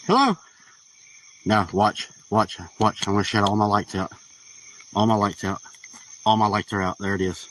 Hello? Now, watch. I'm going to shut all my lights out. All my lights out. All my lights are out. There it is.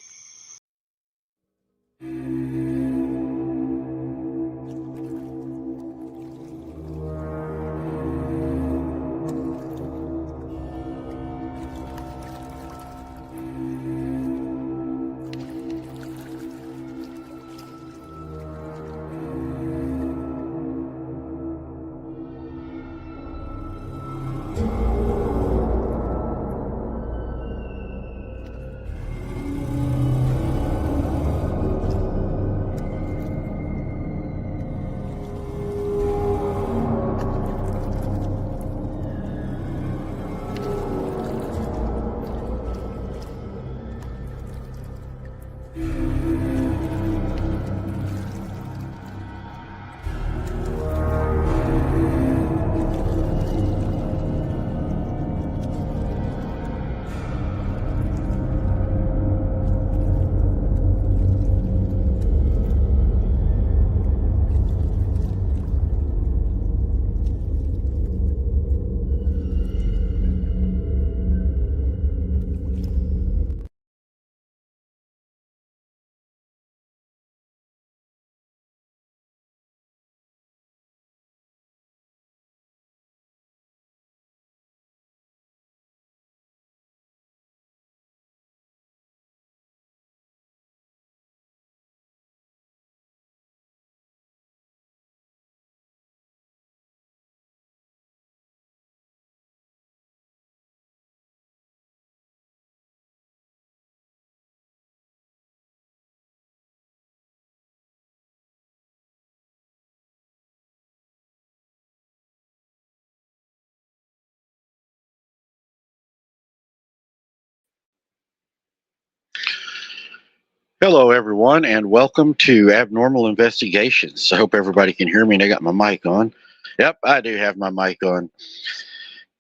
Hello, everyone, and welcome to Abnormal Investigations. I hope everybody can hear me and I got my mic on. Yep, I do have my mic on.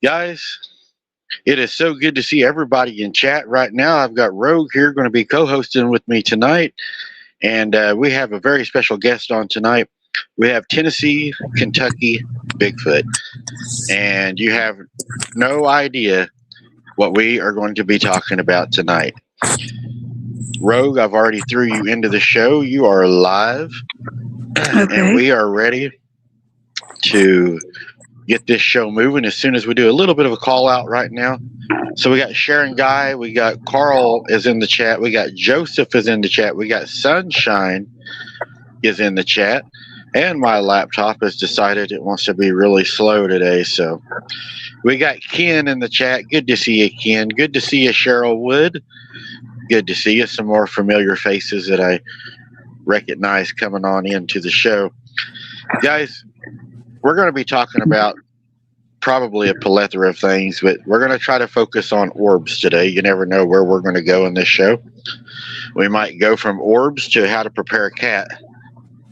Guys, it is so good to see everybody in chat right now. I've got Rogue here going to be co-hosting with me tonight, and we have a very special guest on tonight. We have Tennessee, Kentucky Bigfoot, and you have no idea what we are going to be talking about tonight. Rogue, I've already threw you into the show. You are live, and we are ready to get this show moving as soon as we do a little bit of a call out right now. So we got Sharon Guy, we got Carl is in the chat, we got Joseph is in the chat, we got Sunshine is in the chat, and my laptop has decided it wants to be really slow today. So we got Ken in the chat. Good to see you, Ken. Good to see you, Cheryl Wood. Good to see you. Some more familiar faces that I recognize coming on into the show. Guys, we're going to be talking about probably a plethora of things, but we're going to try to focus on orbs today. You never know where we're going to go in this show. We might go from orbs to how to prepare a cat,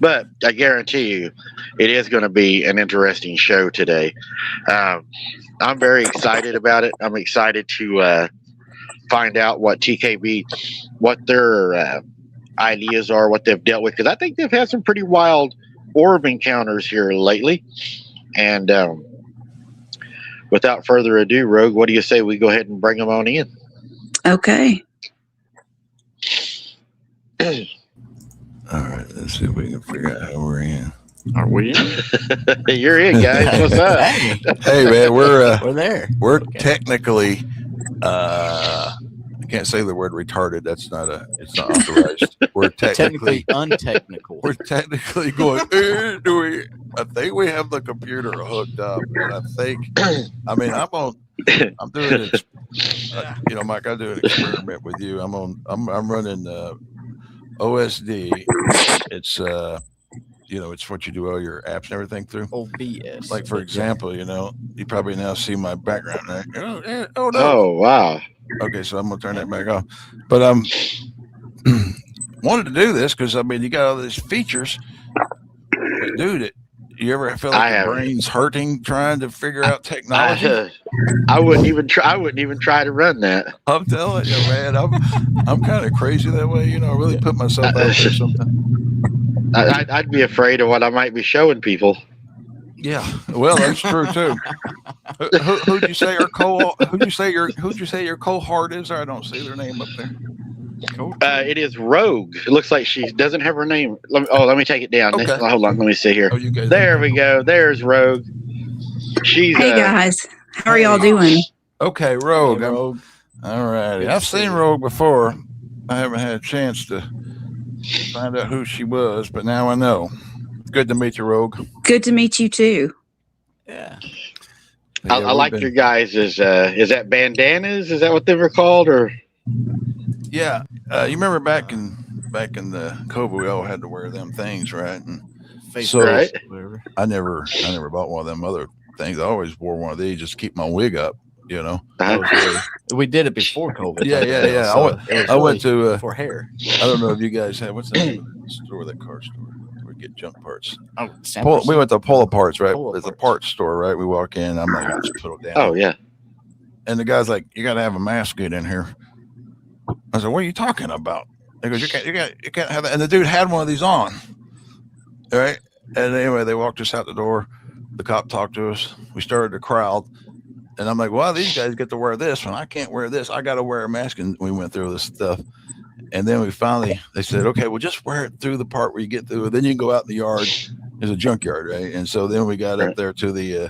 but I guarantee you it is going to be an interesting show today. I'm very excited about it. I'm excited to find out what TKB, what their ideas are, what they've dealt with, because I think they've had some pretty wild orb encounters here lately. And without further ado, Rogue, what do you say we go ahead and bring them on in? Okay. All right, let's see if we can figure out how we're in. Are we in? You're in, guys. What's up? Hey, man, We're there. We're technically, I can't say the word retarded. It's not authorized. We're technically untechnical. We're technically going. I think we have the computer hooked up, and I think. I mean, I'm doing it. Mike, I do an experiment with you. I'm running OSD. It's it's what you do all your apps and everything through. OBS. Like for example, you probably now see my background there. Oh no! Oh wow! Okay, so I'm gonna turn that back off. But wanted to do this because you got all these features. But dude, you ever feel like your brain's hurting trying to figure out technology? I wouldn't even try. I wouldn't even try to run that. I'm telling you, man. I'm kind of crazy that way. I really put myself out there sometimes. I'd be afraid of what I might be showing people. Yeah, well, that's true too. Who'd you say who'd you say your cohort is? I don't see their name up there. It is Rogue. It looks like she doesn't have her name. Let me take it down. Okay. Hold on. Let me see here. Oh, you guys. There we go. There's Rogue. She's Hey guys, how are y'all doing? Okay, Rogue. Hey, Rogue. All righty. Good to I've see seen you. Rogue before. I haven't had a chance to find out who she was, but now I know. Good to meet you, Rogue. Good to meet you too. Yeah. Yeah, I like your guys. Is that bandanas? Is that what they were called? Or Yeah, you remember back in the COVID, we all had to wear them things, right? And Face so Right. whatever. I never bought one of them other things. I always wore one of these just to keep my wig up, you know. We did it before COVID. Yeah, yeah, though, yeah. so I it was went really to for hair. I don't know if you guys have what's the name of the store, that car store where we get junk parts. Oh, We went to Polo Parts, right? Polo There's a Parts. parts store, right? We walk in. I'm like, I just put it down. Oh yeah. And the guy's like, "You got to have a mask get in here." I said, "What are you talking about?" He goes, "You can't have that." And the dude had one of these on, all right? And anyway, they walked us out the door. The cop talked to us. We started to crowd, and I'm like, "Well, these guys get to wear this, and I can't wear this. I got to wear a mask." And we went through this stuff, and then they said, "Okay, well, just wear it through the part where you get through. Then you can go out in the yard. There's a junkyard, right?" And so then we got up there to the.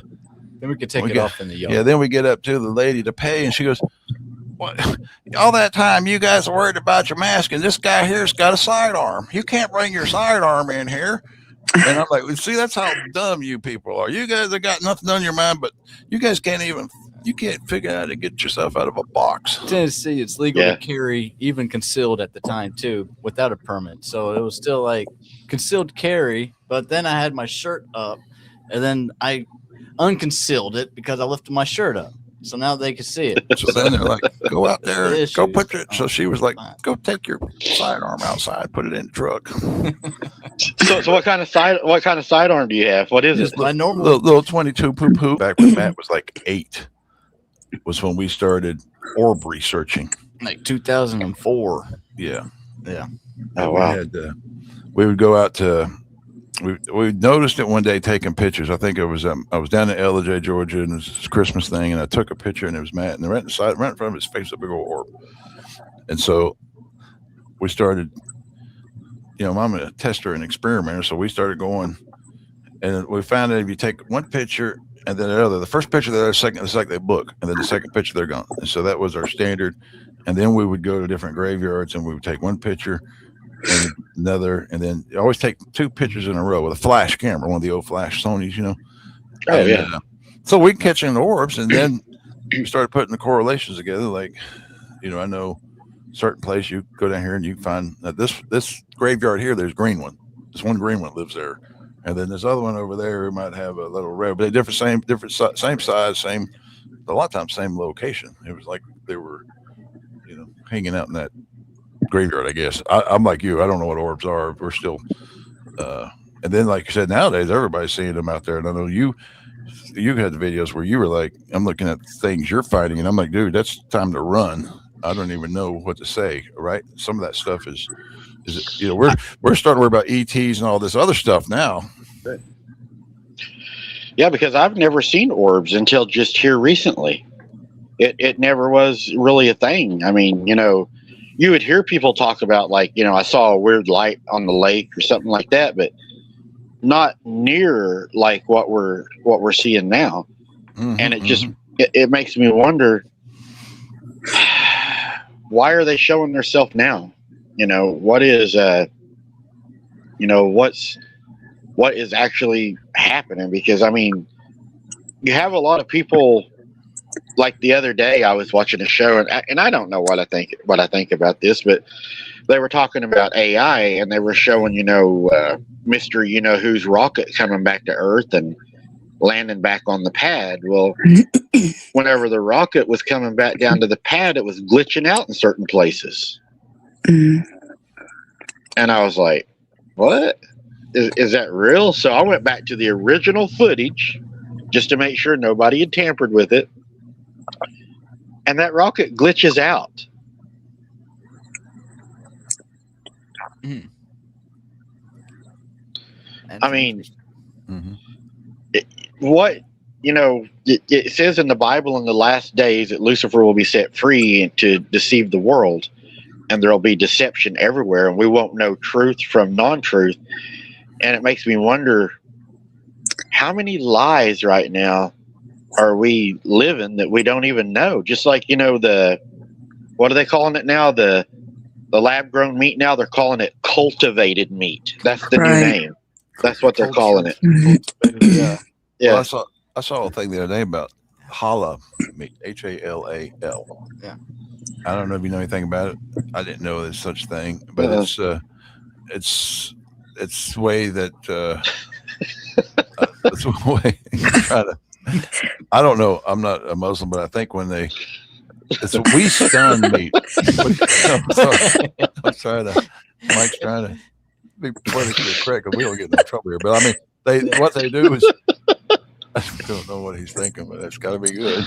Then we could take it off in the yard. Yeah, then we get up to the lady to pay, and she goes, "What? All that time you guys are worried about your mask, and this guy here's got a sidearm. You can't bring your sidearm in here." And I'm like, "See, that's how dumb you people are. You guys have got nothing on your mind, but you guys can't figure out how to get yourself out of a box." Tennessee, it's legal to carry, even concealed at the time too, without a permit. So it was still like concealed carry. But then I had my shirt up, and then I unconcealed it because I lifted my shirt up, so now they could see it. So then they're like, "Go out there, go put your." So Oh, she was like, "Go take your sidearm outside, put it in the truck." So what kind of sidearm do you have? What is it? My normal little 22 poo poo. Back when Matt was like 8, was when we started orb researching. like 2004. Yeah. Oh wow. We would go out to. We noticed it one day taking pictures. I think it was I was down in Ellijay, Georgia, and it was this Christmas thing, and I took a picture, and it was Matt, and right in front of his face, a big old orb. And so we started. I'm a tester and experimenter, so we started going, and we found that if you take one picture and then another, the first picture they're second, it's like they book, and then the second picture they're gone. And so that was our standard. And then we would go to different graveyards, and we would take one picture and another, and then you always take 2 pictures in a row with a flash camera, one of the old flash Sonys, Oh yeah. So we catching orbs, and then we started putting the correlations together. Like, I know certain place you go down here and you find that this graveyard here, there's green one. This one green one lives there, and then this other one over there might have a little red, but they're same size, a lot of times same location. It was like they were, hanging out in that graveyard, I guess. I'm like you. I don't know what orbs are. We're still, and then like you said, nowadays everybody's seeing them out there. And I know you had the videos where you were like, I'm looking at things you're fighting, and I'm like, dude, that's time to run. I don't even know what to say. Right? Some of that stuff is we're starting to worry about ETs and all this other stuff now. Yeah, because I've never seen orbs until just here recently. It never was really a thing. I mean, you would hear people talk about, like, I saw a weird light on the lake or something like that, but not near like what we're seeing now. Mm-hmm, and it just it makes me wonder, why are they showing themselves now? What is what is actually happening? Because I mean, you have a lot of people. Like the other day, I was watching a show, and I don't know what I think about this, but they were talking about AI, and they were showing, Mr. Who's rocket coming back to Earth and landing back on the pad. Well, whenever the rocket was coming back down to the pad, it was glitching out in certain places. And I was like, what? Is that real? So I went back to the original footage just to make sure nobody had tampered with it. And that rocket glitches out. I mean, what it says in the Bible in the last days that Lucifer will be set free to deceive the world, and there'll be deception everywhere, and we won't know truth from non-truth. And it makes me wonder, how many lies right now are we living that we don't even know? Just like, what are they calling it now? The lab-grown meat now, they're calling it cultivated meat. That's the new name. That's what they're calling it. Yeah. Yeah. Well, I saw a thing the other day about halal meat, H-A-L-A-L. Yeah. I don't know if you know anything about it. I didn't know there's such thing, but it's the way that it's the way try to. I don't know. I'm not a Muslim, but I think when we stun meat. I'm sorry. Mike's trying to be politically correct because we don't get in trouble here. But I mean, what they do is. I don't know what he's thinking, but it's got to be good.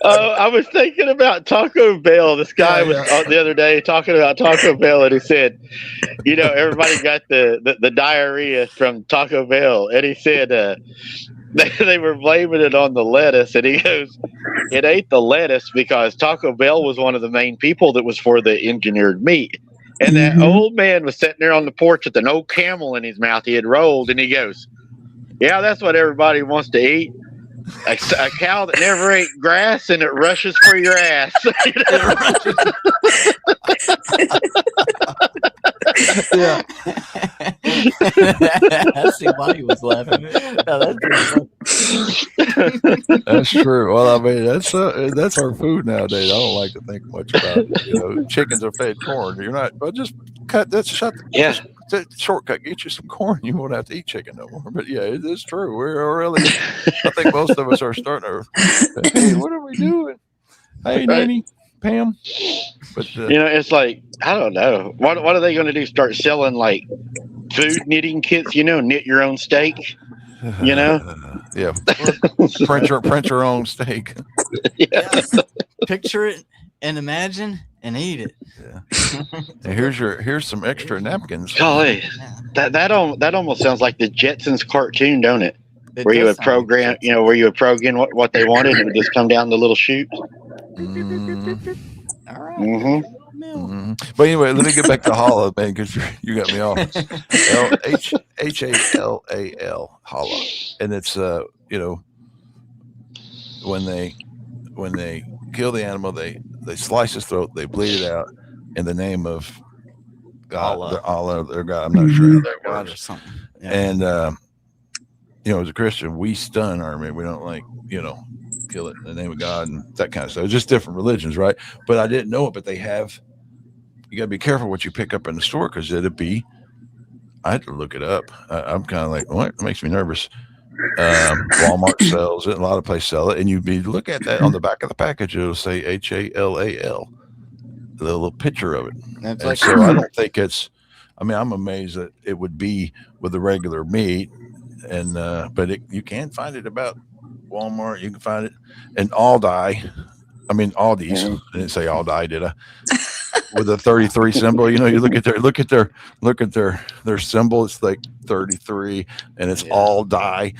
I was thinking about Taco Bell. This guy was on the other day talking about Taco Bell, and he said, everybody got the diarrhea from Taco Bell, and he said they were blaming it on the lettuce, and he goes, it ain't the lettuce because Taco Bell was one of the main people that was for the engineered meat. And that old man was sitting there on the porch with an old camel in his mouth he had rolled, and he goes, yeah, that's what everybody wants to eat. A cow that never ate grass and it rushes for your ass. Yeah. I see why he was laughing. That's true. Well, I mean, that's our food nowadays. I don't like to think much about it. Chickens are fed corn. You're not, but just cut that. Shortcut. Get you some corn. You won't have to eat chicken no more. But yeah, it is true. We're really. I think most of us are starting to. Hey, what are we doing? Hey, Nanny, Pam. But it's like, I don't know. What are they going to do? Start selling like food knitting kits? Knit your own steak. Yeah. Print your own steak. Yeah. Picture it and imagine and eat it. Yeah. And here's some extra napkins. Golly, that almost sounds like the Jetsons cartoon, don't it? Where you would program, what they wanted, and it would just come down the little chute. All right. Mm-hmm. But anyway, let me get back to Hollow, man, because you got me off. H-A-L-A-L, Hollow, and it's when they kill the animal, they slice his throat, they bleed it out in the name of God, Allah, their God. I'm not sure how that works. Or something. Yeah. And as a Christian, we stun our meat. We don't kill it in the name of God and that kind of stuff. It's just different religions, right? But I didn't know it. But they have. You got to be careful what you pick up in the store because I had to look it up. I'm kind of like, what? It makes me nervous. Walmart sells it. A lot of places sell it. And you'd look at that on the back of the package. It'll say H-A-L-A-L, the little picture of it. That's and so I don't think it's, I'm amazed that it would be with the regular meat. And, but you can find it about Walmart. You can find it in Aldi's. I didn't say Aldi, did I? With a 33 symbol, you look at their symbol. It's like 33, and it's Aldi.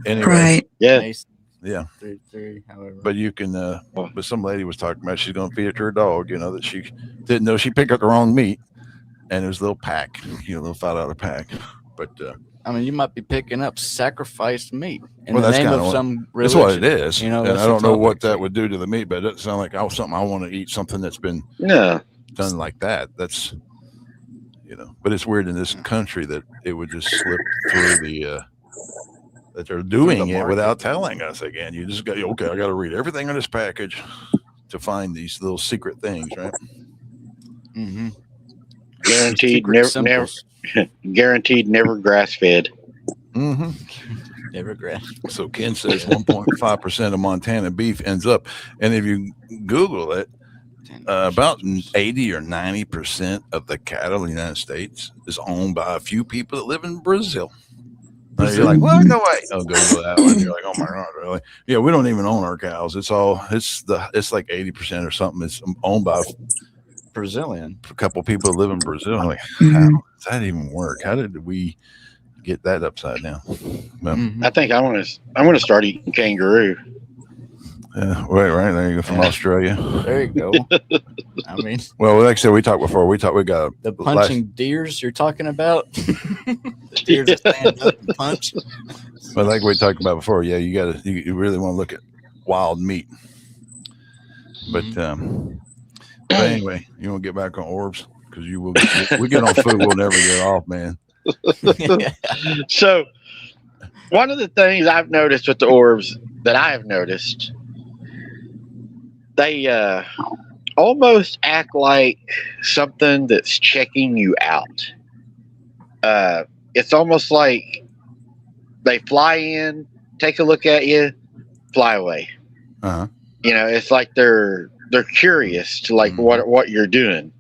Anyway, Right. Yeah. Yeah. 33, however. But you can. But some lady was talking about she's going to feed it to her dog. That she didn't know she picked up the wrong meat, and it was a little pack, little $5 pack. But you might be picking up sacrificed meat in well, the that's name kind of of some religion. That's what it is. And I don't know what that would do to the meat, but it doesn't sound like something I want to eat. Something that's been done like that. That's But it's weird in this country that it would just slip through the. That they're doing it without telling us. Again, you just go, okay, I got to read everything on this package to find these little secret things, right? Mm-hmm. Guaranteed never grass fed. Mm-hmm. Never grass. So Ken says 1.5% of Montana beef ends up, and if you Google it, about 80 or 90% of the cattle in the United States is owned by a few people that live in Brazil. You're like, what? No way. I'll go to that one. You're like, oh my God, really? Yeah, we don't even own our cows. It's like 80% or something. It's owned by Brazilian. A couple people that live in Brazil. I'm like, how does that even work? How did we get that upside down. But, Mhm. I think I'm gonna start eating kangaroo. yeah, right there you go from Australia. There you go. I mean, Well, like I said, we talked before. We got the punching deers you're talking about. The deers that stand up and punch. But like we talked about before, yeah, you really want to look at wild meat. But but anyway, you want to get back on orbs because we get on food, we'll never get off, man. So, one of the things I've noticed with the orbs that I have noticed, they almost act like something that's checking you out. It's almost like they fly in, take a look at you, fly away. Uh-huh. You know, it's like they're curious to like what you're doing.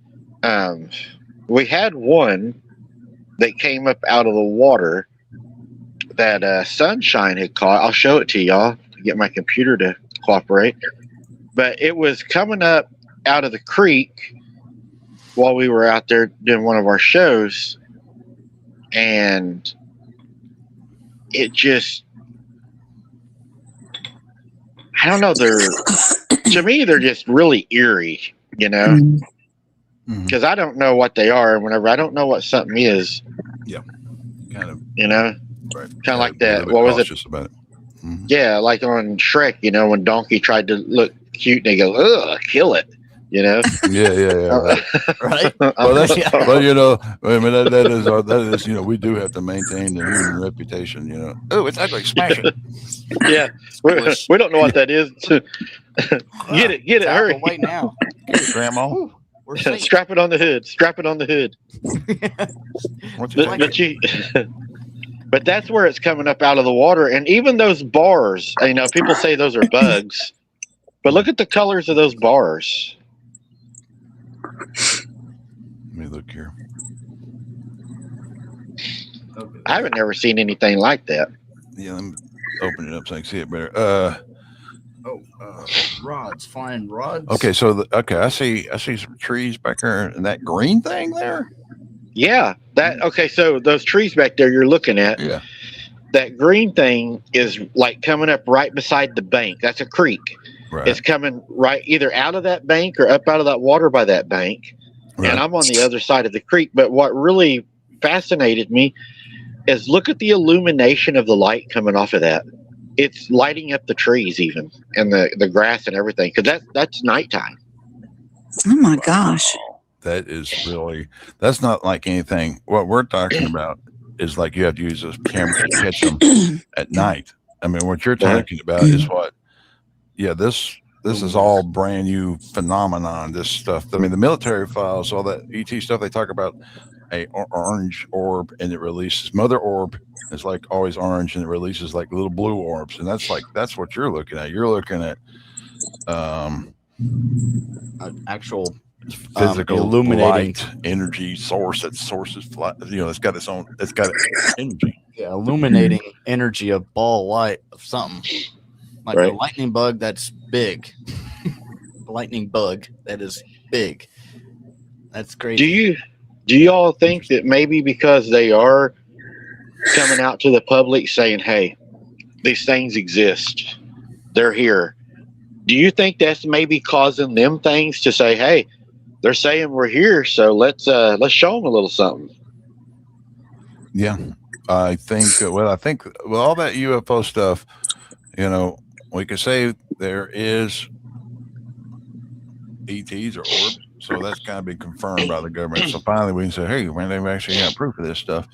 We had one that came up out of the water that Sunshine had caught. I'll show it to y'all to get my computer to cooperate. But it was coming up out of the creek while we were out there doing one of our shows, and it just, I don't know, to me they're just really eerie, you know, because I don't know what they are. Whenever I don't know what something is, Kind of, you know, right. kind of like that. What was it? About it. Mm-hmm. Yeah, like on Shrek, you know, when Donkey tried to look cute, and they go, "Ugh, kill it," you know. Yeah. Right. Well, that's well, you know, I mean that is you know, we do have to maintain the human reputation. You know, oh, it's ugly, smash it. Yeah, we don't know what that is. Get it, hurry! Away now, Grandma. We're safe. Strap it on the hood. Strap it on the hood. But that's where it's coming up out of the water, and even those bars. You know, people say those are bugs, but look at the colors of those bars. Let me look here. I haven't never seen anything like that. Yeah, let me open it up so I can see it better. Rods, flying rods. Okay, so I see some trees back there, and that green thing there. Yeah, that okay. So those trees back there you're looking at, Yeah, that green thing is like coming up right beside the bank. That's a creek. right. It's coming right either out of that bank or up out of that water by that bank. Right. And I'm on the other side of the creek. But what really fascinated me is look at the illumination of the light coming off of that. It's lighting up the trees even and the grass and everything because that's nighttime. Oh my gosh. That is really, that's not like anything. What we're talking about is like you have to use those cameras to catch them at night. I mean, what you're talking about is what, this is all brand new phenomenon, this stuff. I mean, the military files, all that ET stuff, they talk about a orange orb and it releases, mother orb is like always orange and it releases like little blue orbs. And that's what you're looking at. You're looking at an actual physical illuminating light energy source. That source is flat, you know, it's got its energy. Yeah, illuminating energy of ball light of something. Like a lightning bug that's big. A lightning bug that is big. That's crazy. Do y'all think that maybe because they are coming out to the public saying, hey, these things exist, they're here, do you think that's maybe causing them things to say, hey, they're saying we're here, so let's show them a little something? Yeah, I think all that UFO stuff, you know, we could say there is ETs or orbs, so that's kind of been confirmed by the government. So finally we can say, hey, man, they've actually got proof of this stuff.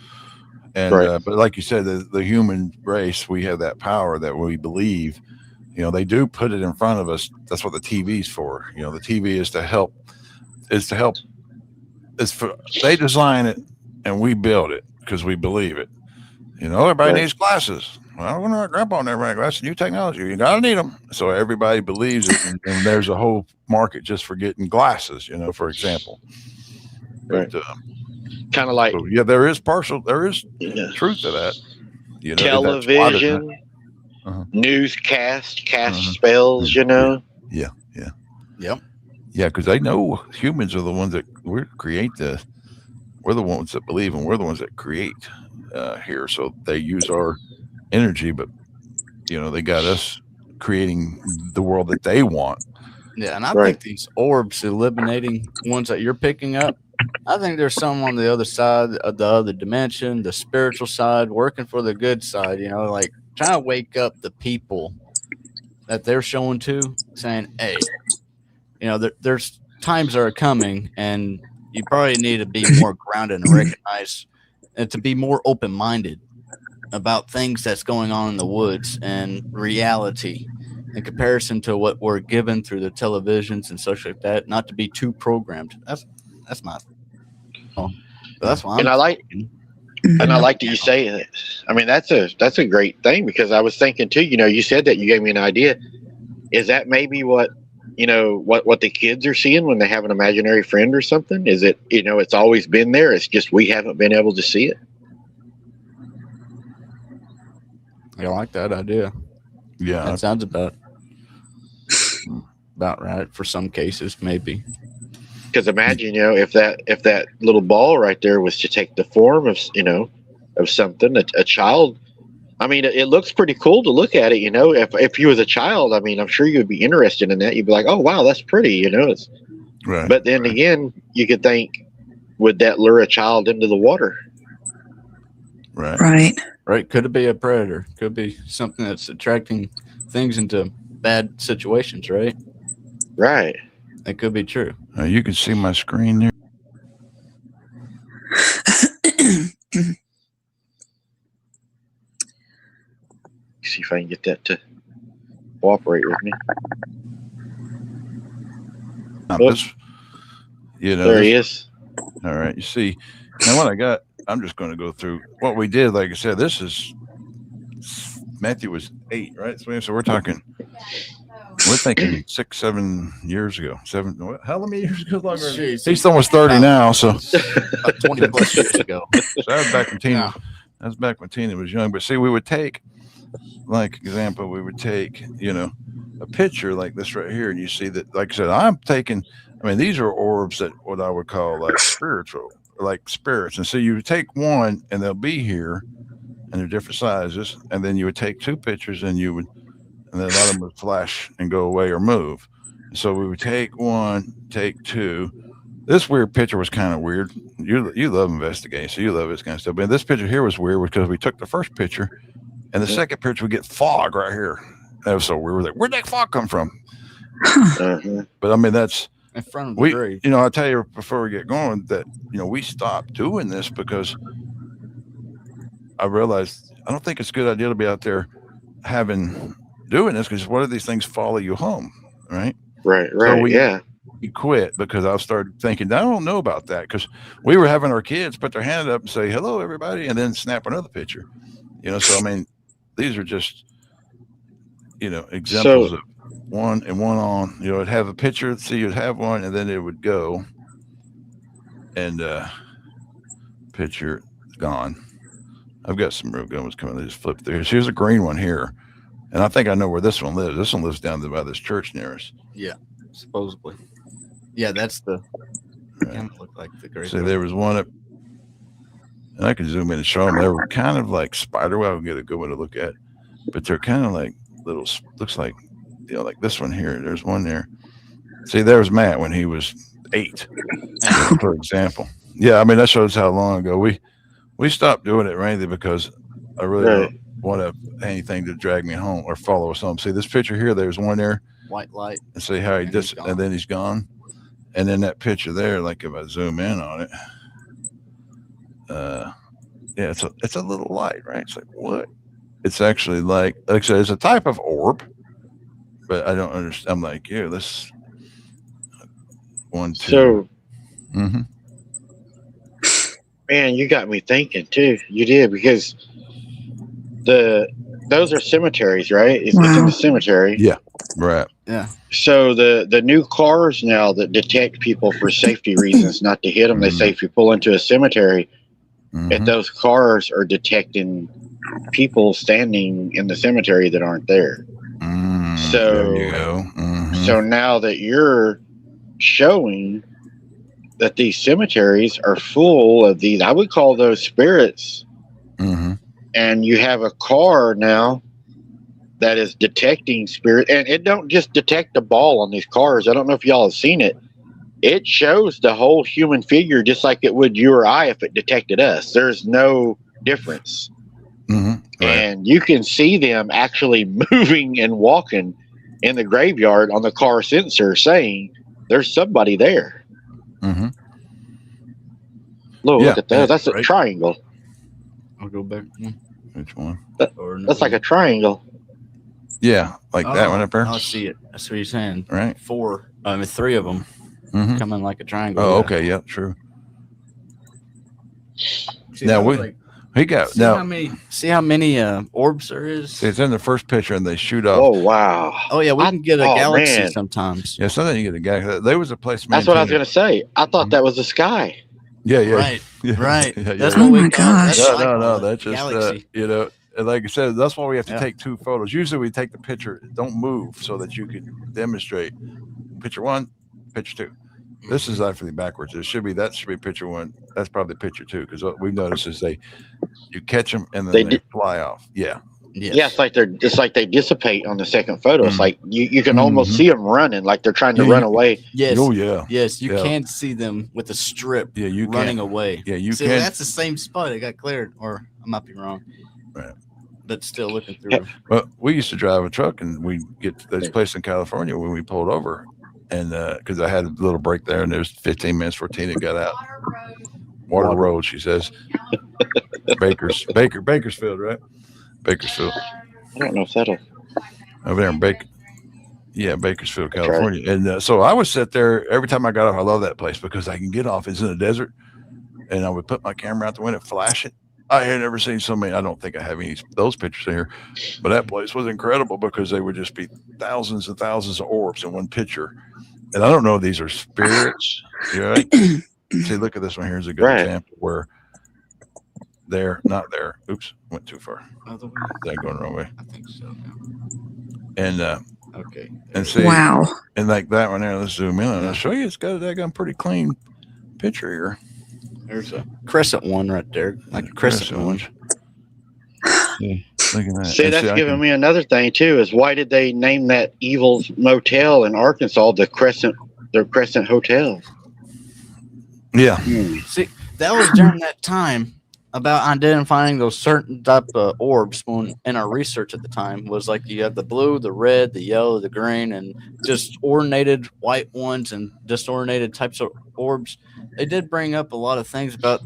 And but like you said, the human race, we have that power that we believe. You know, they do put it in front of us. That's what the TV's for. You know, the TV is to help. They design it and we build it because we believe it. You know, everybody needs glasses. Well, we're not grandpa never had glasses. New technology, you gotta need them. So everybody believes it, and there's a whole market just for getting glasses. You know, for example. Right. But, kind of like so, there is truth to that. You know, television, newscast, cast spells. You know. Yeah. Yep. Yeah, because they know humans are the ones that we're the ones that believe and we're the ones that create. here, so they use our energy, but they got us creating the world that they want. Yeah, and I Right. think these orbs eliminating ones that you're picking up, I think there's some on the other side of the other dimension, the spiritual side, working for the good side, like trying to wake up the people that they're showing to, saying, hey, there's times that are coming, and you probably need to be more grounded and recognize and to be more open-minded about things that's going on in the woods and reality in comparison to what we're given through the televisions and such like that, not to be too programmed. That's my but that's why And I'm I like thinking. and I like that you say it. I mean, that's a great thing, because I was thinking too, you said that, you gave me an idea. Is that maybe what what the kids are seeing when they have an imaginary friend or something? Is it, it's always been there, it's just we haven't been able to see it? I like that idea. Yeah, That sounds about right for some cases, maybe. Because imagine, if that little ball right there was to take the form of of something, a child. I mean, it looks pretty cool to look at it. If you was a child, I mean, I'm sure you would be interested in that. You'd be like, oh wow, that's pretty. It's, right. but then again, you could think, would that lure a child into the water? Right. Right. Could it be a predator? Could be something that's attracting things into bad situations, right? Right. That could be true. You can see my screen there. See if I can get that to cooperate with me. There he is. All right. You see, now what I got, I'm just going to go through what we did. Like I said, this is Matthew was 8, right? So we're thinking 6, 7 years ago. How many years ago? Longer? He's almost 30 now, so about 20 plus years ago. So that was back when Tina. That was back when Tina was young. But see, we would take, like example, we would take, a picture like this right here, and you see that, like I said, I'm taking. I mean, these are orbs that what I would call like spiritual, like spirits. And so you would take one, and they'll be here, and they're different sizes, and then you would take 2 pictures, and then a lot of them would flash and go away or move. So we would take 1, take 2. This weird picture was kind of weird. You love investigating, so you love this kind of stuff. But this picture here was weird because we took the first picture, and the second picture we get fog right here. That was so weird. We're like, where'd that fog come from? But I mean, that's in front of the grave. I'll tell you before we get going that we stopped doing this because I realized I don't think it's a good idea to be out there doing this, because what if these things follow you home, right? Right. So we quit because I started thinking, I don't know about that, because we were having our kids put their hand up and say, hello, everybody, and then snap another picture. So I mean, these are just, examples of one and one on. It'd have a picture, so you'd have one, and then it would go, and picture gone. I've got some real good ones coming. They just flip through. Here's a green one here. And I think I know where this one lives. This one lives down by this church near us. Yeah, supposedly. Yeah, that's the. Right. Kind of look like the great. So there was one up, and I can zoom in and show them. They were kind of like spider web. I'll get a good one to look at, but they're kind of like little. Looks like, like this one here. There's one there. See, there's Matt when he was 8, for example. Yeah, I mean that shows how long ago we stopped doing it, mainly because I really don't want anything to drag me home or follow us home. See this picture here? There's one there. White light. And see how he just, and then he's gone. And then that picture there, like if I zoom in on it, yeah, it's a little light, right? It's like, what? It's actually like I said, it's a type of orb, but I don't understand. I'm like, yeah, this 1, 2. So, mm-hmm. Man, you got me thinking too. You did, because those are cemeteries, right? It's in the cemetery. Yeah. Right. Yeah. So the new cars now that detect people for safety reasons, not to hit them, they say if you pull into a cemetery, and those cars are detecting people standing in the cemetery that aren't there. So there you go. So now that you're showing that these cemeteries are full of these, I would call those spirits Mm-hmm. and you have a car now that is detecting spirit, and it don't just detect the ball on these cars. I don't know if y'all have seen it. It shows the whole human figure just like it would you or I if it detected us. There's no difference. Mm-hmm. Right. And you can see them actually moving and walking in the graveyard on the car sensor saying there's somebody there. Mm-hmm. Look at that. That's right. a triangle. I'll go back. Which one? That's like a triangle. Yeah, like that one up there. I see it. That's what you're saying. Right. 3 of them Mm-hmm. coming like a triangle. Oh, yeah. okay. Yeah, true. See, Now that was he got see how many orbs there is. It's in the first picture, and they shoot off. Oh wow! Oh yeah, we can get a galaxy man. sometimes. Yeah, sometimes you get a galaxy. There was a place. That's what I was gonna say. I thought that was the sky. Yeah, yeah, Right, yeah. right. Yeah, That's Oh what we my call it. gosh. That's No, that's just galaxy. you know. And like I said, that's why we have to Yeah. take 2 photos. Usually, we take the picture, don't move, so that you can demonstrate. Picture 1, picture 2. This is actually backwards. That should be picture 1. That's probably picture 2, because what we've noticed is you catch them and then they fly off. Yeah. Yes. Yeah, it's like they dissipate on the second photo. It's Mhm. like you can almost see them running, like they're trying to run away. Yes. Oh yeah. Yes, you Yeah. can see them with a strip Yeah, you running can. away. Yeah, you See, can. that's the same spot. It got cleared, or I might be wrong. Right. But still looking through. Well, we used to drive a truck, and we get to this place in California when we pulled over, and because I had a little break there, and there was 15 minutes before Tina got out. Water Road, she says. Bakersfield, right? Bakersfield. I don't know if that'll. Over there in Bakersfield, California. And so I would sit there every time I got off. I love that place because I can get off. It's in the desert, and I would put my camera out the window, flash it. I had never seen so many. I don't think I have any of those pictures here, but that place was incredible because they would just be thousands and thousands of orbs in one picture. And I don't know if these are spirits. Right? See, look at this one. Here's a good example where they're not there. Oops, went too far. Other way? They're going the wrong way. I think so. And Okay. and see, Wow. and like that one there. Let's zoom in and I'll show you. It's got a pretty clean picture here. There's a crescent one right there, like a crescent one. Yeah, look at that. See, And that's I giving can- me another thing too. Is why did they name that evil motel in Arkansas the Crescent Hotel? Yeah, See, that was during that time about identifying those certain type of orbs. When in our research at the time was like you have the blue, the red, the yellow, the green, and just ordinated white ones and disordinated types of orbs. They did bring up a lot of things about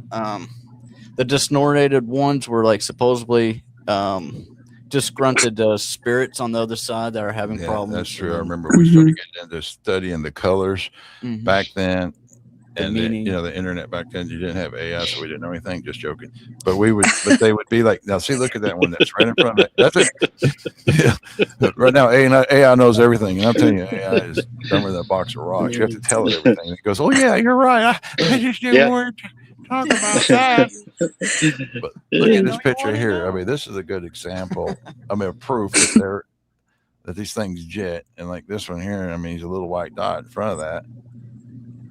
the disordinated ones were like supposedly disgruntled spirits on the other side that are having yeah, problems. that's true. I And remember we started getting into studying the colors then- back then. The And meaning. the internet back then, you didn't have AI, so we didn't know anything. Just joking. But they would be like, now see, look at that one that's right in front of it. That's it. Yeah. Right now, AI knows everything, and I'm telling you, AI is dumber than a box of rocks. You have to tell it everything. And it goes, oh yeah, you're right. I just didn't want to talk about that. But look at this picture here. I mean, this is a good example. I mean, proof that these things jet, and like this one here. I mean, he's a little white dot in front of that.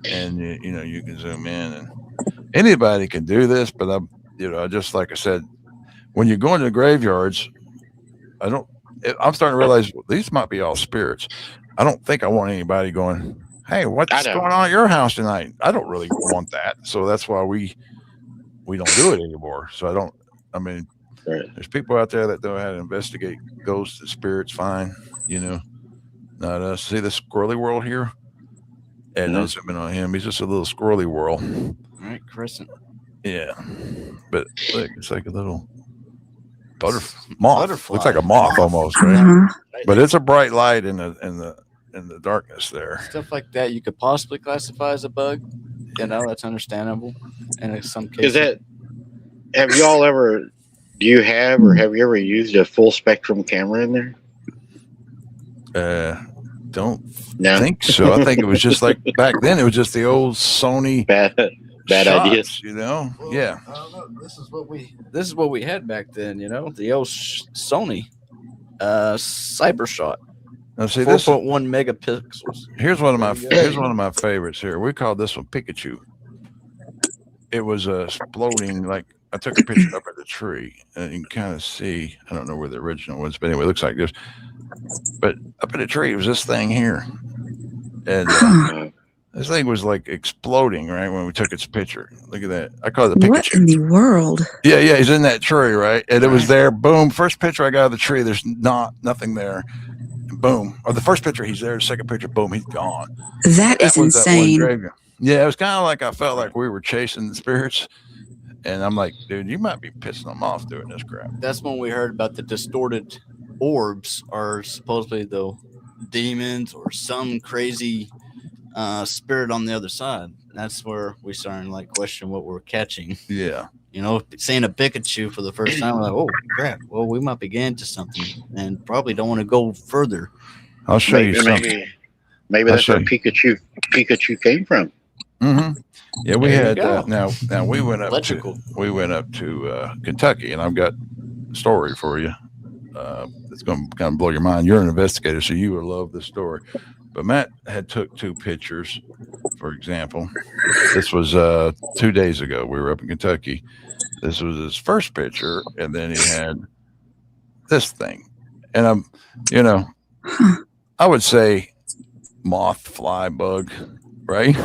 And you can zoom in, and anybody can do this. But just like I said, when you go into graveyards, I'm starting to realize these might be all spirits. I don't think I want anybody going, "Hey, what's going on at your house tonight?" I don't really want that, so that's why we don't do it anymore. So there's people out there that know how to investigate ghosts and spirits. Fine, not us. See the squirrely world here. And no zooming on him. He's just a little squirrely whirl. All right, crescent. Yeah. But look, it's like a little moth. Butterfly. Looks like a moth almost, right? Uh-huh. But it's a bright light in the darkness there. Stuff like that you could possibly classify as a bug. That's understandable. And in some cases, have y'all ever? Do you have or have you ever used a full spectrum camera in there? Don't No. think so. I think it was just like back then. It was just the old Sony Bad shots, idea. Yeah. I don't know. This is what we had back then. The old Sony CyberShot. Now see this. 4.1 megapixels. Here's one of my favorites here. We called this one Pikachu. It was exploding like I took a picture up at the tree, and you can kind of see. I don't know where the original was, but anyway, it looks like this. But up at the tree was this thing here, and this thing was like exploding right when we took its picture. Look at that! I call it the Pikachu. What in the world? Yeah, he's in that tree, right? And it was there. Boom! First picture I got of the tree. There's nothing there. Boom! Or the first picture, he's there. The second picture, boom, he's gone. That is insane. Yeah, it was kind of like I felt like we were chasing the spirits. And I'm like, dude, you might be pissing them off doing this crap. That's when we heard about the distorted orbs are supposedly the demons or some crazy spirit on the other side. That's where we started to like question what we're catching. Yeah. You know, seeing a Pikachu for the first time, we're like, oh crap, well, we might be getting to something and probably don't want to go further. I'll show you something. Maybe that's where Pikachu came from. Mm-hmm. Yeah, we had now we went up to Kentucky, and I've got a story for you. It's going to kind of blow your mind. You're an investigator, so you will love this story. But Matt had took 2 pictures. For example, this was 2 days ago. We were up in Kentucky. This was his first picture, and then he had this thing. And I would say moth, fly, bug. Right.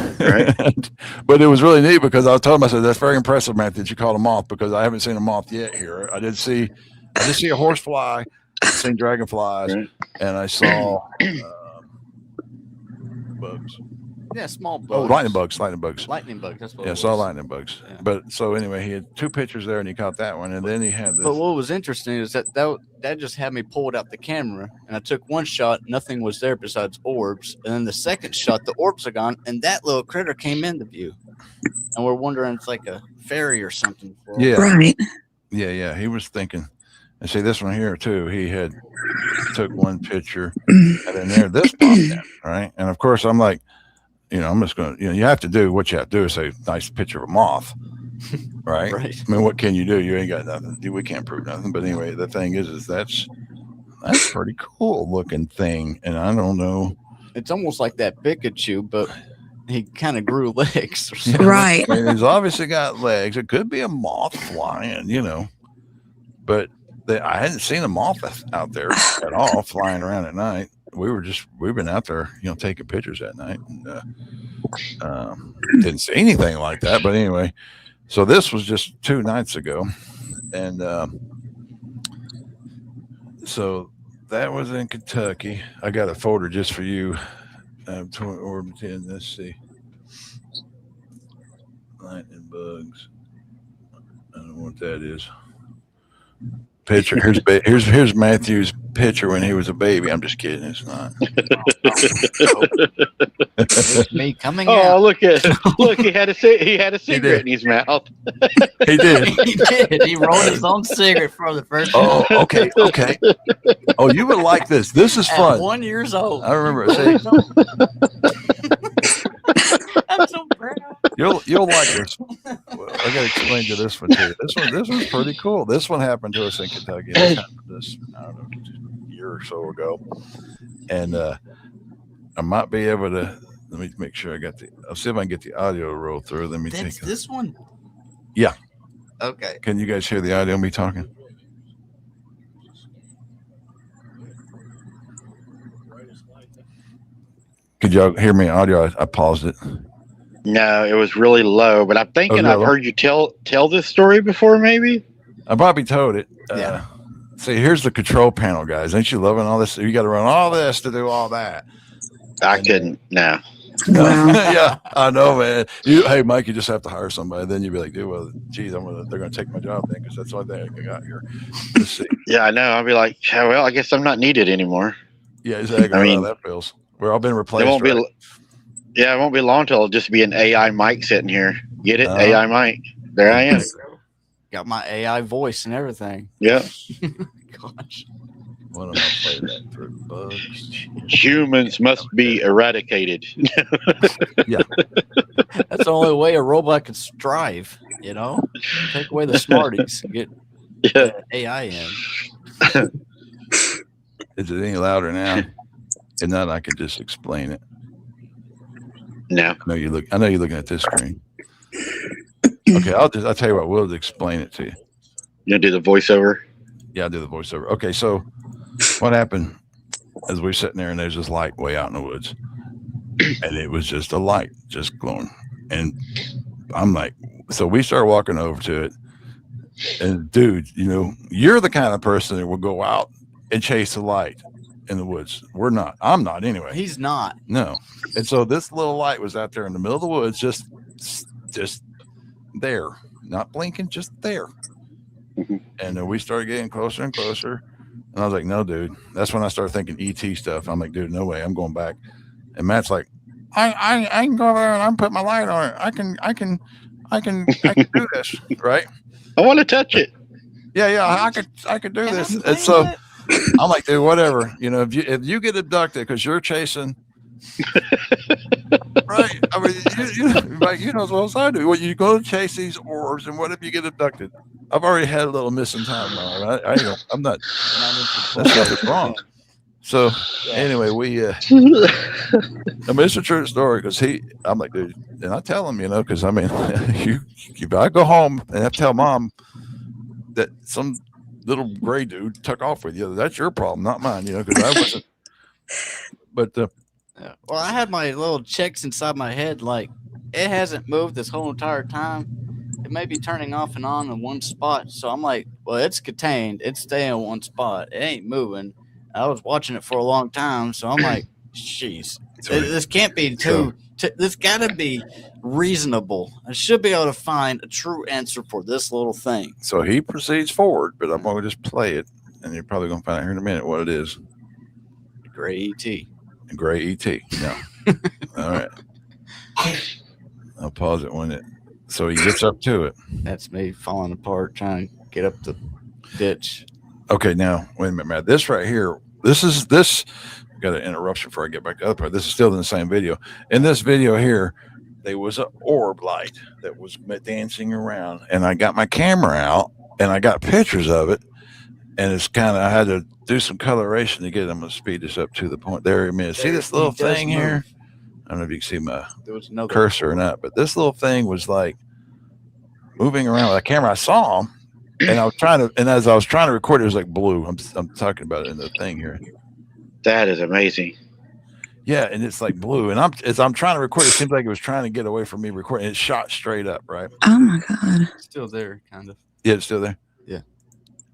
But it was really neat because I told him, I said, that's very impressive, Matt, that you called a moth, because I haven't seen a moth yet here. I did see a horsefly, I've seen dragonflies, and I saw bugs. Yeah, small bugs. Oh, lightning bugs. That's what I saw lightning bugs. Yeah. But so anyway, he had 2 pictures there, and he caught that one, and then he had this. But what was interesting is that just had me pulled out the camera, and I took one shot, nothing was there besides orbs, and then the second shot, the orbs are gone, and that little critter came into view, and we're wondering if it's like a fairy or something. Yeah, right. Yeah. He was thinking, and see this one here too. He had took one picture, and then this popped in, right, and of course I'm like. I'm just going to, you have to do what you have to do is say, nice picture of a moth, right? Right. I mean, what can you do? You ain't got nothing. We can't prove nothing. But anyway, the thing is that's pretty cool looking thing. And I don't know. It's almost like that Pikachu, but he kind of grew legs. Or something. Right. I mean, he's obviously got legs. It could be a moth flying, but I hadn't seen a moth out there at all flying around at night. We've been out there, taking pictures at night, and didn't see anything like that. But anyway, so this was just 2 nights ago, and so that was in Kentucky. I got a folder just for you. Orbs 10. Let's see, lightning bugs. I don't know what that is. Picture. Here's Matthew's picture when he was a baby. I'm just kidding. It's not. It's me coming out. out. Look! He had a cigarette in his mouth. He did. He did. He rolled his own cigarette for the first time. Oh, okay. Oh, you would like this. This is fun. At 1 year old. I remember it. I'm so proud. You'll like this. I got to explain you this one too. This one's pretty cool. This one happened to us in Kentucky. This happened this, I don't know, a year or so ago, and I might be able to. Let me make sure I'll see if I can get the audio to roll through. Let me take this one. Yeah. Okay. Can you guys hear the audio of me talking? Could y'all hear me audio? I paused it. No, it was really low, but I'm thinking I've heard you tell this story before, maybe? I probably told it. Yeah. See, here's the control panel, guys. Ain't you loving all this? You got to run all this to do all that. I couldn't. No. Wow. Yeah, I know, man. Hey, Mike, you just have to hire somebody. Then you'd be like, dude, well, geez, they're going to take my job then because that's all they got here. Let's see. Yeah, I know. I'll be like, well, I guess I'm not needed anymore. Yeah, exactly. I mean, that feels. We're all been replaced. It won't be long till it'll just be an AI mic sitting here. Get it? AI mic. There I am. Got my AI voice and everything. Yeah. Gosh. What am I playing that for? Bugs. Humans must be eradicated. Yeah. That's the only way a robot could strive, Take away the smarties and get AI in. Is it any louder now? If not, I could just explain it. No. I know you're looking at this screen. Okay, I'll tell you what. We'll explain it to you. You gonna do the voiceover? Yeah, I'll do the voiceover. Okay, so what happened as we were sitting there and there's this light way out in the woods, and it was just a light just glowing, and I'm like, so we started walking over to it, and dude, you're the kind of person that will go out and chase a light in the woods. We're not. I'm not anyway. He's not. No. And so this little light was out there in the middle of the woods, just there, not blinking, just there. And then we started getting closer and closer. And I was like, no, dude. That's when I started thinking ET stuff. I'm like, dude, no way. I'm going back. And Matt's like, I can go over there and I'm putting my light on it. I can do this, right? I want to touch it. Yeah, I could do this. And so I'm like, dude, whatever. If you get abducted because you're chasing, right? I mean, you know as well as I do. Well, you go to chase these orbs, and what if you get abducted? I've already had a little missing time. I'm not. That's nothing wrong. So anyway, it's a true story because I'm like, dude, and I tell him, because I mean, I go home and I tell mom that some little gray dude took off with you. That's your problem, not mine, because I wasn't. But well, I had my little checks inside my head, like it hasn't moved this whole entire time. It may be turning off and on in one spot. So I'm like, well, it's contained. It's staying in one spot. It ain't moving. I was watching it for a long time. So I'm like, jeez, this can't be this got to be reasonable. I should be able to find a true answer for this little thing. So he proceeds forward, but I'm going to just play it. And you're probably going to find out here in a minute what it is. Gray ET. Gray ET. No. All right. I'll pause it when so he gets up to it. That's me falling apart trying to get up the ditch. Okay, now wait a minute, Matt. This right here. This got an interruption before I get back to the other part. This is still in the same video. In this video here, there was an orb light that was dancing around, and I got my camera out and I got pictures of it. And it's I had to do some coloration to get it. I'm going to speed this up to the point there. See this little thing here? I don't know if you can see my cursor or not, but this little thing was like moving around with a camera. I saw him, and as I was trying to record it was like blue. I'm talking about it in the thing here. That is amazing. Yeah, and it's like blue. And as I'm trying to record, it seems like it was trying to get away from me recording. It shot straight up, right? Oh my God. It's still there, kind of. Yeah, it's still there. Yeah.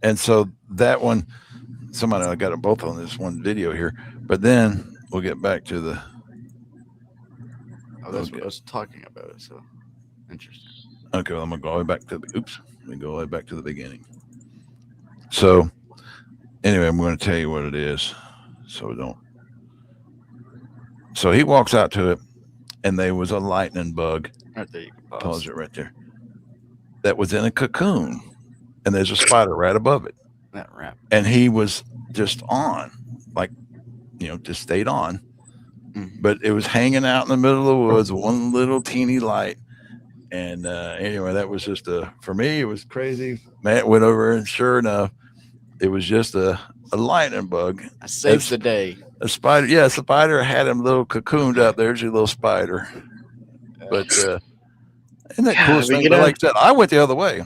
And so that one, somebody I got them both on this one video here. But then we'll get back to the. Oh, that's what I was talking about. So interesting. Okay, well, I'm gonna go all the way back to the. Oops, let me go all the way back to the beginning. So, anyway, I'm going to tell you what it is. So he walks out to it, and there was a lightning bug. Right there, you can pause it right there. That was in a cocoon, and there's a spider right above it. That wrap. And he was just on, like, just stayed on. Mm-hmm. But it was hanging out in the middle of the woods, one little teeny light. And anyway, that was just for me, it was crazy. Matt went over, and sure enough, it was just a lightning bug. I saved the day. A spider. Yeah, a spider had him little cocooned up. There's your little spider. But isn't that cool thing? But like I said, I went the other way.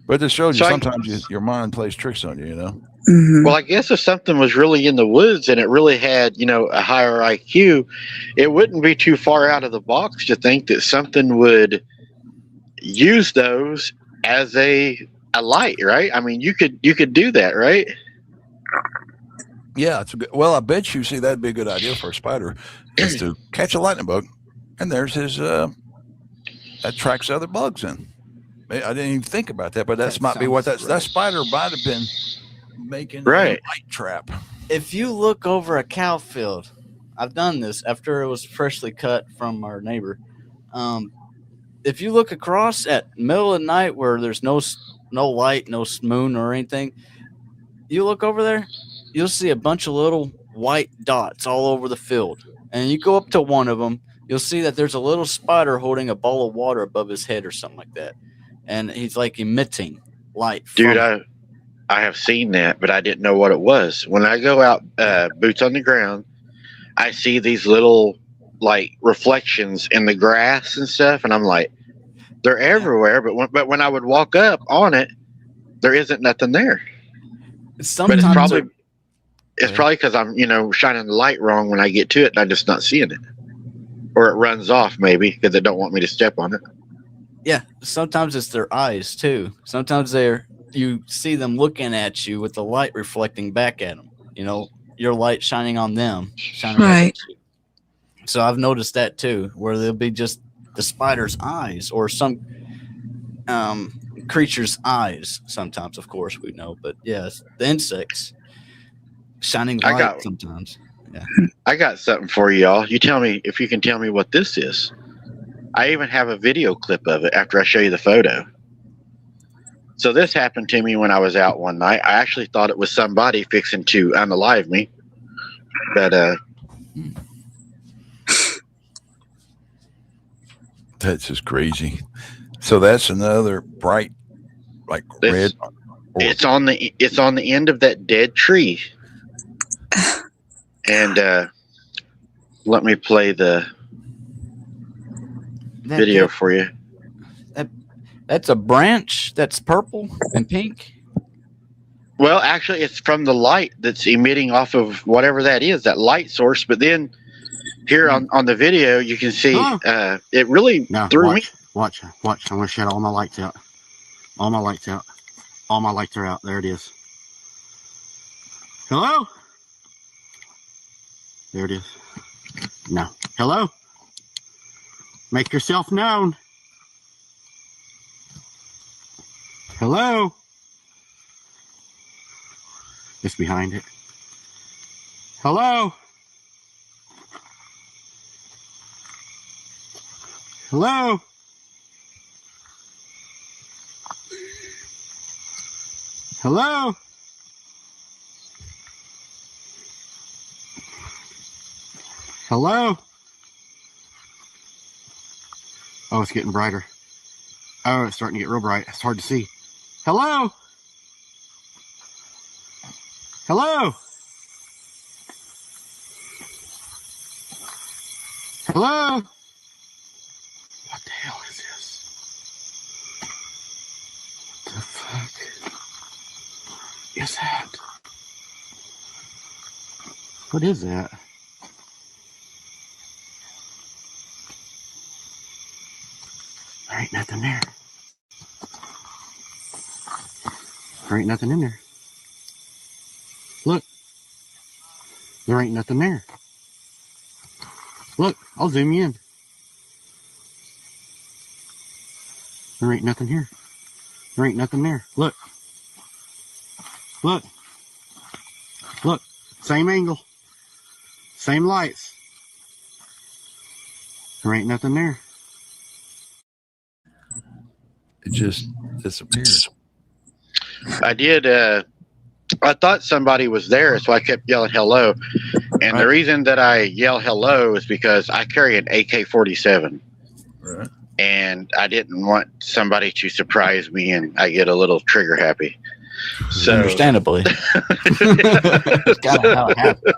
But it shows you sometimes your mind plays tricks on you, Mm-hmm. Well, I guess if something was really in the woods and it really had, a higher IQ, it wouldn't be too far out of the box to think that something would use those as a light, right? I mean, you could do that, right? Yeah, it's a good. Well, I bet you see that'd be a good idea for a spider is to catch a lightning bug, and there's his that tracks other bugs in. I didn't even think about that, but that might be what that spider might have been making a light trap. If you look over a cow field, I've done this after it was freshly cut from our neighbor. If you look across at middle of the night where there's no light, no moon or anything, you look over there, you'll see a bunch of little white dots all over the field. And you go up to one of them, you'll see that there's a little spider holding a ball of water above his head or something like that. And he's like emitting light. Dude, I have seen that, but I didn't know what it was. When I go out, boots on the ground, I see these little like reflections in the grass and stuff, and I'm like, They're everywhere, but when I would walk up on it, there isn't nothing there. Sometimes But it's probably because I'm, shining the light wrong when I get to it and I'm just not seeing it. Or it runs off maybe because they don't want me to step on it. Yeah, sometimes it's their eyes too. Sometimes you see them looking at you with the light reflecting back at them. Your light shining on them, shining back at you. So I've noticed that too, where there'll be just the spider's eyes or some creature's eyes. Sometimes, of course, we know, but yes, the insects shining light sometimes. Yeah. I got something for y'all. You tell me if you can tell me what this is. I even have a video clip of it after I show you the photo. So this happened to me when I was out one night. I actually thought it was somebody fixing to unalive me. But that's just crazy. So that's another bright, like red. It's on the end of that dead tree. And let me play the video for you. That's a branch that's purple and pink. Well, actually, it's from the light that's emitting off of whatever that is, that light source. But then here on the video, you can see it really threw me. Watch. I'm going to shut all my lights out. All my lights out. All my lights are out. There it is. Hello? There it is. No. Hello? Make yourself known. Hello? It's behind it. Hello? Hello? Hello? Hello? Oh, it's getting brighter. Oh, it's starting to get real bright. It's hard to see. Hello? Hello? Hello? What the hell is this? What the fuck is that? What is that? There ain't nothing there. There ain't nothing in there. Look. There ain't nothing there. Look, I'll zoom you in. There ain't nothing here. There ain't nothing there. Look. Look. Look. Same angle. Same lights. There ain't nothing there. It just disappeared. I did. I thought somebody was there, so I kept yelling hello. And the reason that I yell hello is because I carry an AK-47. Right. And I didn't want somebody to surprise me, and I get a little trigger happy. So understandably. It's kinda how it happened.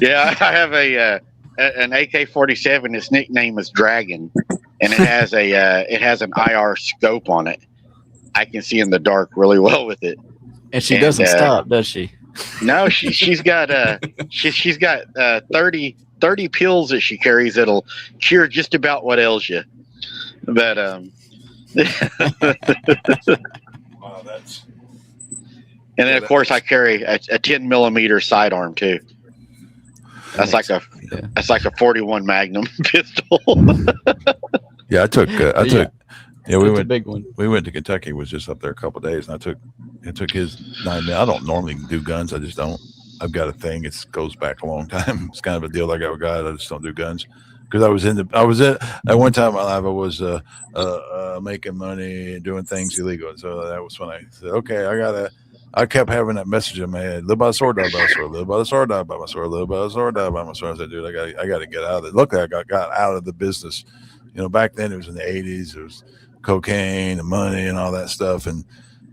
Yeah, I have an AK-47. Its nickname is Dragon, and it has an IR scope on it. I can see in the dark really well with it. And she doesn't stop, does she? No, she's got 30 pills that she carries that'll cure just about what ails you. But Wow, that's. And then of course I carry a 10 millimeter sidearm too. That's like a 41 Magnum pistol. Yeah, I took. Yeah, we That's went. a big one. We went to Kentucky. Was just up there a couple of days, and I took his 9mm. I don't normally do guns. I just don't. I've got a thing. It goes back a long time. It's kind of a deal I got with guys. I just don't do guns because at one time in my life I was making money and doing things illegal. So that was when I said, okay, I kept having that message in my head: live by the sword, die by the sword. Live by the sword, die by my sword. Live by the sword, die by my sword. I said, dude, I got to get out of it. Luckily, I got out of the business. Back then it was in the 80s. It was cocaine and money and all that stuff, and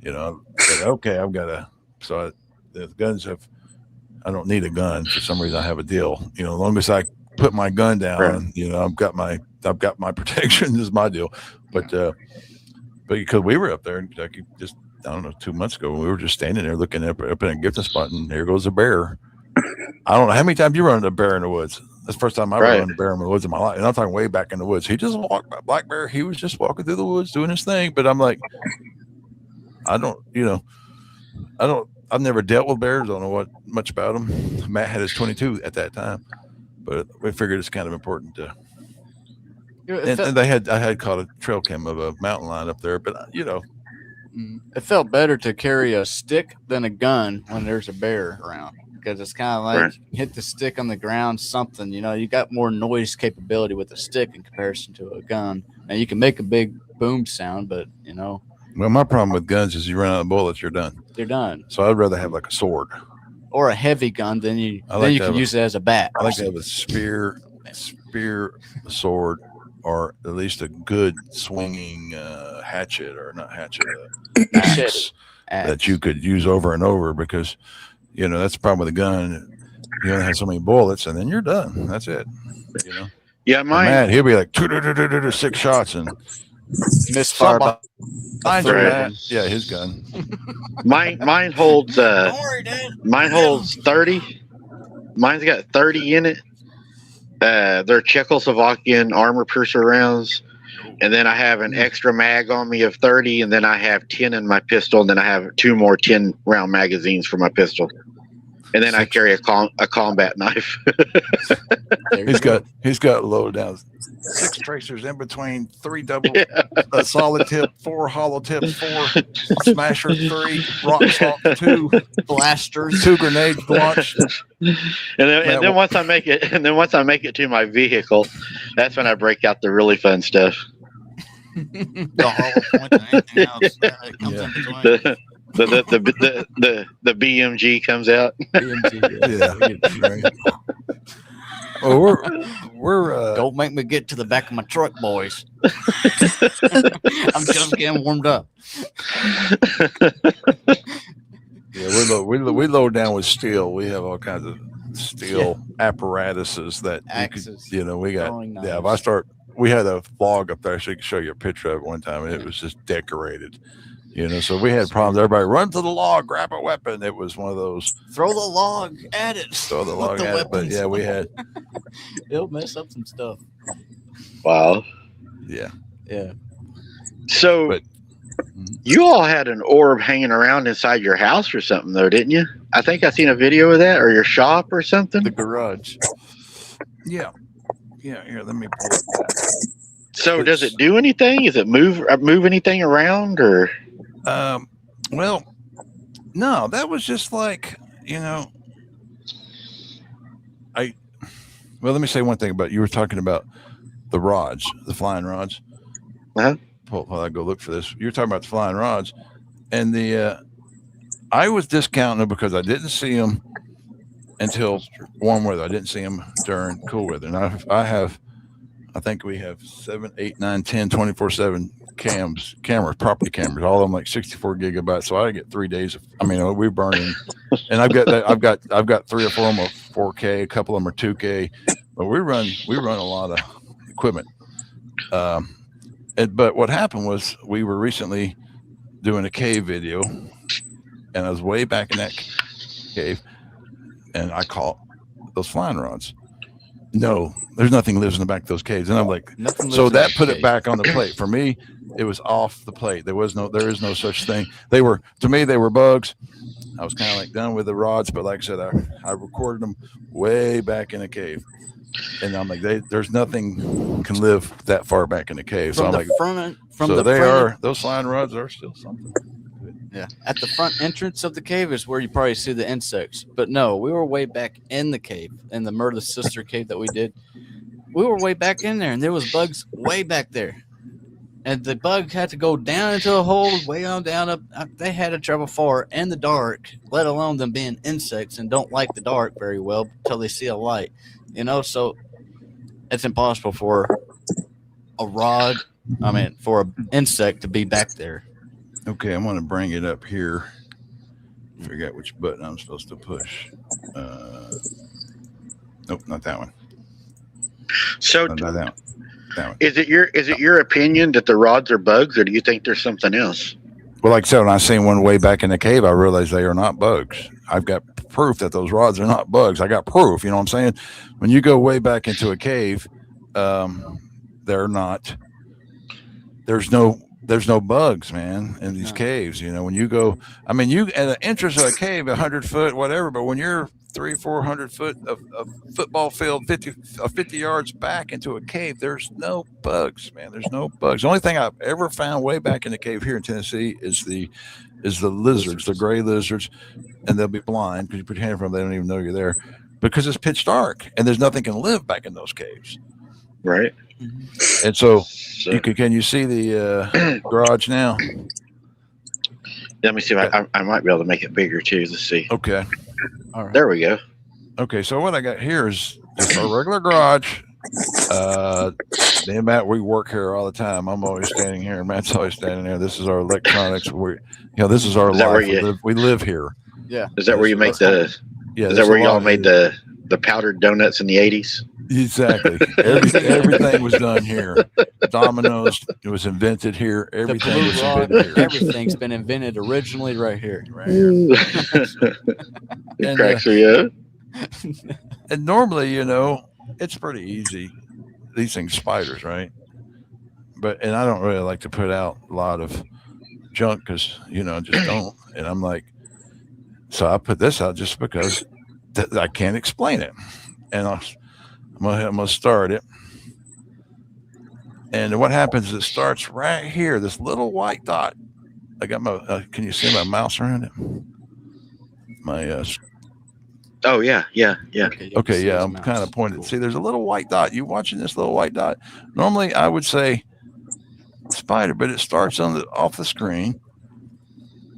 I said, okay, I've got to. So the guns I don't need a gun for some reason. I have a deal. As long as I put my gun down. Right. And, you know, I've got my protection. This is my deal. But because we were up there in Kentucky just, I don't know, 2 months ago, we were just standing there looking up in a gifting spot, and here goes a bear. I don't know how many times you run into a bear in the woods. That's the first time I ever run into a bear in the woods in my life. And I'm talking way back in the woods. He just walked by, black bear. He was just walking through the woods doing his thing. But I'm like, I've never dealt with bears. I don't know much about them. Matt had his 22 at that time, but we figured it's kind of important to. And I had caught a trail cam of a mountain lion up there, but you know, it felt better to carry a stick than a gun when there's a bear around, because it's kind of like hit the stick on the ground, something, you know, you got more noise capability with a stick in comparison to a gun. Now you can make a big boom sound, but you know. Well, my problem with guns is you run out of bullets, you're done. They're done. So I'd rather have like a sword or a heavy gun. Then you can use it as a bat. I like to have a spear, a sword, or at least a good swinging hatchet, or not hatchet, axe that you could use over and over, because you know that's the problem with a gun. You only have so many bullets, and then you're done. That's it. You know. Yeah, mine. He'll be like 6 shots and misfire. Yeah, his gun. Mine holds. Mine holds 30. Mine's got 30 in it. They're Czechoslovakian armor piercer rounds, and then I have an extra mag on me of 30, and then I have 10 in my pistol, and then I have 2 more 10-round magazines for my pistol, and then I carry a combat knife. He's got loaded down 6 tracers in between, 3 double, a solid tip, 4 hollow tips, 4 smasher, 3 rock salt, 2 blasters, 2 grenades launched. And then once I make it to my vehicle, that's when I break out the really fun stuff. The hollow point and anything else that comes in between. The BMG comes out. BMG, yeah. Well, we're don't make me get to the back of my truck, boys. I'm just getting warmed up. Yeah, we load down with steel. We have all kinds of steel apparatuses that axes. We got. Yeah, if I start, we had a log up there. So I could show you a picture of it one time, and it was just decorated. So we had problems. Everybody run to the log, grab a weapon. It was one of those. Throw the log at it. Throw the log at it. But yeah, we had. It'll mess up some stuff. Wow. Yeah. Yeah. So, you all had an orb hanging around inside your house or something, though, didn't you? I think I seen a video of that, or your shop or something. The garage. Yeah. Yeah. Here, let me pull it back. So, does it do anything? Does it move anything around, or? Well, no, that was just like, well, let me say one thing about, you were talking about the rods, the flying rods. Uh-huh. While I go look for this, you were talking about the flying rods, and I was discounting them because I didn't see them until warm weather. I didn't see them during cool weather. And I think we have 7, 8, 9, 10, 24/7 cameras, property cameras, all of them like 64 gigabytes. So I get 3 days we're burning, and I've got 3 or 4 of them are 4K, a couple of them are 2K, but we run a lot of equipment. But what happened was we were recently doing a cave video, and I was way back in that cave, and I caught those flying rods. No, there's nothing lives in the back of those caves. And I'm like, so that put it back on the plate. For me, it was off the plate. There is no such thing. To me, they were bugs. I was kind of like done with the rods, but like I said, I recorded them way back in a cave. And I'm like, there's nothing can live that far back in the cave. So I'm like, those flying rods are still something. Yeah. At the front entrance of the cave is where you probably see the insects. But no, we were way back in the cave, in the Murder Sister cave that we did. We were way back in there, and there was bugs way back there. And the bug had to go down into a hole, way on down up. They had to travel far in the dark, let alone them being insects and don't like the dark very well until they see a light. So it's impossible for for an insect to be back there. Okay, I'm going to bring it up here. Figure out which button I'm supposed to push. Nope, not that one. So, That one. is it your opinion that the rods are bugs, or do you think there's something else? Well, like I said, when I seen one way back in the cave, I realized they are not bugs. I've got proof that those rods are not bugs. I got proof. You know what I'm saying? When you go way back into a cave, they're not. There's no bugs, man, in these caves. You know, when you go, I mean, you at the entrance of a cave, 100 foot, whatever. But when you're 300-400 foot of football field, 50 yards back into a cave, there's no bugs, man. There's no bugs. The only thing I've ever found way back in the cave here in Tennessee is the lizards, the gray lizards, and they'll be blind because you put your hand in front of them, they don't even know you're there because it's pitch dark and there's nothing can live back in those caves. Right. And so can you see the garage now? Let me see if I might be able to make it bigger too. Let's see. Okay. All right. There we go. Okay, so what I got here is just a regular garage. Me and Matt, we work here all the time. I'm always standing here. Matt's always standing there. This is our electronics. This is our life. We live here. Yeah. Is that where you make the? Yeah. Is that where y'all made the powdered donuts in the 80s? Exactly. Everything was done here. Domino's, it was invented here. Everything was invented here. Everything's been invented originally right here. It cracks me up. And normally, it's pretty easy. These things, spiders, right? And I don't really like to put out a lot of junk because, just don't. And I'm like, so I put this out just because I can't explain it. And I'm gonna start it. And what happens is it starts right here, this little white dot. I got my, can you see my mouse around it? My, oh, yeah. Okay, yeah, I'm kind of pointed. Cool. See, there's a little white dot. You watching this little white dot? Normally, I would say spider, but it starts off the screen.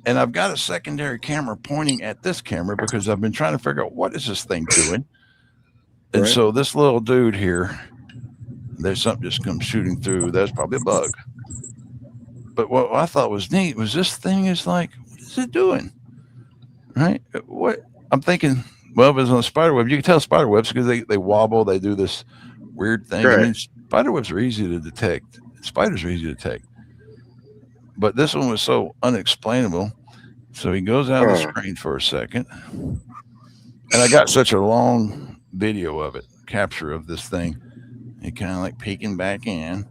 And I've got a secondary camera pointing at this camera because I've been trying to figure out what is this thing doing. And so this little dude here, there's something just comes shooting through. That's probably a bug. But what I thought was neat was this thing is like, what is it doing? Right? What I'm thinking, well, if it's on a spider web, you can tell spider webs because they wobble, they do this weird thing. Right. I mean, spider webs are easy to detect. Spiders are easy to detect. But this one was so unexplainable. So he goes out of the screen for a second. And I got such a long video of it, capture of this thing. He kind of like peeking back in.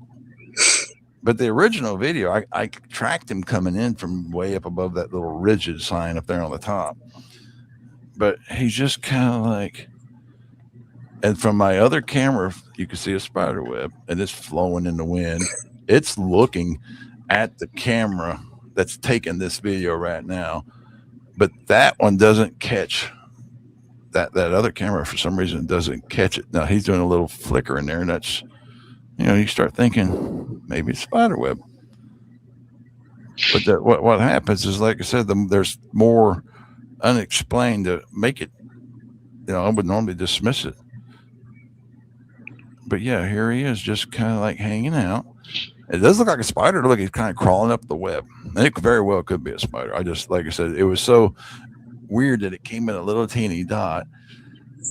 But the original video, I tracked him coming in from way up above that little rigid sign up there on the top. But he's just kind of like, and from my other camera, you can see a spider web and it's flowing in the wind. It's looking at the camera that's taking this video right now. But that one doesn't catch that other camera for some reason doesn't catch it. Now he's doing a little flicker in there, and that's, you start thinking maybe it's spider web. But what happens is, like I said, there's more unexplained to make it. I would normally dismiss it, but yeah, here he is, just kind of like hanging out. It does look like a spider. Look, he's kind of crawling up the web. And it very well could be a spider. Like I said, it was so weird that it came in a little teeny dot,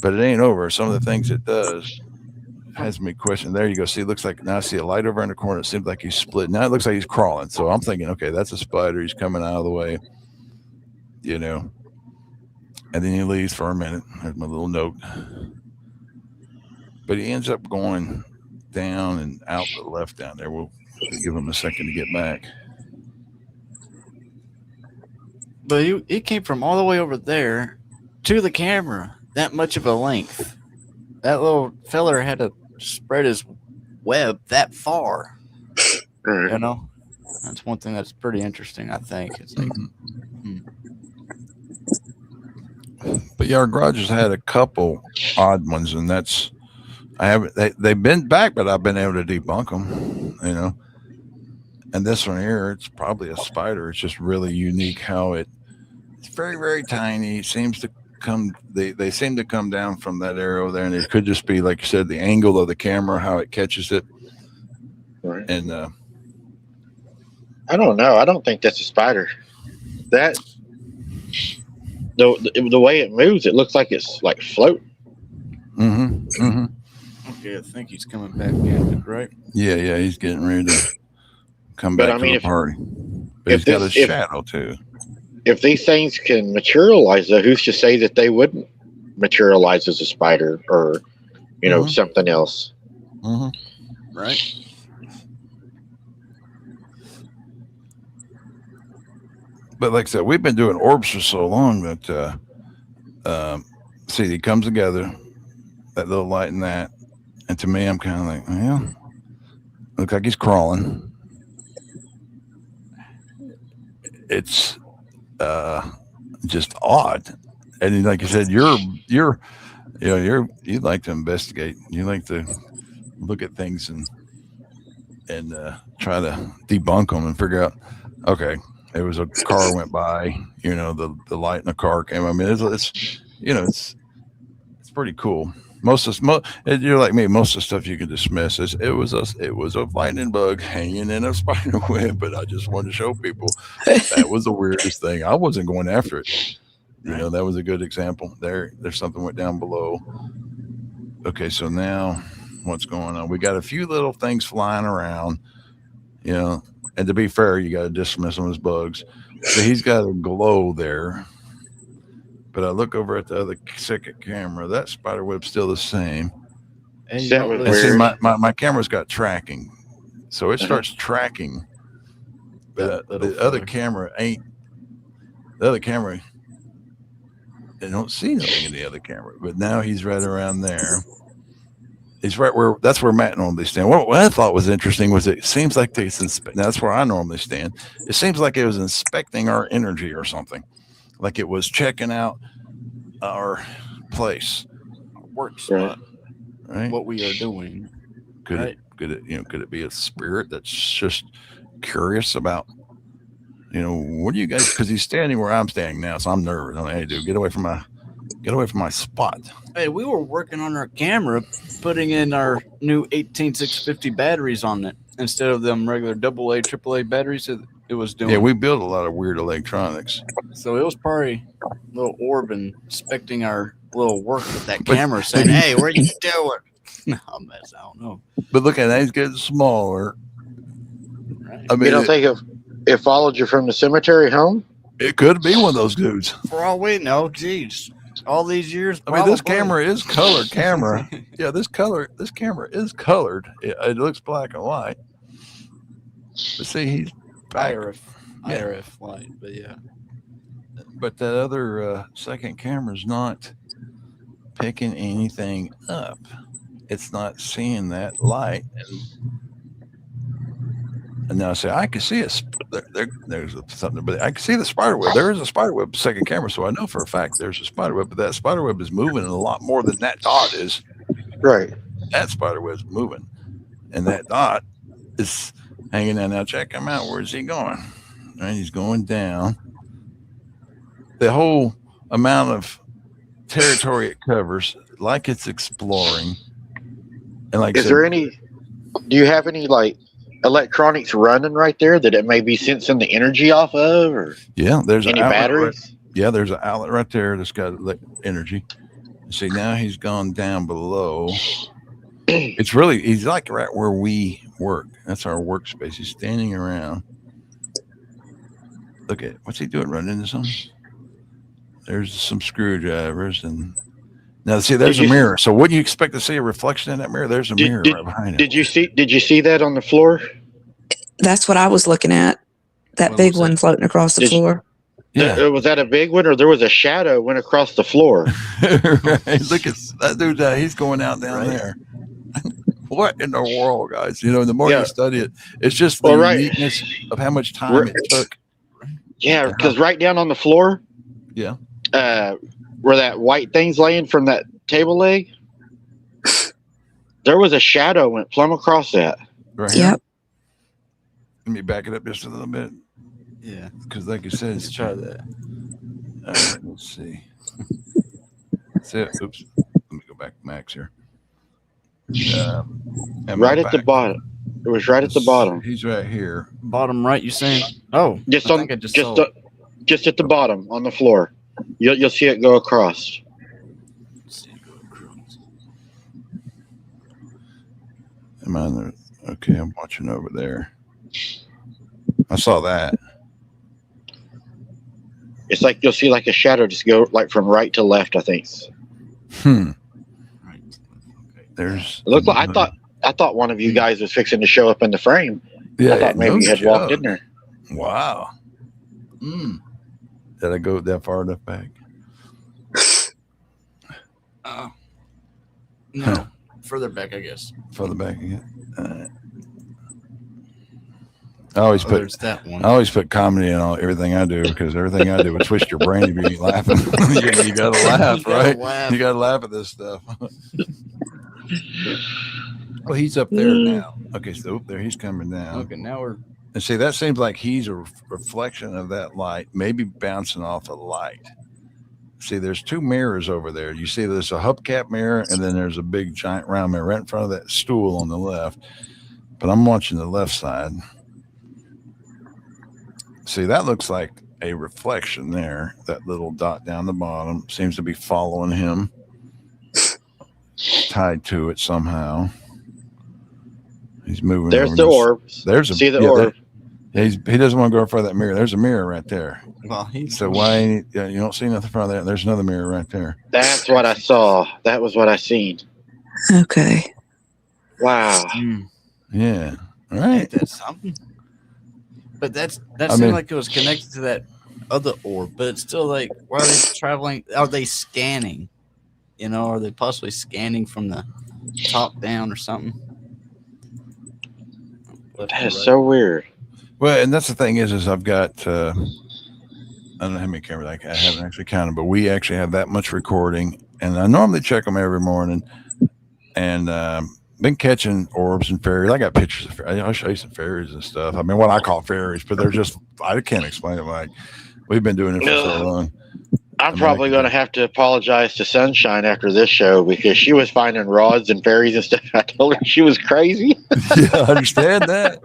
but it ain't over. Some of the things it does has me question. There you go. See, it looks like, now I see a light over in the corner. It seems like he's split. Now it looks like he's crawling. So I'm thinking, okay, that's a spider. He's coming out of the way, and then he leaves for a minute. There's my little note. But he ends up going down and out to the left down there. We'll give him a second to get back. But it came from all the way over there to the camera, that much of a length. That little feller had to spread his web that far. That's one thing that's pretty interesting, I think. It's like, But yeah, our garage has had a couple odd ones, and that's, they've been back, but I've been able to debunk them, And this one here, it's probably a spider. It's just really unique how it's very, very tiny. It seems to come, they seem to come down from that arrow there, and it could just be, like you said, the angle of the camera, how it catches it. Right. And I don't know. I don't think that's a spider. That the way it moves, it looks like it's like floating. Yeah, I think he's coming back in, right? Yeah, he's getting ready to come But back I mean, to the party. But if he's got a this- if- shadow too. If these things can materialize, though, who's to say that they wouldn't materialize as a spider or, something else? Mm-hmm. Right. But like I said, we've been doing orbs for so long that see, he comes together, that little light and that, and to me, I'm kind of like, well, looks like he's crawling. It's just odd, and like you said, you like to investigate, you like to look at things and try to debunk them and figure out, okay, there was a car went by, the light in the car came. I mean, it's pretty cool. You're like me. Most of the stuff you can dismiss. It was a lightning bug hanging in a spider web, but I just wanted to show people that was the weirdest thing. I wasn't going after it. That was a good example. There's something went down below. Okay, so now what's going on? We got a few little things flying around, and to be fair, you got to dismiss them as bugs. So he's got a glow there. But I look over at the other second camera. That spider web's still the same. And That was weird. See, my camera's got tracking, so it starts tracking. But the other camera ain't. The other camera, they don't see nothing in the other camera. But now he's right around there. He's right where. That's where Matt normally stands. What I thought was interesting was it seems like that's where I normally stand. It seems like it was inspecting our energy or something. Like it was checking out our place, our work spot, right? What we are doing. Could it be a spirit that's just curious about, what do you guys? Because he's standing where I'm standing now, so I'm nervous. I'm like, hey, dude, get away from my spot. Hey, we were working on our camera, putting in our new 18650 batteries on it instead of them regular AA, AAA batteries. It was doing. Yeah, we built a lot of weird electronics. So it was probably a little orb inspecting our little work with that camera, saying, "Hey, what are you doing?" No, mess. I don't know. But look at that; he's getting smaller. Right. I mean, You don't think it followed you from the cemetery home? It could be one of those dudes. For all we know, geez, all these years. I mean, this camera is colored camera. Yeah, this camera is colored. It looks black and white. But see, he's back. IRF light, but yeah. But that other second camera's not picking anything up. It's not seeing that light. And now I can see there's something, but I can see the spider web. There is a spider web second camera, so I know for a fact there's a spider web. But that spider web is moving a lot more than that dot is. Right. That spider web's moving, and that dot is hanging down. Now check him out. Where's he going? Right, he's going down. The whole amount of territory it covers, like it's exploring. And like, do you have any like electronics running right there that it may be sensing the energy off of, or there's any batteries? There's an outlet right there that's got energy. See, now he's gone down below. He's like right where we work. That's our workspace. He's standing around. Look at what's he doing? Running into something. There's some screwdrivers and now see there's a mirror. So what do you expect to see a reflection in that mirror? There's a mirror right behind him. Did you see that on the floor? That's what I was looking at. That big one floating across the floor. Yeah. Was that a big one, or there was a shadow went across the floor? Right. Look at that dude. He's going out down there. What in the world, guys? The more you study it, it's just the uniqueness of how much time it took. Yeah, because right down on the floor. Yeah. Where that white thing's laying from that table leg, there was a shadow went plumb across that. Right. Yep. Let me back it up just a little bit. Yeah. Because like you said, Let's try that. All right, let's see. Oops. Let me go back to Max here. Right at the bottom. It was right at the bottom. He's right here. Bottom right, you saying? Oh, just at the bottom on the floor. You'll see it go across. Am I in the, okay, I'm watching over there. I saw that. It's like you'll see like a shadow just go like from right to left. I think. Right. Okay. There's. It looked like I thought one of you guys was fixing to show up in the frame. Yeah, I thought maybe you had walked in there. Wow. Did I go that far enough back? No, further back, I guess. Further back again. I always put that one. I always put comedy in everything I do because everything I do would twist your brain if you ain't laughing. you gotta laugh, right? You gotta laugh at this stuff. Well, he's up there now. Okay, so there he's coming down. Okay, now we're. And see, that seems like he's a reflection of that light, maybe bouncing off a light. See, there's two mirrors over there. You see, there's a hubcap mirror, and then there's a big giant round mirror right in front of that stool on the left. But I'm watching the left side. See, that looks like a reflection there. That little dot down the bottom seems to be following him, tied to it somehow. He's moving. There's the orbs. There's a see the orb. He doesn't want to go in front of that mirror. There's a mirror right there. Well, so why you don't see nothing in front of that? There's another mirror right there. That's what I saw. That was what I seen. Okay. Wow. Yeah. All right. That's something. But that seemed like it was connected to that other orb. But it's still like, why are they traveling? Are they scanning? Are they possibly scanning from the top down or something? That is so weird. Well, and that's the thing is I've got I don't know how many cameras I haven't actually counted, but we actually have that much recording, and I normally check them every morning. And been catching orbs and fairies. I got pictures of fairies. I'll show you some fairies and stuff. I mean, what I call fairies, but they're just I can't explain it. Like we've been doing it for so long. I'm probably going to have to apologize to Sunshine after this show because she was finding rods and fairies and stuff. I told her she was crazy. Yeah, I understand that.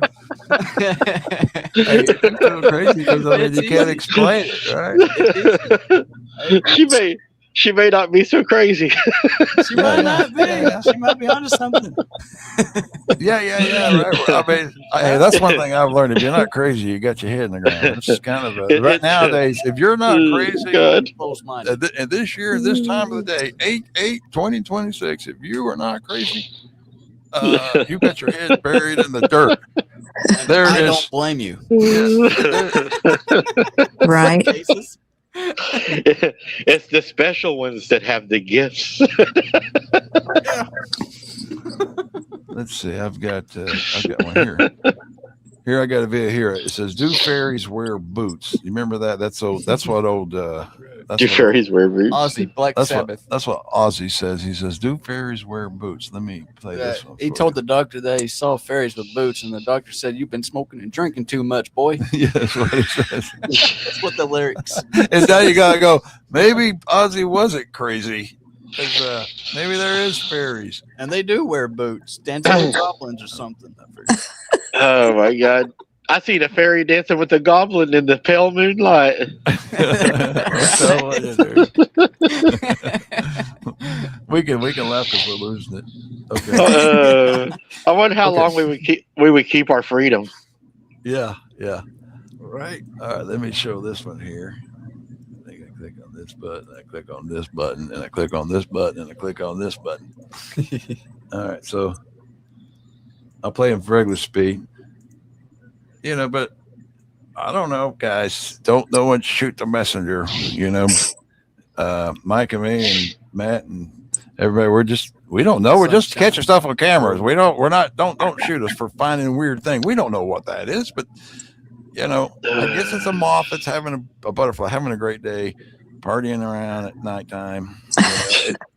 It's so crazy because you can't explain it, right? She may not be so crazy. She might not be. She might be onto something. Yeah. Right. I mean, hey, that's one thing I've learned. If you're not crazy, you got your head in the ground. It's kind of right nowadays. If you're not crazy, and this year, this time of the day, 8/8/2026, if you are not crazy, you got your head buried in the dirt. There I it is. Don't blame you. Right. It's the special ones that have the gifts. Let's see. I've got one here. Here I got a video here. It says, "Do fairies wear boots?" You remember that? That's old. That's what old. Do fairies wear boots? Ozzy, Black Sabbath. That's what Ozzy says. He says, "Do fairies wear boots?" Let me play this one. He told the doctor that he saw fairies with boots, and the doctor said, "You've been smoking and drinking too much, boy." Yeah, that's what he says. That's what the lyrics. And now you gotta go. Maybe Ozzy wasn't crazy. Because maybe there is fairies, and they do wear boots, dancing with goblins or something. Oh my God! I seen a fairy dancing with a goblin in the pale moonlight. we can laugh because we're losing it. Okay. I wonder how long we would keep our freedom. Yeah. Right. All right. Let me show this one here. Click on this button, I click on this button, and I click on this button, and I click on this button. All right, so I'll play in regular speed. But I don't know, guys. Don't know when to shoot the messenger. Mike and me and Matt and everybody, we don't know. We're just catching stuff on cameras. Don't shoot us for finding weird things. We don't know what that is, but I guess it's a moth that's having a butterfly, having a great day, partying around at nighttime.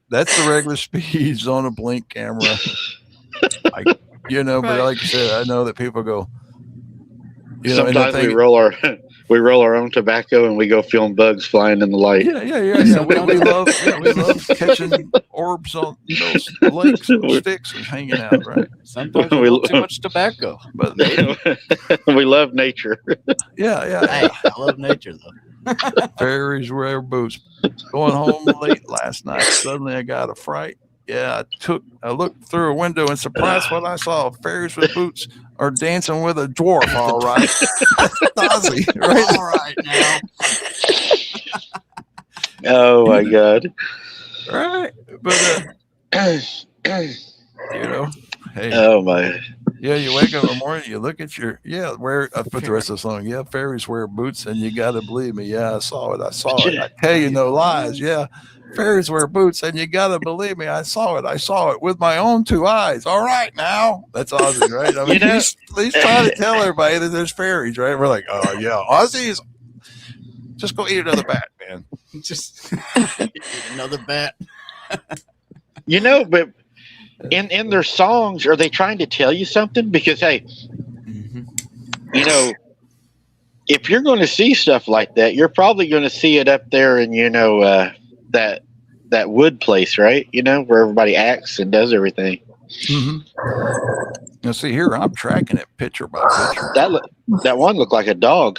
That's the regular speeds on a blink camera. But like I said, I know that people go. Sometimes we roll our own tobacco and we go film bugs flying in the light. Yeah. We love catching orbs on those lakes and sticks and hanging out. Right. Sometimes we love too much tobacco, but we love nature. Yeah. Hey, I love nature though. Fairies wear boots. Going home late last night. Suddenly I got a fright. Yeah, I looked through a window and surprised what I saw. Fairies with boots are dancing with a dwarf. All right. Ozzy, right? All right now. Oh my God. Right. But, you know, hey. Oh my. Yeah, you wake up in the morning, you look at I put the rest of the song. Yeah, fairies wear boots, and you got to believe me. Yeah, I saw it. I tell you no lies. Yeah, fairies wear boots, and you got to believe me. I saw it with my own 2 eyes. All right, now. That's Ozzy, right? I mean, he's trying to tell everybody that there's fairies, right? We're like, oh, yeah, Ozzy's. Just go eat another bat, man. Just eat another bat. But in their songs, are they trying to tell you something? Because, hey, if you're going to see stuff like that, you're probably going to see it up there in, that wood place, right? Where everybody acts and does everything. Now, see here, I'm tracking it picture by picture. That one looked like a dog.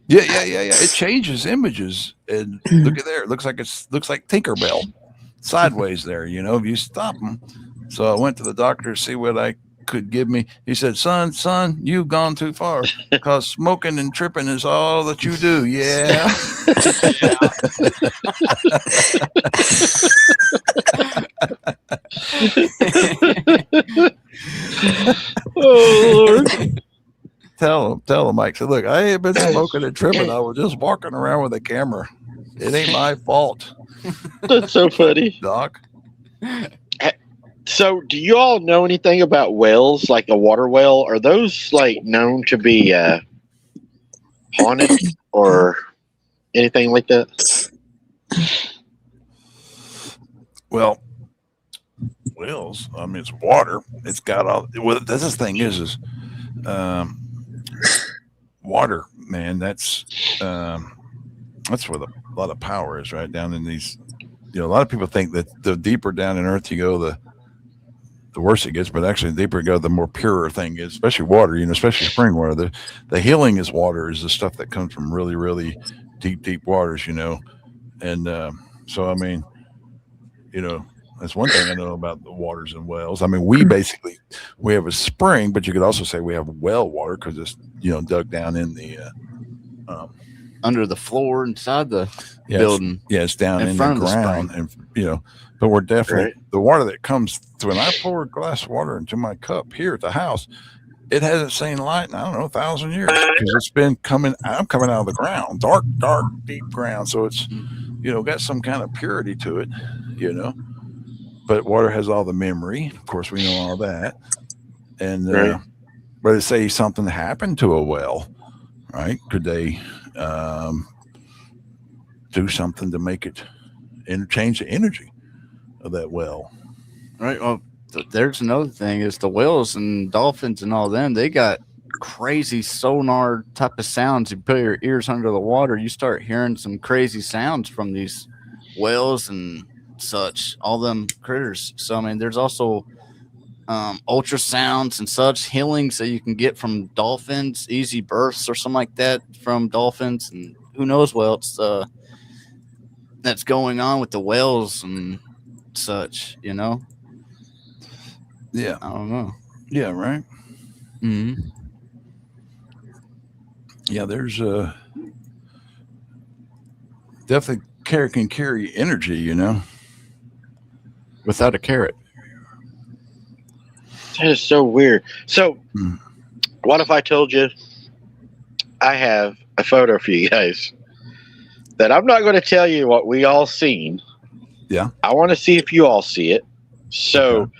Yeah. It changes images, and look at there. It looks like Tinkerbell sideways there. If you stop them. So I went to the doctor to see what I could give me. He said, son, you've gone too far because smoking and tripping is all that you do. Yeah. Oh, Lord. Tell him, Mike. Said, look, I ain't been smoking and tripping. I was just walking around with a camera. It ain't my fault. That's so funny. Doc. So, do you all know anything about wells, like a water well? Are those like known to be haunted or anything like that? Well, wells. I mean, it's water. It's got all. Well, that's the thing is water, man. That's where a lot of power is, right down in these. A lot of people think that the deeper down in Earth you go, the worse it gets, but actually the deeper you go, the more purer thing is, especially water, especially spring water. The healing is water is the stuff that comes from really, really deep waters, And so, I mean, that's one thing I know about the waters and wells. I mean, we have a spring, but you could also say we have well water because it's, dug down in the, under the floor inside the building. Yeah, it's down in the ground, and but we're definitely the water that comes through. When I pour a glass of water into my cup here at the house, it hasn't seen light in 1,000 years because it's been coming. I'm coming out of the ground, dark, deep ground. So it's got some kind of purity to it, But water has all the memory. Of course, we know all that. And but let's say something happened to a well, right? Could they do something to make it change the energy of that well? Right. Well, there's another thing is the whales and dolphins and all them. They got crazy sonar type of sounds. You put your ears under the water, you start hearing some crazy sounds from these whales and such. All them critters. So I mean, there's also ultrasounds and such healings that you can get from dolphins, easy births or something like that from dolphins, and who knows what else that's going on with the whales and such, Yeah, I don't know. Yeah, right. Yeah, there's definitely can carry energy, without a carrot. That is so weird. So, what if I told you I have a photo for you guys that I'm not going to tell you what we all seen. Yeah. I want to see if you all see it. So,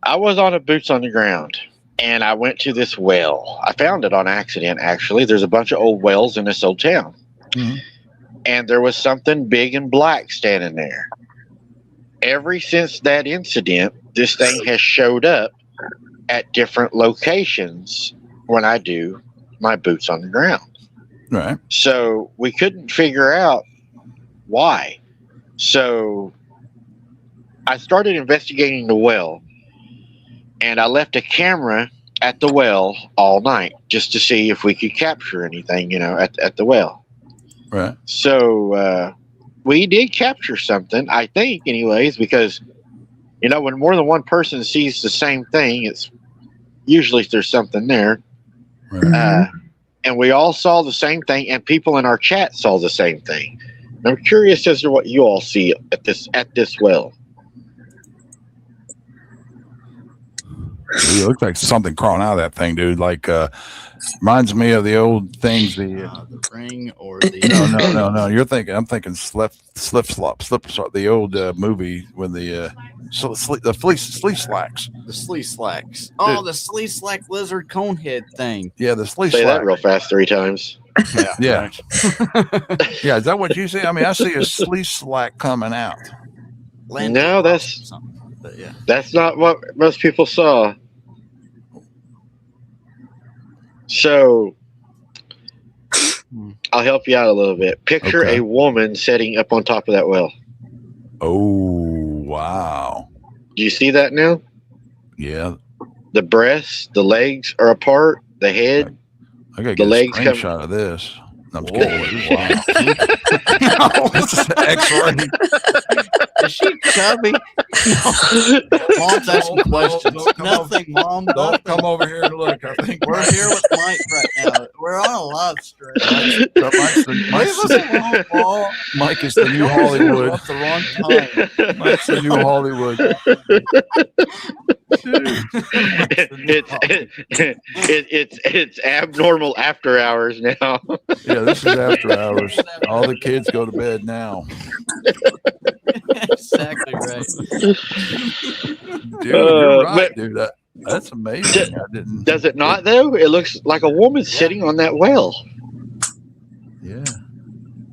I was on a boots on the ground, and I went to this well. I found it on accident, actually. There's a bunch of old wells in this old town. And there was something big and black standing there. Ever since that incident, this thing has showed up at different locations when I do my boots on the ground. Right. So we couldn't figure out why. So I started investigating the well, and I left a camera at the well all night just to see if we could capture anything, at the well. Right. So we did capture something, I think, anyways, because You know, when more than one person sees the same thing, it's usually there's something there. Right. And we all saw the same thing, and people in our chat saw the same thing. And I'm curious as to what you all see at this well. It looks like something crawling out of that thing, dude. Like reminds me of the old things. The ring or the no. I'm thinking slip slop. The old movie when the flea slacks. The slee slacks. Oh, the slee slack lizard conehead thing. Yeah, the slee Say slack. that real fast 3 times. Yeah. Yeah, is that what you see? I mean, I see a slee slack coming out. No, that's something. But yeah, that's not what most people saw. So I'll help you out a little bit. Picture a woman sitting up on top of that well. Oh, wow. Do you see that now? Yeah. The breasts, the legs are apart, the head. I gotta the get legs a screenshot of this. I'm kidding. Wow. This is X-ray. Is she chubby? Mom's asking questions. Nothing, Mom. Don't come over here and look. I think We're here with Mike right now. We're on a live stream. Mike is the new Hollywood. At the wrong time. Mike's the new Hollywood. It's abnormal after hours now. Yeah, this is after hours. All the kids go to bed now. Exactly right. Dude, you're right, dude. That's amazing. Does it not, though? It looks like a woman sitting on that well. Yeah.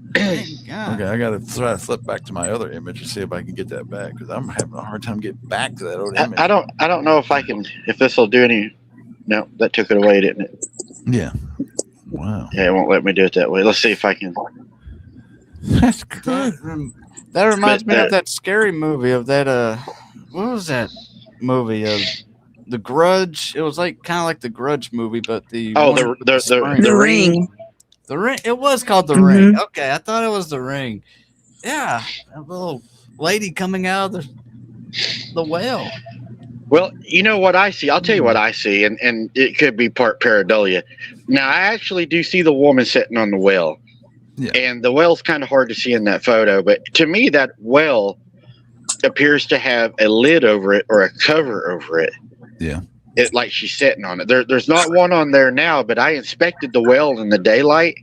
Okay, I got to try to flip back to my other image and see if I can get that back because I'm having a hard time getting back to that old image. I don't know if I can. If this will do any. No, that took it away, didn't it? Yeah. Wow. Yeah, it won't let me do it that way. Let's see if I can. That's good. That reminds me of that scary movie of that. What was that movie of The Grudge? It was like kind of like the Grudge movie, but the Ring. The Ring. It was called The Ring. Okay, I thought it was The Ring. Yeah, a little lady coming out of the well. Well, you know what I see? I'll tell you what I see, and it could be part pareidolia. Now, I actually do see the woman sitting on the well. Yeah. And the well's kind of hard to see in that photo, but to me, that well appears to have a lid over it or a cover over it. Yeah. It like she's sitting on it. There's not one on there now, but I inspected the well in the daylight.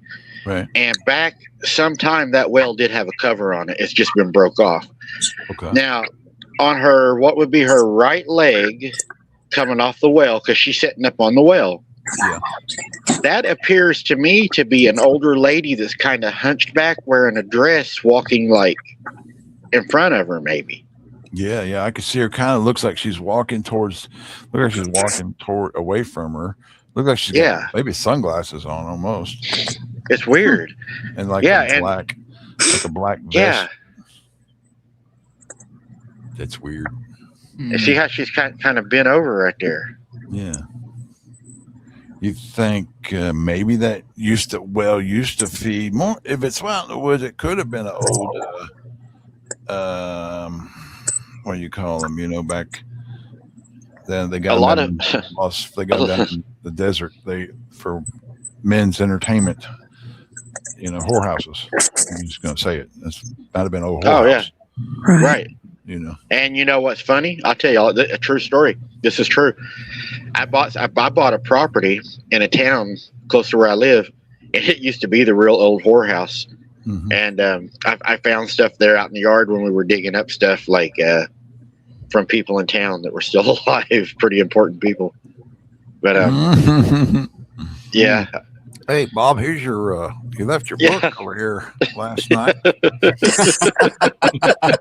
Right. And back sometime that well did have a cover on it. It's just been broke off. Okay. Now, on her, what would be her right leg coming off the well, because she's sitting up on the well. Yeah. That appears to me to be an older lady that's kind of hunched back, wearing a dress, walking like in front of her, maybe. Yeah. I can see her. Kind of looks like she's walking towards. Look like she's walking away from her. Look like she's got maybe sunglasses on almost. It's weird. And like a black vest. Yeah. That's weird. And see how she's kind of bent over right there. Yeah. You think maybe that used to feed more? If it's out in the woods, it could have been an old, what do you call them? You know, back then they got a lot down in the desert. For men's entertainment. You know, whorehouses. I'm just gonna say it. It might have been old whorehouse. Oh yeah, right. You know, and you know what's funny? I'll tell you a true story. This is true. I bought a property in a town close to where I live, and it used to be the real old whorehouse. Mm-hmm. And I found stuff there out in the yard when we were digging up stuff, like from people in town that were still alive, pretty important people. But yeah. Hey, Bob, here's your, you left your book over here last night. It's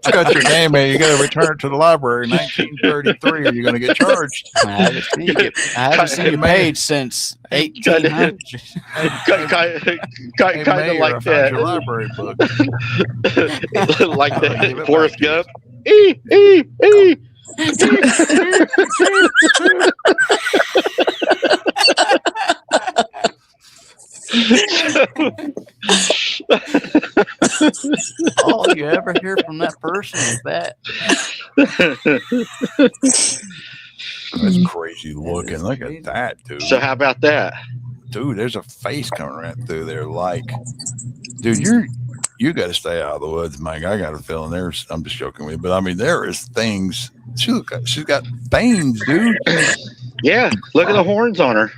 got your name in it. You got to return it to the library, 1933, or you're going to get charged. I haven't seen your page since 1800. Kind of like that. Your library book. Like that. Forrest Gump. All you ever hear from that person is that. That's crazy looking. Look at that, dude. So how about that? Dude, there's a face coming right through there. Like, dude, you got to stay out of the woods, Mike. I got a feeling there's. I'm just joking with you, but I mean, there is things. She's got veins, dude. Yeah, look at the horns on her.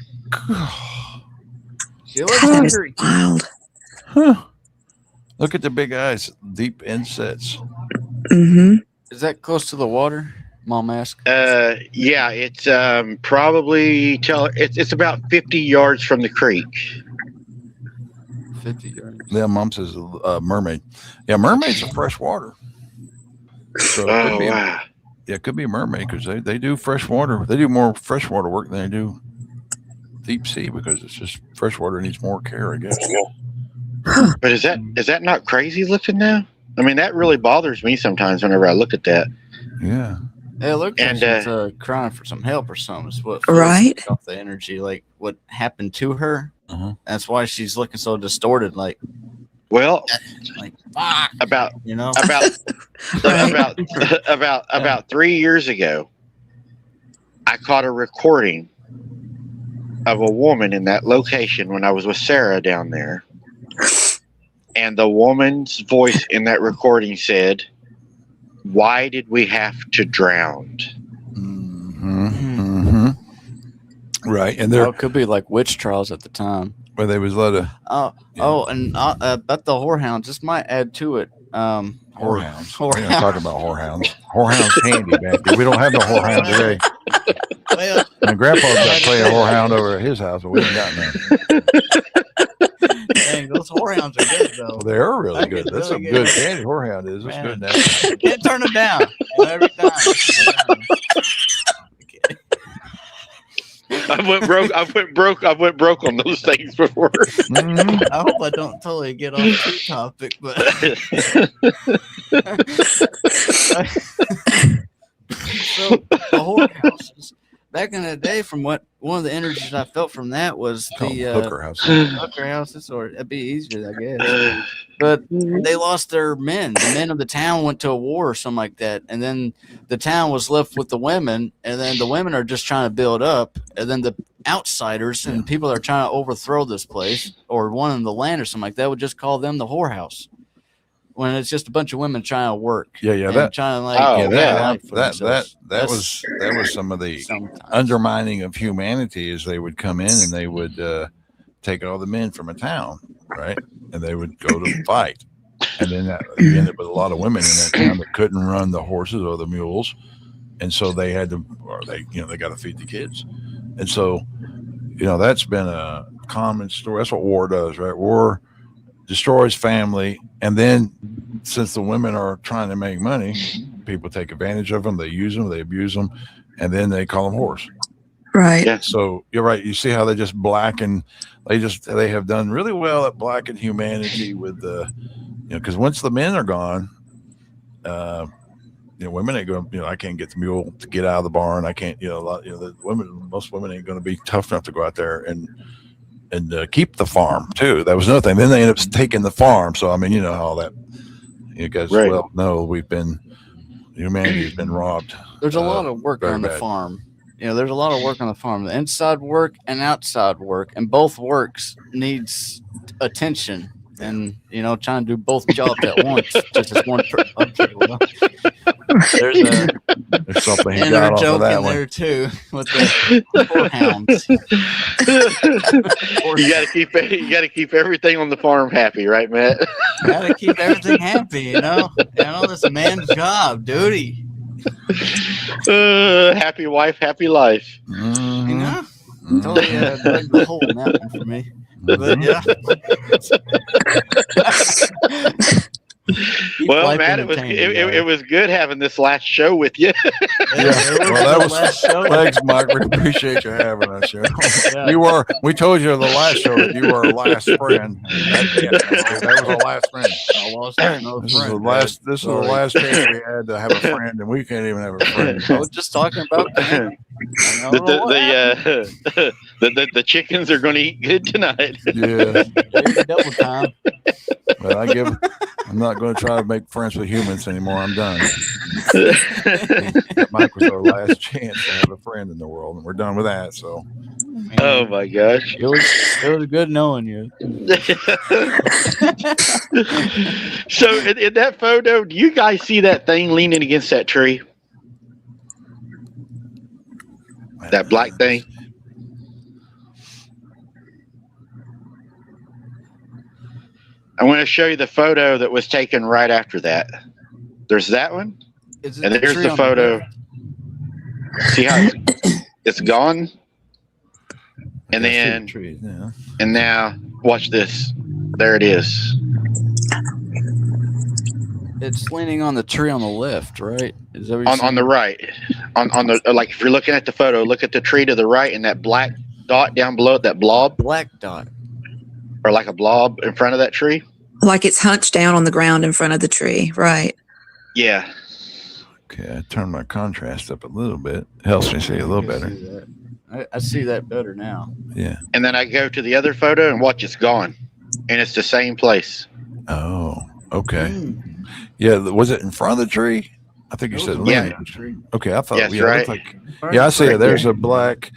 She looks hungry. Wild. Huh. Look at the big eyes, deep insets. Mm-hmm. Is that close to the water? Mom asked. Yeah, it's probably it's about 50 yards from the creek. 50 yards. Yeah, Mom says mermaid. Yeah, mermaids are fresh water. So it could be, Wow. yeah, it could be a mermaid because they do fresh water. They do more freshwater work than they do deep sea because it's just freshwater needs more care, I guess. But is that not crazy looking now? I mean, that really bothers me sometimes whenever I look at that. Yeah. Yeah, look like And, she's crying for some help or something. Is what Right. off the energy, like what happened to her. Uh-huh. That's why she's looking so distorted. Like Well, fuck, about you know. about 3 years ago, I caught a recording of a woman in that location when I was with Sarah down there. And the woman's voice in that recording said, "Why did we have to drown?" Mm-hmm. Mm-hmm. Right. And there it could be like witch trials at the time. where they was let a And about the whorehounds, this might add to it. whorehounds. We're gonna talk about whorehounds. Whorehounds handy back there. We don't have no whorehound today. Well, My grandpa's got playing a whorehound over at his house, but we ain't got none. dang, those whorehounds are good though. Well, they are really That good. gets That's really some good good. candy. Whorehound is. It's Man. good now. Can't turn them down every time. I went broke on those things before. Mhm. I hope I don't totally get off the topic, but so the whorehouses back in the day, from what one of the energies I felt from that was Call them the hooker house. hooker houses, or it'd be easier, I guess. But they lost their men. The men of the town went to a war or something like that, and then the town was left with the women, and then the women are just trying to build up, and then the outsiders and people that are trying to overthrow this place or wanting the land or something like that would just call them the whorehouse. When it's just a bunch of women trying to work. Yeah, yeah. And That trying to like Oh, get yeah. a life for that themselves. was some of the Sometimes. undermining of humanity as they would come in and they would take all the men from a town, right? And they would go to fight. And then you ended up with a lot of women in that town that couldn't run the horses or the mules. And so they had to, or they got to feed the kids. And so, that's been a common story. That's what war does, right? War destroys family. And then since the women are trying to make money, people take advantage of them. They use them, they abuse them, and then they call them whores. Right. Yeah. So you're right. You see how they just blacken. They have done really well at blacking humanity with the, because once the men are gone, women ain't going to, I can't get the mule to get out of the barn. I can't, most women ain't going to be tough enough to go out there and keep the farm too. That was another thing. Then they end up taking the farm. So, I mean, how that, you guys Right. well know humanity has been robbed. There's a lot of work very on the bad. farm. There's a lot of work on the farm. The inside work and outside work, and both works needs attention. And trying to do both jobs at once, just as one. There's something he inner got off of joke that in one. there too with the whorehounds. You got to keep everything on the farm happy, right, Matt? Gotta keep everything happy, That's a man's job, duty. Happy wife, happy life. Mhm. Totally dug the hole in that one for me. But yeah. Keep Well, life Matt, entertaining, it was good having this last show with you. Well, that was last show. Thanks, Mike. We appreciate you having us here. Yeah. We told you the last show that you were our last friend. That was our last friend. I lost another This is the friend. last. This is the last chance we had to have a friend, and we can't even have a friend. I was just talking about Candy. The chickens are going to eat good tonight. Yeah. Double time. But I'm not going to try to make friends with humans anymore. I'm done. Mike was our last chance to have a friend in the world, and we're done with that. So. Oh my gosh. It was good knowing you. So in that photo, do you guys see that thing leaning against that tree? That black thing? I'm going to show you the photo that was taken right after that. There's that one. And there's the photo. See how it's gone? And then, and now watch this. There it is. It's leaning on the tree on the left, right? Is that on the right? On the, like, if you're looking at the photo, look at the tree to the right and that black dot down below it, that blob. Black dot. Or like a blob in front of that tree. Like it's hunched down on the ground in front of the tree, right? Yeah. Okay, I turned my contrast up a little bit. Helps me see a little better. I see that better now. Yeah. And then I go to the other photo and watch, it's gone. And it's the same place. Oh, okay. Yeah, was it in front of the tree? I think you said yeah. Okay, I thought yes, yeah, right. Like, yeah, I see it. There's a black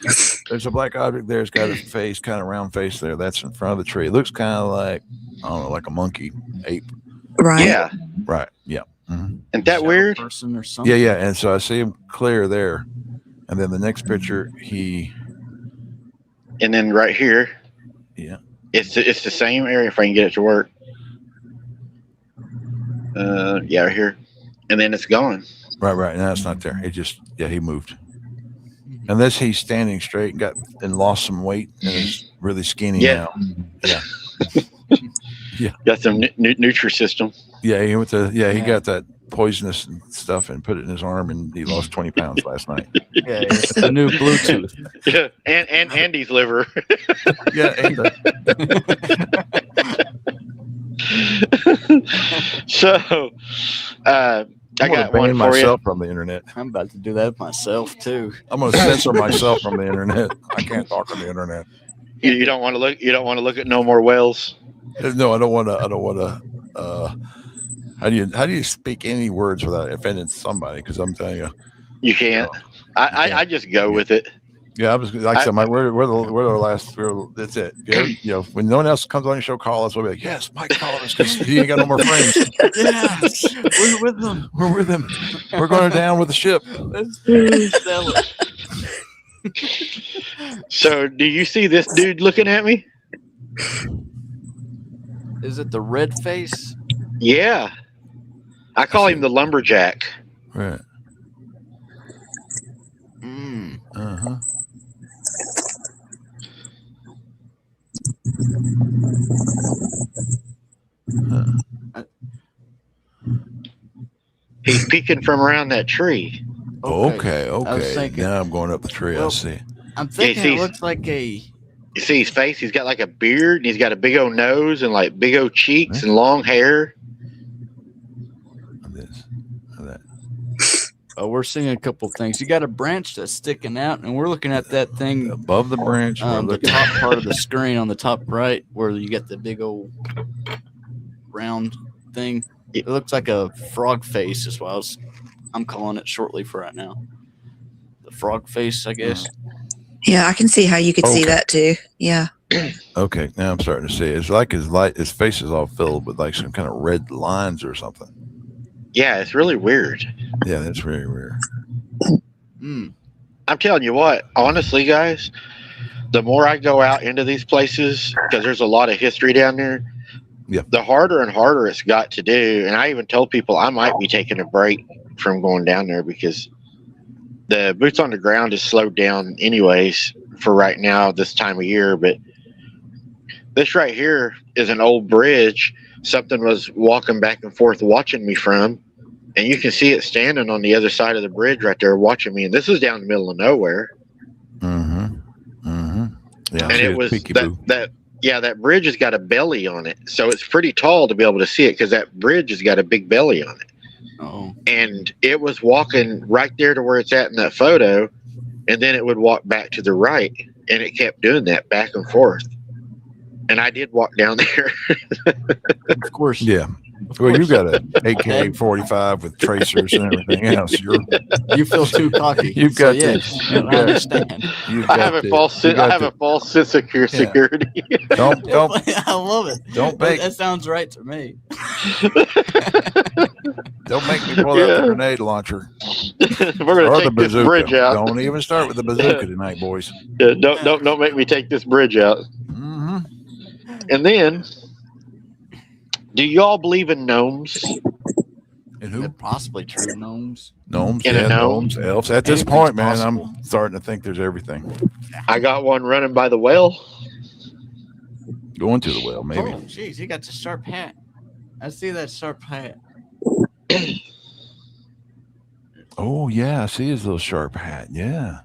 object there. It's got a face, kind of round face there. That's in front of the tree. It looks kind of like, I don't know, like a monkey, ape. Right. Yeah. Right. Yeah. Mm-hmm. Isn't that weird? Person or something? Yeah, yeah. And so I see him clear there. And then the next picture, and then right here, yeah, it's the same area. If I can get it to work, yeah, right here, and then it's gone. Right. Now it's not there. It just, he moved. Unless he's standing straight and lost some weight and is really skinny now. Yeah. Yeah. Got some Nutrisystem. Yeah, he went to. Yeah, he got that poisonous stuff and put it in his arm, and he lost 20 pounds last night. Yeah, it's the new Bluetooth. Yeah, and Andy's liver. Yeah, So, I got one for myself you. from the internet. I'm about to do that myself too. I'm going to censor myself from the internet. I can't talk on the internet. You don't want to look. You don't want to look at no more whales. No, I don't want to. How do you speak any words without offending somebody? Because I'm telling you, you can't. I just go with it. Yeah, I was like I said, we're the last. That's it. When no one else comes on your show, call us. We'll be like, yes, Mike, call us because he ain't got no more friends. Yes, we're with them. We're with him. We're going down with the ship. So, do you see this dude looking at me? Is it the red face? Yeah. I call him the lumberjack. Right. Uh-huh. He's peeking from around that tree. Okay. I was thinking, now I'm going up the tree. I see. I'm thinking it looks like a. You see his face? He's got like a beard, and he's got a big old nose and like big old cheeks and long hair. Oh, we're seeing a couple things. You got a branch that's sticking out, and we're looking at that thing above the branch, the top part of the screen on the top right, where you get the big old round thing. It looks like a frog face, is what I'm calling it shortly for right now. The frog face, I guess. Yeah, I can see how you could see that too. Yeah. Okay, now I'm starting to see it. It's like his face is all filled with like some kind of red lines or something. Yeah, it's really weird. Yeah, that's very weird. I'm telling you what, honestly, guys, the more I go out into these places, because there's a lot of history down there, the harder and harder it's got to do. And I even told people I might be taking a break from going down there because the boots on the ground is slowed down anyways for right now, this time of year. But this right here is an old bridge. Something was walking back and forth watching me from, and you can see it standing on the other side of the bridge right there watching me. And this is down in the middle of nowhere. Yeah, and it was that bridge has got a belly on it, so it's pretty tall to be able to see it because that bridge has got a big belly on it. Oh. And it was walking right there to where it's at in that photo, and and then it would walk back to the right, and it kept doing that back and forth. And I did walk down there. Of course. Yeah. Well, you got an AK-45 with tracers and everything else. You feel too cocky. You've got yes, I understand. I have a false sense of security. Don't I love it. Don't make that sounds right to me. Don't make me pull out the grenade launcher. We're gonna take this bridge out. Don't even start with the bazooka tonight, boys. Don't make me take this bridge out. Mm-hmm. And then, do y'all believe in gnomes? And who? Possibly true gnomes. Gnomes, In a gnome? gnomes, elves. At this point, man, I'm starting to think there's everything. I got one running by the well. Going to the well, maybe. Oh, jeez, he got the sharp hat. I see that sharp hat. Oh yeah, I see his little sharp hat. Yeah.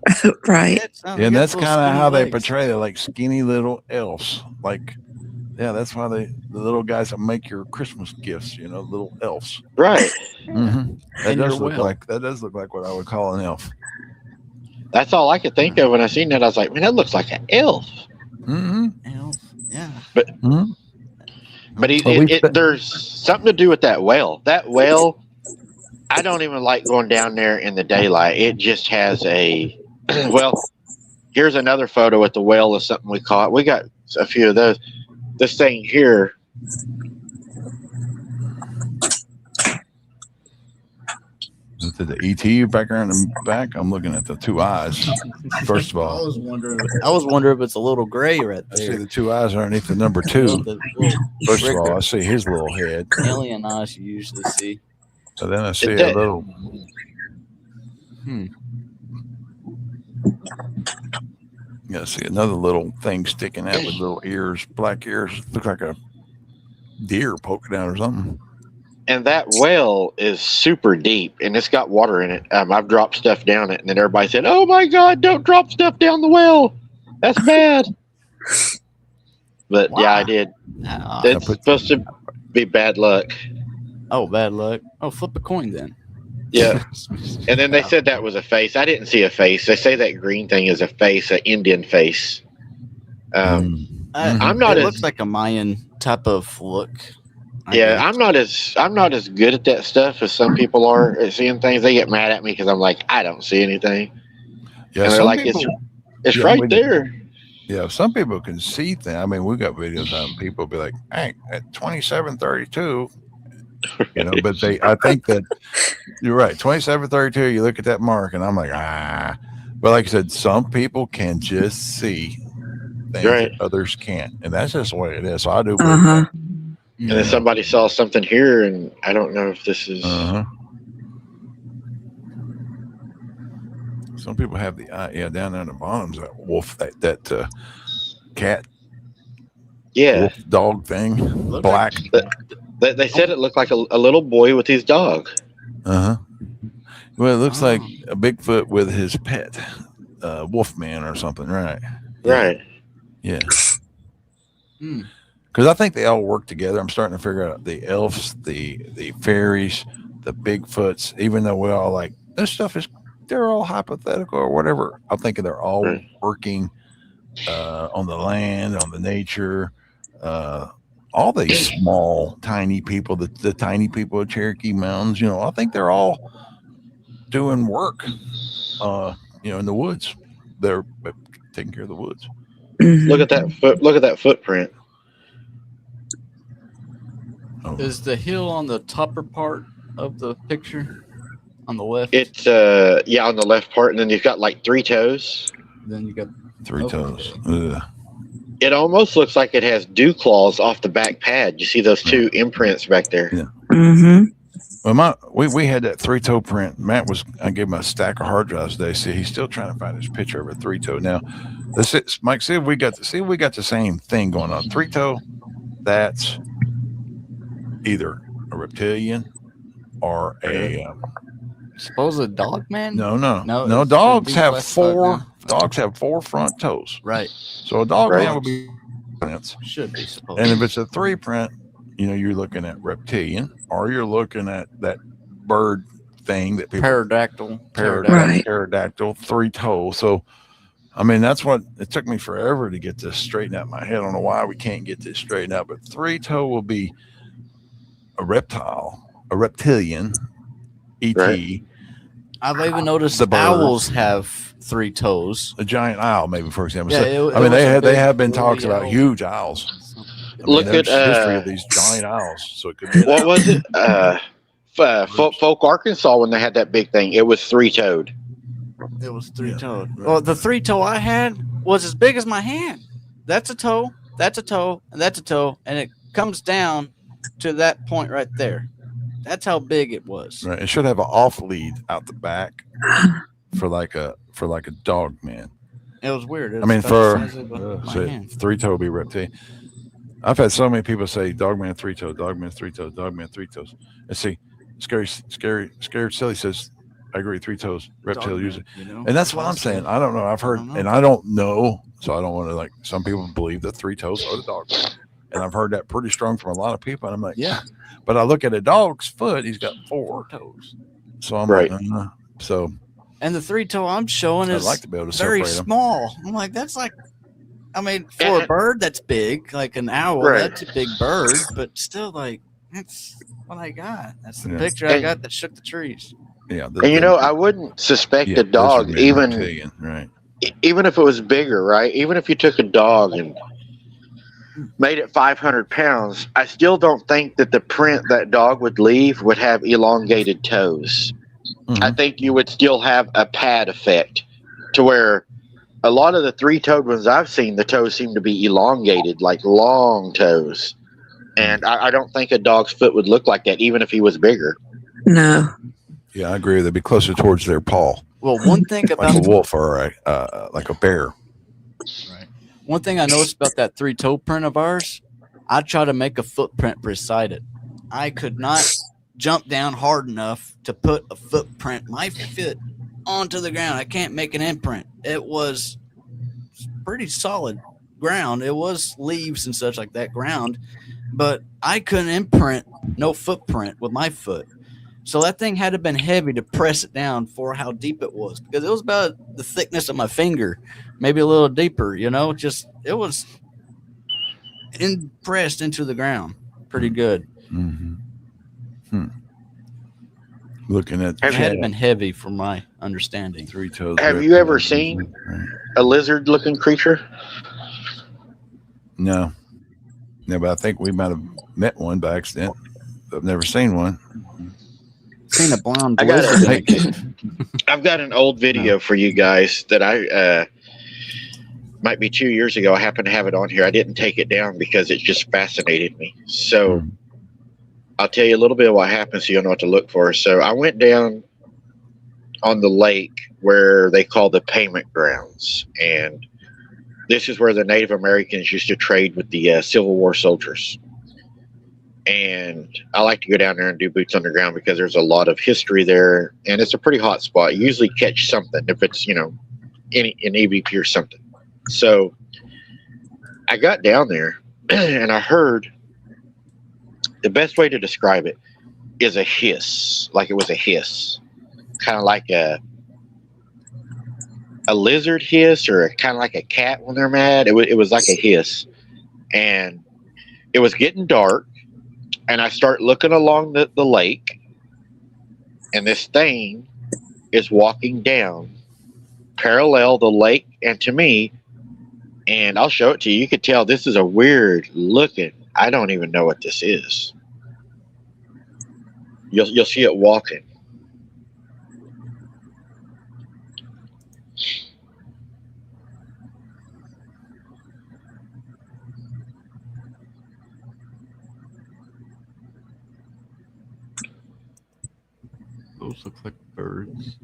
Right. And that's kind of how they portray it, like skinny little elves. Like, yeah, that's why the little guys that make your Christmas gifts, little elves. Right. Mm-hmm. That does look like what I would call an elf. That's all I could think of when I seen that. I was like, man, that looks like an elf. Mm-hmm. Elf. Yeah. But there's something to do with that well. That well, I don't even like going down there in the daylight. It just has a well. Here's another photo at the well of something we caught. We got a few of those. This thing here. Is it the ET background in the back? I'm looking at the two eyes. First of all, I was wondering if it's a little gray right I see there. the two eyes underneath the number 2. The little First of all, I see his little head. alien eyes you usually see. So then I see a little. Yeah, I see another little thing sticking out with little ears, black ears. Look like a deer poking out or something. And that well is super deep, and it's got water in it. I've dropped stuff down it, and then everybody said, "Oh my God, don't drop stuff down the well. That's bad." But yeah, I did. It's supposed to be bad luck. Oh, bad luck. Oh, flip a coin then. Yeah. And then they said that was a face. I didn't see a face. They say that green thing is a face, an Indian face. I'm not. It looks like a Mayan type of look. Yeah, I'm not as good at that stuff as some people are at seeing things. They get mad at me because I'm like, I don't see anything. Yeah, and they're like, it's right there. Yeah, some people can see things. I mean, we got videos on people be like, "Hey, at 2732." But I think that you're right. 2732, you look at that mark, and I'm like, But like I said, some people can just see things that others can't, and that's just the way it is. So I do believe that. And then somebody saw something here, and I don't know if this is. Some people have the down there in the bottom's that wolf, that cat, wolf dog thing, black. They said it looked like a little boy with his dog. Well, it looks like a Bigfoot with his pet, Wolfman or something, right? Right. Yeah. Because I think they all work together. I'm starting to figure out the elves, the fairies, the Bigfoots. Even though we're all like, this stuff they're all hypothetical or whatever. I'm thinking they're all working on the land, on the nature. All these small, tiny people, the tiny people of Cherokee Mountains, I think they're all doing work, in the woods. They're taking care of the woods. Look at that footprint. Is the hill on the topper part of the picture on the left? It's on the left part, and then you've got like 3 toes. Then you got 3 toes. Ugh. It almost looks like it has dew claws off the back pad. You see those 2 imprints back there. Yeah. Well, we had that 3-toe print. I gave him a stack of hard drives today. See, he's still trying to find his picture of a 3-toe. Now, Mike, see if we got the same thing going on. 3-toe, that's either a reptilian or a suppose a dog man. No. Dogs have 4. Dogs have 4 front toes. Right. So a dog man would be prints. Should be supposed. And if it's a 3 print, you're looking at reptilian, or you're looking at that bird thing that people Pterodactyl. Right. pterodactyl, 3 toe. So I mean, that's what it took me forever to get this straightened out in my head. I don't know why we can't get this straightened out, but 3 toe will be a reptile, a reptilian, ET. Right. I've even noticed The bird. Owls have 3 toes. A giant owl, maybe, for example. Yeah, So, it I mean, was a they big have been woolly talks about owl. huge owls. I mean, Look there's at history of these giant owls. So it could be what was it? Folk Arkansas, when they had that big thing, it was 3-toed. It was 3-toed. right. Well, the 3-toe I had was as big as my hand. That's a toe, that's a toe, and that's a toe, and it comes down to that point right there. That's how big it was. Right. It should have an off lead out the back for like a dog man. It was weird. It I mean, was for the size of my hand. 3-toe be reptilian. I've had so many people say dogman 3-toe, dogman 3-toe, dogman 3 toes. And see, scared silly says, I agree, 3 toes, reptile Dogman, usually. you know? And that's what I'm saying. I don't know. I've heard, don't know. and I don't know, so I don't want to like. Some people believe that 3 toes are the dog, and I've heard that pretty strong from a lot of people. And I'm like, yeah, but I look at a dog's foot; he's got 4 toes. So I'm Right. like, so. And the 3-toe I'm showing I'd is like to be able to very separate them. small. I'm like, that's like, I mean, for a bird, that's big. Like an owl, Right. that's a big bird, but still, like, that's what I got. That's the Yeah. picture I got that shook the trees. Yeah, And you know, I wouldn't suspect a dog, even right. even if it was bigger, right? Even if you took a dog and made it 500 pounds, I still don't think that the print that dog would leave would have elongated toes. Mhm. I think you would still have a pad effect to where a lot of the 3-toed ones I've seen, the toes seem to be elongated, like long toes. And I don't think a dog's foot would look like that, even if he was bigger. No. Yeah, I agree. They'd be closer towards their paw, Well, one thing like about a wolf or like a bear. one thing I noticed about that 3-toe print of ours, I try to make a footprint beside it. I could not jump down hard enough to put a footprint, my foot, onto the ground. I can't make an imprint. It was pretty solid ground. It was leaves and such like that ground, but I couldn't imprint no footprint with my foot. So that thing had to have been heavy to press it down for how deep it was, because it was about the thickness of my finger, maybe a little deeper, you know, just it was pressed into the ground pretty good. Mm-hmm. Looking at It had been heavy from my understanding. 3 toes. Have you ever seen a lizard-looking creature? No. No, but I think we might have met one by accident. I've never seen one. Seen a blonde I got lizard in a- a cave. I've got an old video for you guys that I might be 2 years ago. I happen to have it on here. I didn't take it down because it just fascinated me. So I'll tell you a little bit of what happened so you'll know what to look for. So I went down on the lake where they call the payment grounds. And this is where the Native Americans used to trade with the Civil War soldiers. And I like to go down there and do boots on the ground because there's a lot of history there. And it's a pretty hot spot. You usually catch something if it's, you know, an EVP or something. So I got down there and I heard, the best way to describe it is a hiss, like it was a hiss, kind of like a lizard hiss, or kind of like a cat when they're mad. It was like a hiss, and it was getting dark, and I start looking along the lake, and this thing is walking down parallel the lake and to me, and I'll show it to you. You could tell this is a weird looking, I don't even know what this is. You'll see it walking. Those look like birds.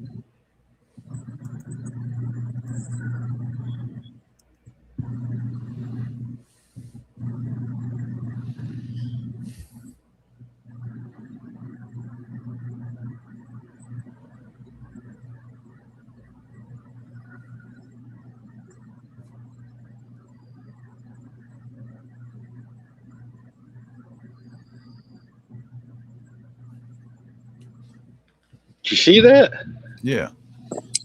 you see that? Yeah.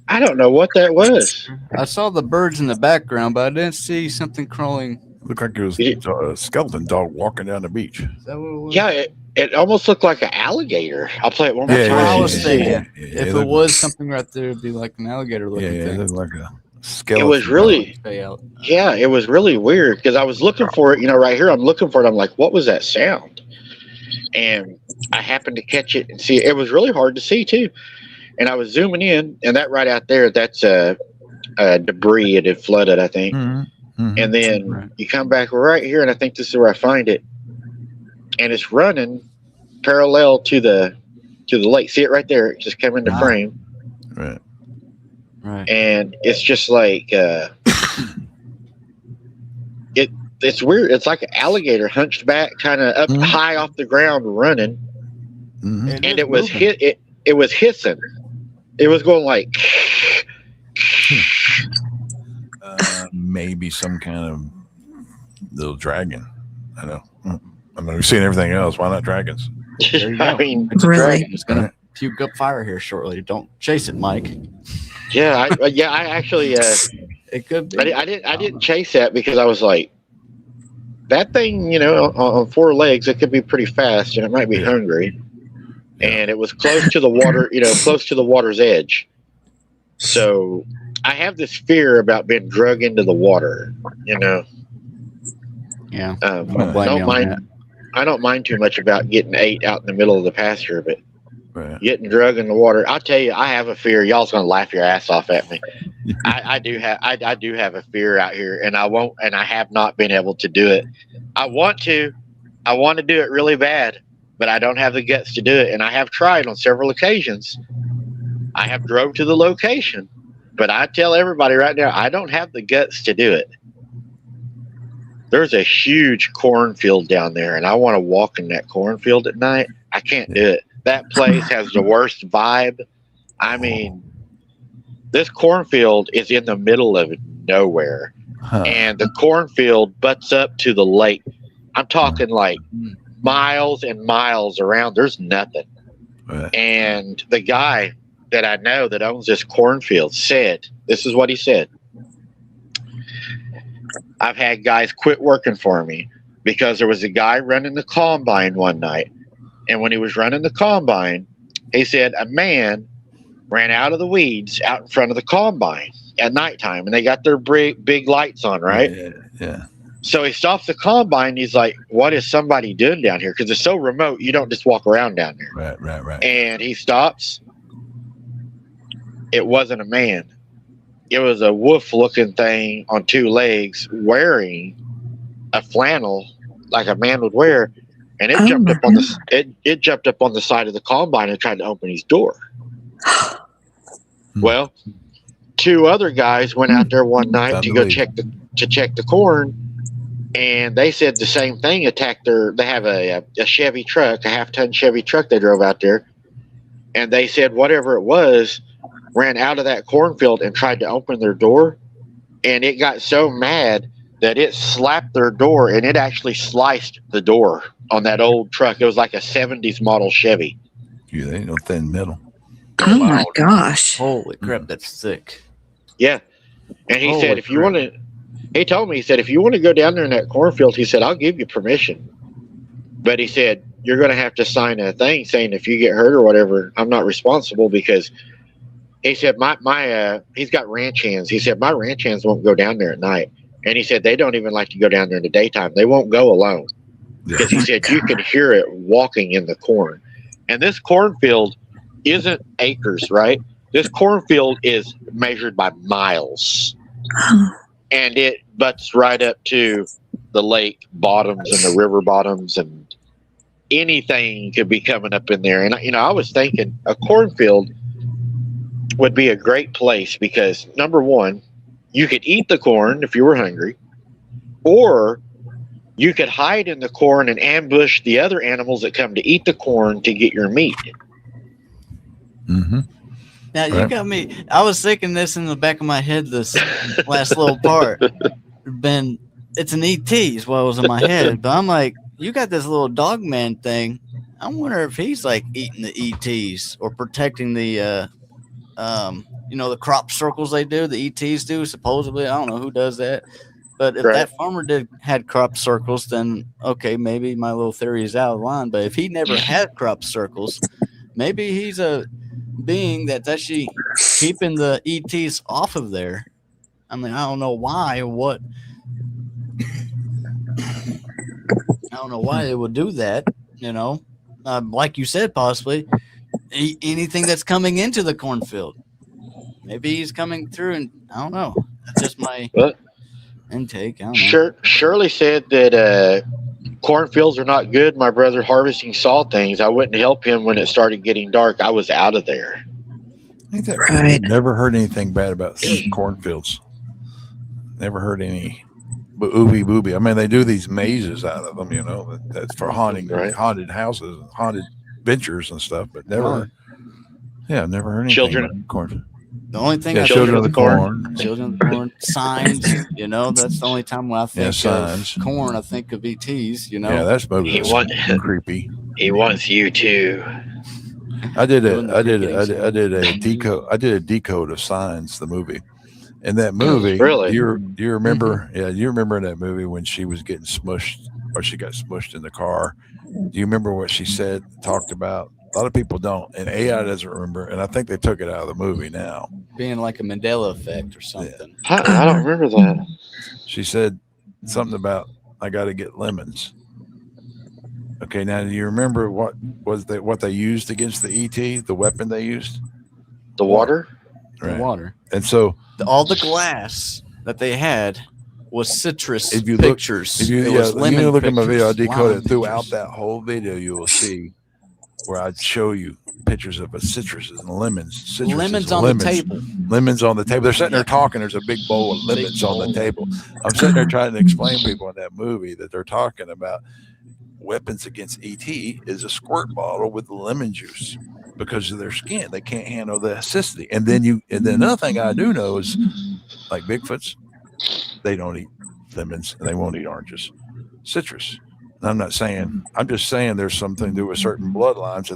I don't know what that was. I saw the birds in the background, but I didn't see something crawling. Looked like it was a skeleton dog walking down the beach. Is that what it was? Yeah, it almost looked like an alligator. I'll play it one more That's time. what I so was you can see thinking. it. If it was something right there, it'd be like an alligator looking Yeah, it thing. looked like a skeleton. It was really, Stay out. yeah, it was really weird because I was looking for it. Right here, I'm looking for it. I'm like, what was that sound? And I happened to catch it and see it. It was really hard to see too. And I was zooming in, and that right out there, that's debris. It had flooded, I think. And then you come back right here, and I think this is where I find it. And it's running parallel to the lake. See it right there? It just came into frame. Right. And it's just like it's weird. It's like an alligator hunched back, kind of up high off the ground, running. And it was it was hissing. It was going like maybe some kind of little dragon. I know. I mean, we've seen everything else. Why not dragons? There you go. I mean, It's a Really? dragon. It's gonna puke up fire here shortly. Don't chase it, Mike. yeah, I actually It could be. I didn't chase that because I was like, that thing, on four legs, it could be pretty fast and it might be hungry. And it was close to the water, close to the water's edge. So I have this fear about being drug into the water, Yeah. I don't mind too much about getting ate out in the middle of the pasture, but getting drug in the water, I'll tell you, I have a fear. Y'all's gonna laugh your ass off at me. I do have a fear out here, and I have not been able to do it. I want to do it really bad, but I don't have the guts to do it. And I have tried on several occasions. I have drove to the location, but I tell everybody right now, I don't have the guts to do it. There's a huge cornfield down there, and I want to walk in that cornfield at night. I can't do it. That place has the worst vibe. I mean, this cornfield is in the middle of nowhere, and the cornfield butts up to the lake. I'm talking like miles and miles around. There's nothing. And the guy that I know that owns this cornfield said, this is what he said. I've had guys quit working for me because there was a guy running the combine one night. And when he was running the combine, he said a man ran out of the weeds out in front of the combine at nighttime, and they got their big lights on, right? Yeah. So he stops the combine. He's like, what is somebody doing down here? Because it's so remote, you don't just walk around down there. Right. And he stops. It wasn't a man. It was a wolf-looking thing on two legs wearing a flannel like a man would wear. And it jumped up on it jumped up on the side of the combine and tried to open his door. Well, two other guys went out there one night to go check the corn, and they said the same thing. They have a Chevy truck, a half-ton Chevy truck they drove out there, and they said whatever it was ran out of that cornfield and tried to open their door, and it got so mad that it slapped their door, and it actually sliced the door on that old truck. It was like a 70s model Chevy. Yeah, they ain't no thin metal. Oh my gosh. Holy crap, that's sick. Yeah. And he said, if you want to, he told me, he said, if you want to go down there in that cornfield, he said, I'll give you permission. But he said, you're going to have to sign a thing saying if you get hurt or whatever, I'm not responsible, because he said, he's got ranch hands. He said, my ranch hands won't go down there at night. And he said, they don't even like to go down there in the daytime. They won't go alone. Because he said, you can hear it walking in the corn. And this cornfield isn't acres, right? This cornfield is measured by miles. And it butts right up to the lake bottoms and the river bottoms, and anything could be coming up in there. And, I was thinking a cornfield would be a great place because, number one, you could eat the corn if you were hungry, or you could hide in the corn and ambush the other animals that come to eat the corn to get your meat. Mm-hmm. Now you got me. I was thinking this in the back of my head. This last little part, it's an ET is what was in my head. But I'm like, you got this little dog man thing. I wonder if he's like eating the ETs or protecting the the crop circles they do, the ETs do, supposedly. I don't know who does that. But if that farmer had crop circles, then okay, maybe my little theory is out of line. But if he never had crop circles, maybe he's a being that's actually keeping the ETs off of there. I mean, I don't know why or what. I don't know why they would do that, like you said, possibly anything that's coming into the cornfield. Maybe he's coming through, and I don't know. That's just my intake. I don't know. Shirley said that cornfields are not good. My brother harvesting saw things. I wouldn't help him when it started getting dark. I was out of there. Right. Never heard anything bad about cornfields. Never heard any ooby booby. I mean, they do these mazes out of them, that's for haunted houses, haunted ventures and stuff, but never, never heard anything Children. Corn. The only thing Children of the Corn. Children of the Corn. Signs, that's the only time when I think of corn, I think of ETs, Yeah, that's movie. Creepy. He wants you to. I did a decode of Signs, the movie. In that movie, really? You remember? Yeah, you remember in that movie when she was getting smushed, or she got smushed in the car. Do you remember what she said? Talked about? A lot of people don't, and AI doesn't remember. And I think they took it out of the movie now. Being like a Mandela effect or something. Yeah. I don't remember that. She said something about I got to get lemons. Okay, now do you remember what they used against the ET? The weapon they used? The water. Right. The water. And so all the glass that they had was citrus pictures. If you look at my video, I decode it throughout that whole video. You will see where I'd show you pictures of citrus and lemons. Lemons on the table. Lemons on the table. They're sitting there talking. There's a big bowl of lemons on the table. I'm sitting there trying to explain to people in that movie that they're talking about weapons against ET is a squirt bottle with lemon juice. Because of their skin, they can't handle the acidity. And then another thing I do know is, like Bigfoots, they don't eat lemons and they won't eat oranges, citrus. And I'm just saying there's something to do with certain bloodlines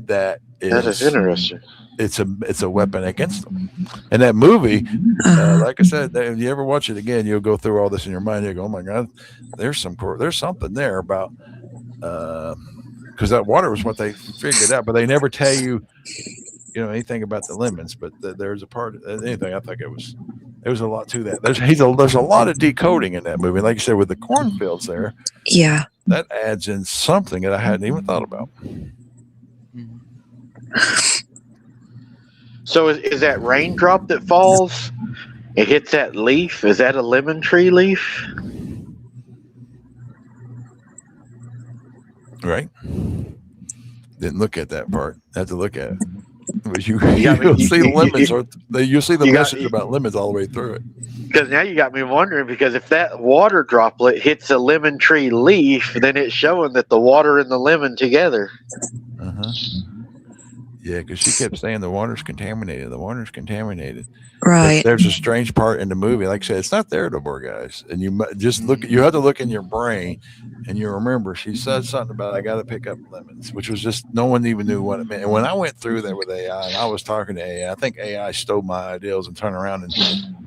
that is interesting. It's a weapon against them. And that movie, like I said, if you ever watch it again, you'll go through all this in your mind. You go, oh my God, there's something there about. Because that water was what they figured out, but they never tell you, anything about the lemons. But there's a part of anything. I think there was a lot to that. There's a lot of decoding in that movie. Like you said, with the cornfields there, yeah, that adds in something that I hadn't even thought about. So is that raindrop that falls? It hits that leaf. Is that a lemon tree leaf? Right. Didn't look at that part. Have to look at it. But you'll see the message about lemons all the way through it. Because now you got me wondering, because if that water droplet hits a lemon tree leaf, then it's showing that the water and the lemon together. Uh-huh. Yeah, because she kept saying the water's contaminated. The water's contaminated. Right. There's a strange part in the movie. Like I said, it's not there no more, guys. And you just look. You have to look in your brain, and you remember she said something about I got to pick up lemons, which was just no one even knew what it meant. And when I went through there with AI, and I was talking to AI, I think AI stole my ideas and turned around and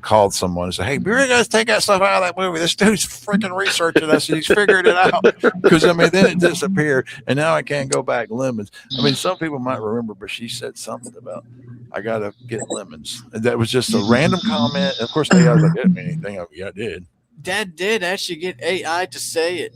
called someone and said, "Hey, you guys take that stuff out of that movie. This dude's freaking researching us. He's figured it out." Because then it disappeared, and now I can't go back lemons. I mean, some people might remember, but she said something about I got to get lemons. And that was just a random comment. And of course, AI was like, didn't mean anything. Yeah, I did. Dad did actually get AI to say it,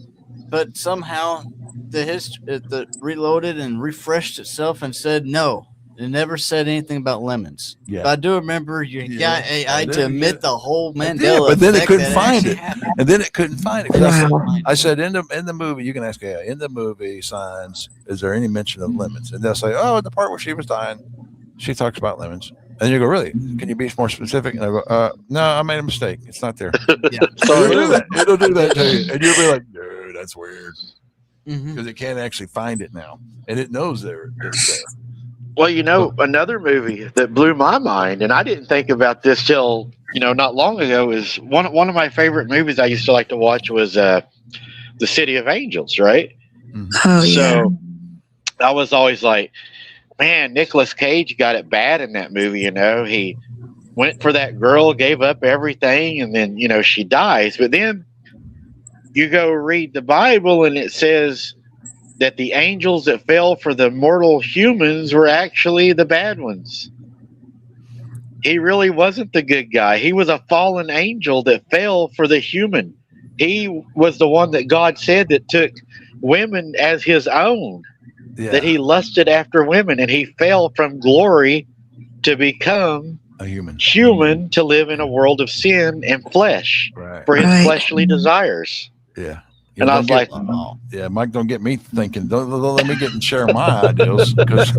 but somehow the reloaded and refreshed itself and said no. It never said anything about lemons. Yeah. But I do remember you got AI to admit the whole Mandela. But then it couldn't find it. And then it couldn't find it. I said in the movie, you can ask AI, in the movie Signs, is there any mention of lemons? And they'll say, oh, the part where she was dying, she talks about lemons. And you go, really? Can you be more specific? And I go, no, I made a mistake. It's not there. Yeah. So it'll do that to you. And you'll be like, dude, that's weird. Because it can't actually find it now. And it knows it's there. Well, another movie that blew my mind, and I didn't think about this till, not long ago, is one of my favorite movies I used to like to watch was The City of Angels, right? Oh, yeah. So I was always like, man, Nicolas Cage got it bad in that movie. He went for that girl, gave up everything, and then she dies. But then you go read the Bible, and it says that the angels that fell for the mortal humans were actually the bad ones. He really wasn't the good guy. He was a fallen angel that fell for the human. He was the one that God said that took women as his own, that he lusted after women, and he fell from glory to become a human to live in a world of sin and flesh for his fleshly desires. Yeah. And I was like, yeah, Mike, don't get me thinking. Don't let me get and share my ideas, because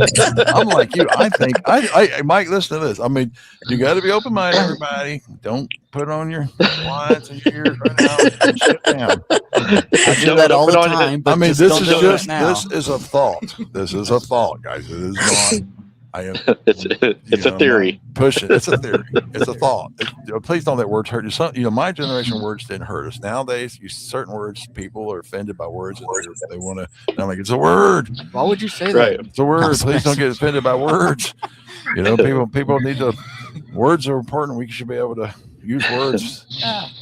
I'm like you. I think, Mike, listen to this. I mean, you got to be open minded, everybody. Don't put on your blinds and your ears right now. Sit down. I do that all the time. But I mean, this is a thought. This is a thought, guys. It is not. It's a theory. Push it. It's a theory. It's a thought. Please don't let words hurt you. My generation words didn't hurt us. Nowadays, certain words, people are offended by words. They want to. I'm like, it's a word. Why would you say that? It's a word. Please don't get offended by words. People need to. Words are important. We should be able to use words.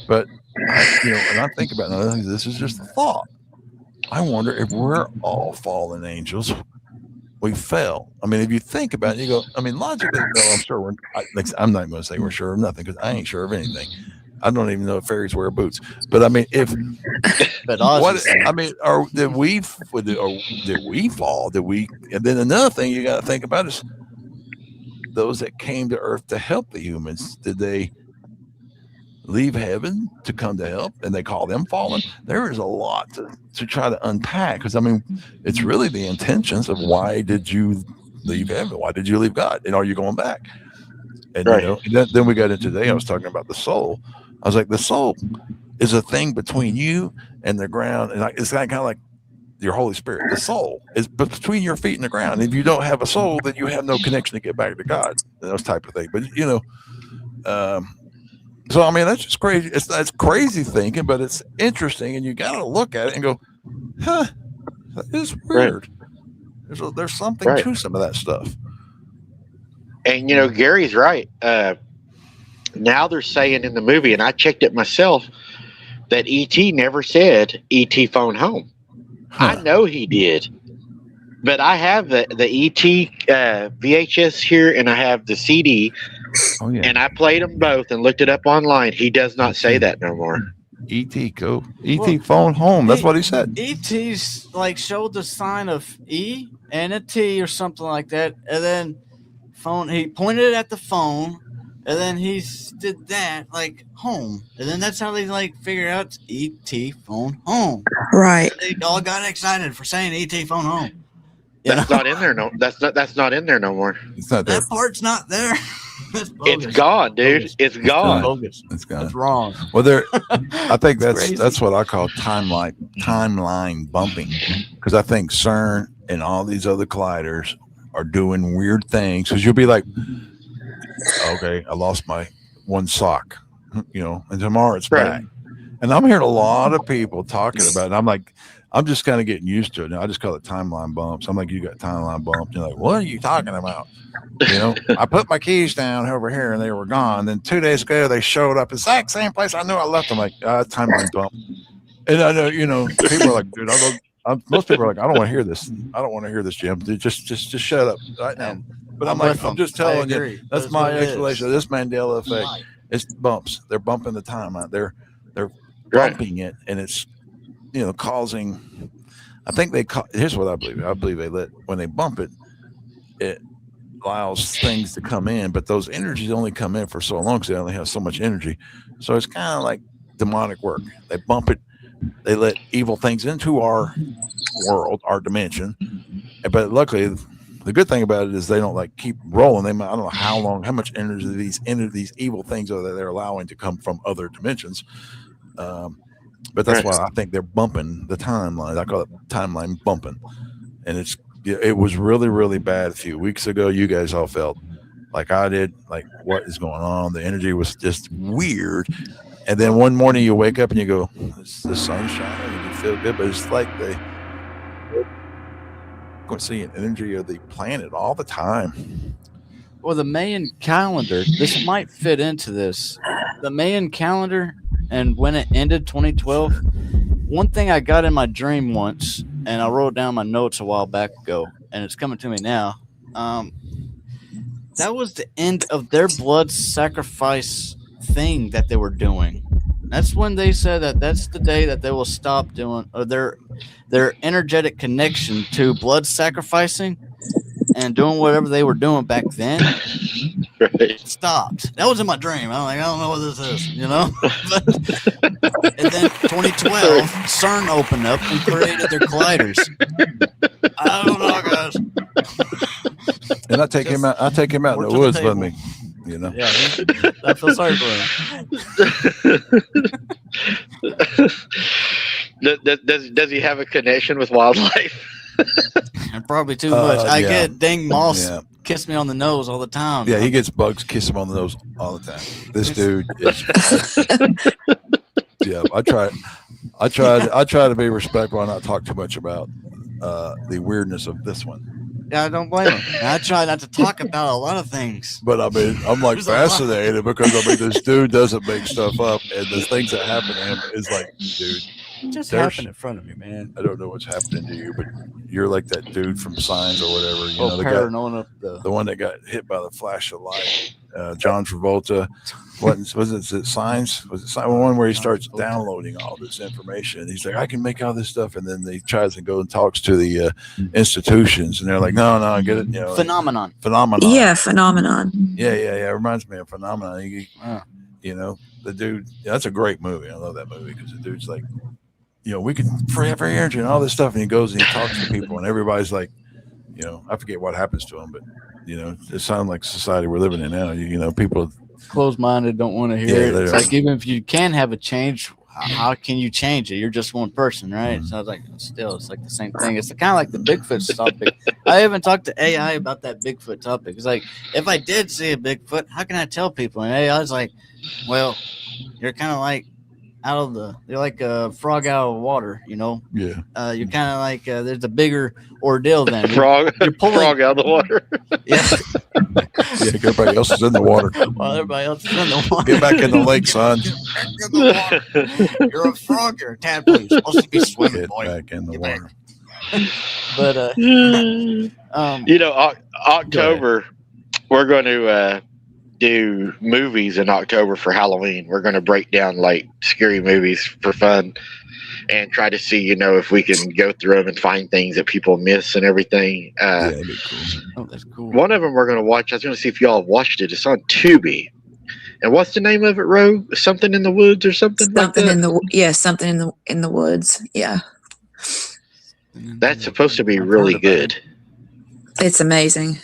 But when I think about it, this is just a thought. I wonder if we're all fallen angels. We fell. I mean, if you think about it, you go, I mean, logically, no, I'm sure I'm not going to say we're sure of nothing, because I ain't sure of anything. I don't even know if fairies wear boots. But I mean, did we fall? And then another thing you got to think about is those that came to earth to help the humans. Did they leave heaven to come to help, and they call them fallen? There is a lot to try to unpack, because I mean, it's really the intentions of why did you leave heaven? Why did you leave God? And are you going back? And then we got into today. I was talking about the soul. I was like, the soul is a thing between you and the ground, and it's kind of like your Holy Spirit. The soul is between your feet and the ground. If you don't have a soul, then you have no connection to get back to God. Those type of things. But so I mean, that's just crazy. That's crazy thinking, but it's interesting, and you got to look at it and go, "Huh, that is weird." Right. There's something to some of that stuff. And Gary's right. Now they're saying in the movie, and I checked it myself, that E.T. never said E.T. phone home. I know he did, but I have the E.T. VHS here, and I have the CD. Oh, yeah. And I played them both and looked it up online. He does not say that no more. E.T. go. E.T. phone home. That's what he said. E.T.'s showed the sign of E and a T or something like that, and then he pointed at the phone, and then he did that home, and then that's how they figure out it's E.T. phone home. Right. They all got excited for saying E.T. phone home. That's not in there. No, that's not in there no more. It's not there. That part's not there. It's gone, dude. It's gone. It's gone. That's wrong. Well, I think that's what I call timeline bumping, because I think CERN and all these other colliders are doing weird things. Because you'll be like, okay, I lost my one sock, and tomorrow it's back. And I'm hearing a lot of people talking about it. And I'm like, I'm just kind of getting used to it now. I just call it timeline bumps. I'm like, you got timeline bumps. You're like, what are you talking about? I put my keys down over here and they were gone. Then 2 days ago, they showed up exact same place I knew I left them. Like, timeline bump. And I know, people are like, dude, most people are like, I don't want to hear this. I don't want to hear this, Jim. Just shut up right now. But I'm like, I'm just telling you, that's my explanation of this Mandela effect. It's bumps. They're bumping the timeline. They're bumping it, and it's causing. I think here's what I believe. I believe when they bump it, it allows things to come in, but those energies only come in for so long because they only have so much energy. So it's kind of like demonic work. They bump it. They let evil things into our world, our dimension. But luckily, the good thing about it is they don't keep rolling. I don't know how much energy these evil things are that they're allowing to come from other dimensions. But that's why I think they're bumping the timeline. I call it timeline bumping. And it was really, really bad a few weeks ago. You guys all felt like I did, like what is going on? The energy was just weird. And then one morning you wake up and you go, the sun's shining and you feel good, but it's like frequency and energy of the planet all the time. Well, the Mayan calendar, this might fit into this. The Mayan calendar, and when it ended 2012, one thing I got in my dream once, and I wrote down my notes a while back ago, and it's coming to me now. That was the end of their blood sacrifice thing that they were doing. That's when they said that that's the day that they will stop doing their energetic connection to blood sacrificing and doing whatever they were doing back then. Right. Stopped. That was in my dream. I'm like, I don't know what this is, you know. And then 2012, CERN opened up and created their colliders. I don't know, guys. And I take him out. I take him out in the woods with me. You know. Yeah, I feel sorry for him. Does he have a connection with wildlife? Probably too much. I yeah. get dang moths kiss me on the nose all the time. Yeah, he gets bugs kiss him on the nose all the time. This dude is. Yeah, I try to be respectful and not talk too much about the weirdness of this one. Yeah, I don't blame him. I try not to talk about a lot of things. But I mean, I'm like fascinated because I mean, this dude doesn't make stuff up, and the things that happen to him is like, dude, it just happened in front of me, man. I don't know what's happening to you, but you're like that dude from Signs or whatever. You know, the guy, the one that got hit by the flash of light. John Travolta. What was it? Signs? Was it Signs? One where he starts downloading all this information. He's like, I can make all this stuff, and then he tries to go and talks to the institutions, and they're like, no, I get it. You know, Phenomenon. Yeah, Phenomenon. Yeah. It reminds me of Phenomenon. You know, the dude. Yeah, that's a great movie. I love that movie because the dude's like, you know, we can free energy and all this stuff, and he goes and he talks to people, and everybody's like, you know, I forget what happens to him, but you know, it sounds like society we're living in now. You know, people closed-minded, don't want to hear it. It's like, even if you can have a change, how can you change it? You're just one person, right? So I was like, still, it's like the same thing. It's kind of like the Bigfoot topic. I haven't talked to AI about that Bigfoot topic. It's like, if I did see a Bigfoot, how can I tell people? And AI was like, well, you're kind of like you're like a frog out of water, you know? Yeah. You're kind of like, there's a bigger ordeal than You're pulling frog out of the water. Yeah. Yeah, everybody else is in the water. While everybody else is in the water. Get back in the lake, son. You're a frog. You're a tadpole. You're supposed to be swimming, Get boy. back in the water. But you know, October, we're going to do movies in October for Halloween. We're going to break down like scary movies for fun and try to see, you know, if we can go through them and find things that people miss and everything. Yeah, that'd be cool. oh, that's cool. One of them we're going to watch. I was going to see if y'all have watched it. It's on Tubi. And what's the name of it, Ro? Something in the Woods or something like that? Something in the woods. Yeah. That's supposed to be really good. It's amazing.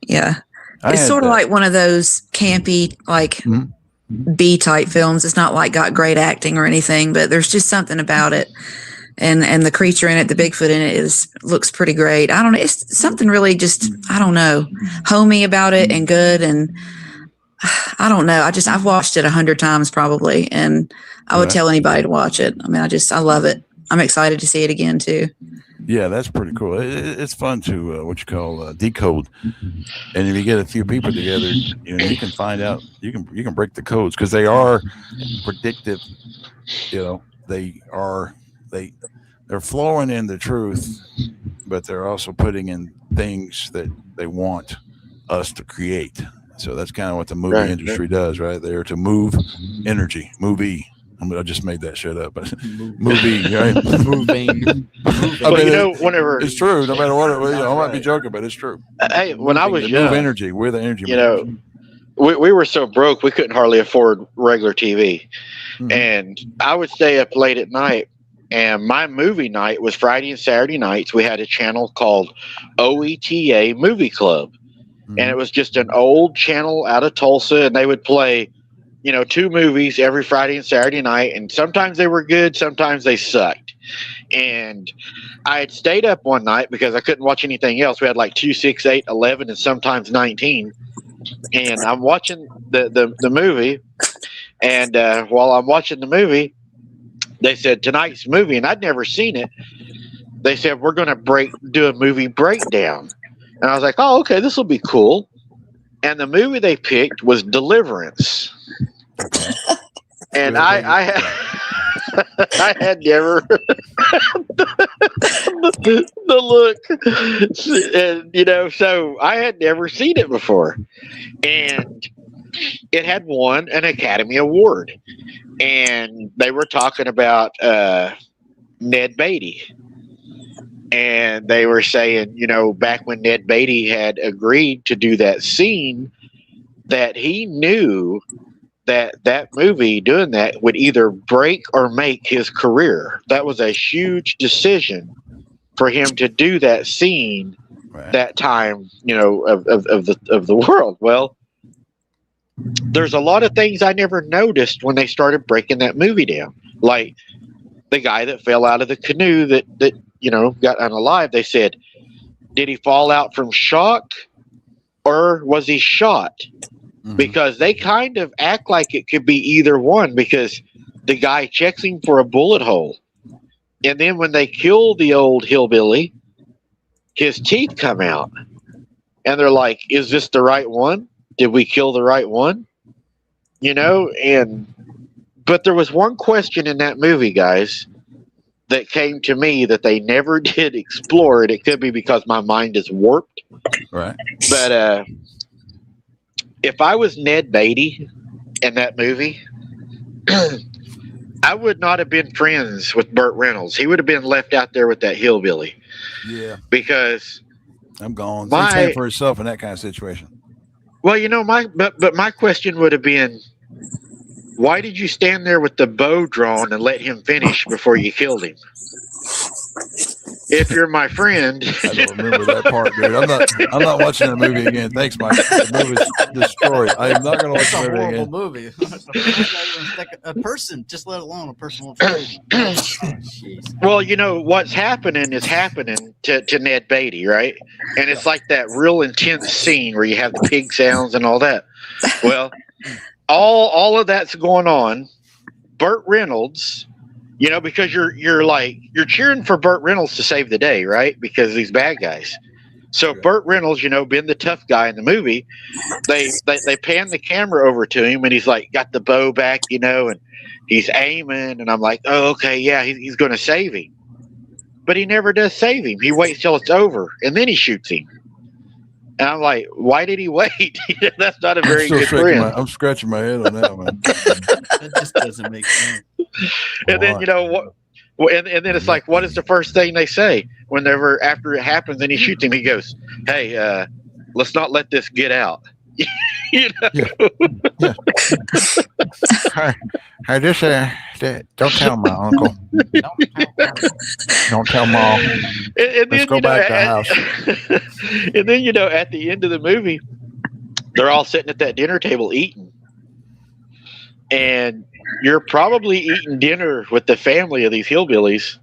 Yeah. It's sort of like one of those campy, like B type films. It's not like got great acting or anything, but there's just something about it. And the creature in it, the Bigfoot in it looks pretty great. I don't know. It's something really just, I don't know, homey about it and good. And I don't know. I've watched it 100 times probably. And I would tell anybody to watch it. I mean, I love it. I'm excited to see it again too. Yeah, that's pretty cool. It's fun to decode, and if you get a few people together, you know, you can find out. You can break the codes because they are predictive. You know, they're flowing in the truth, but they're also putting in things that they want us to create. So that's kind of what the movie industry does, right? They're to move energy, movie. I just made that shit up, but movie, right? Moving. But you know, whenever it's true, no matter what, I might be joking, but it's true. Hey, when I was young, energy, we're the energy. You know, we were so broke we couldn't hardly afford regular TV, and I would stay up late at night. And my movie night was Friday and Saturday nights. We had a channel called OETA Movie Club, and it was just an old channel out of Tulsa, and they would play, you know, 2 movies every Friday and Saturday night, and sometimes they were good, sometimes they sucked. And I had stayed up one night because I couldn't watch anything else. We had like 2, 6, 8, 11, and sometimes 19. And I'm watching the movie, and while I'm watching the movie, they said tonight's movie, and I'd never seen it. they said, we're going to do a movie breakdown. And I was like, oh, okay, this will be cool. And the movie they picked was Deliverance. And I had never the look, and so I had never seen it before, and it had won an Academy Award, and they were talking about Ned Beatty, and they were saying, back when Ned Beatty had agreed to do that scene, that he knew that movie doing that would either break or make his career. That was a huge decision for him to do that scene that time, of the world. Well, there's a lot of things I never noticed when they started breaking that movie down. Like the guy that fell out of the canoe that got unalive. They said, did he fall out from shock or was he shot? Because they kind of act like it could be either one, because the guy checks him for a bullet hole. And then when they kill the old hillbilly, his teeth come out. And they're like, is this the right one? Did we kill the right one? But there was one question in that movie, guys, that came to me that they never did explore. And it could be because my mind is warped. Right. But, if I was Ned Beatty in that movie, I would not have been friends with Burt Reynolds. He would have been left out there with that hillbilly. Yeah. Because I'm gone. He's paying for himself in that kind of situation. Well, but my question would have been, why did you stand there with the bow drawn and let him finish before you killed him? If you're my friend. I don't remember that part, dude. I'm not watching that movie again. Thanks, Mike. The movie's destroyed. I am not going to watch the movie again. Movie. A person, just let alone a personal trait. Well, what's happening is happening to Ned Beatty, right? And it's like that real intense scene where you have the pig sounds and all that. Well, all of that's going on. Burt Reynolds, because you're cheering for Burt Reynolds to save the day, right? Because of these bad guys. So Burt Reynolds, being the tough guy in the movie, they pan the camera over to him, and he's like got the bow back, and he's aiming, and I'm like, oh, okay, yeah, he's going to save him, but he never does save him. He waits till it's over, and then he shoots him. And I'm like, why did he wait? That's not a very good friend. I'm scratching my head on that one. That just doesn't make sense. And then what? And then it's like, what is the first thing they say whenever after it happens and he shoots him? He goes, "Hey, let's not let this get out." Yeah. Hey, don't tell my uncle. Don't tell mom. And let's go back to the house. And then at the end of the movie, they're all sitting at that dinner table eating, and you're probably eating dinner with the family of these hillbillies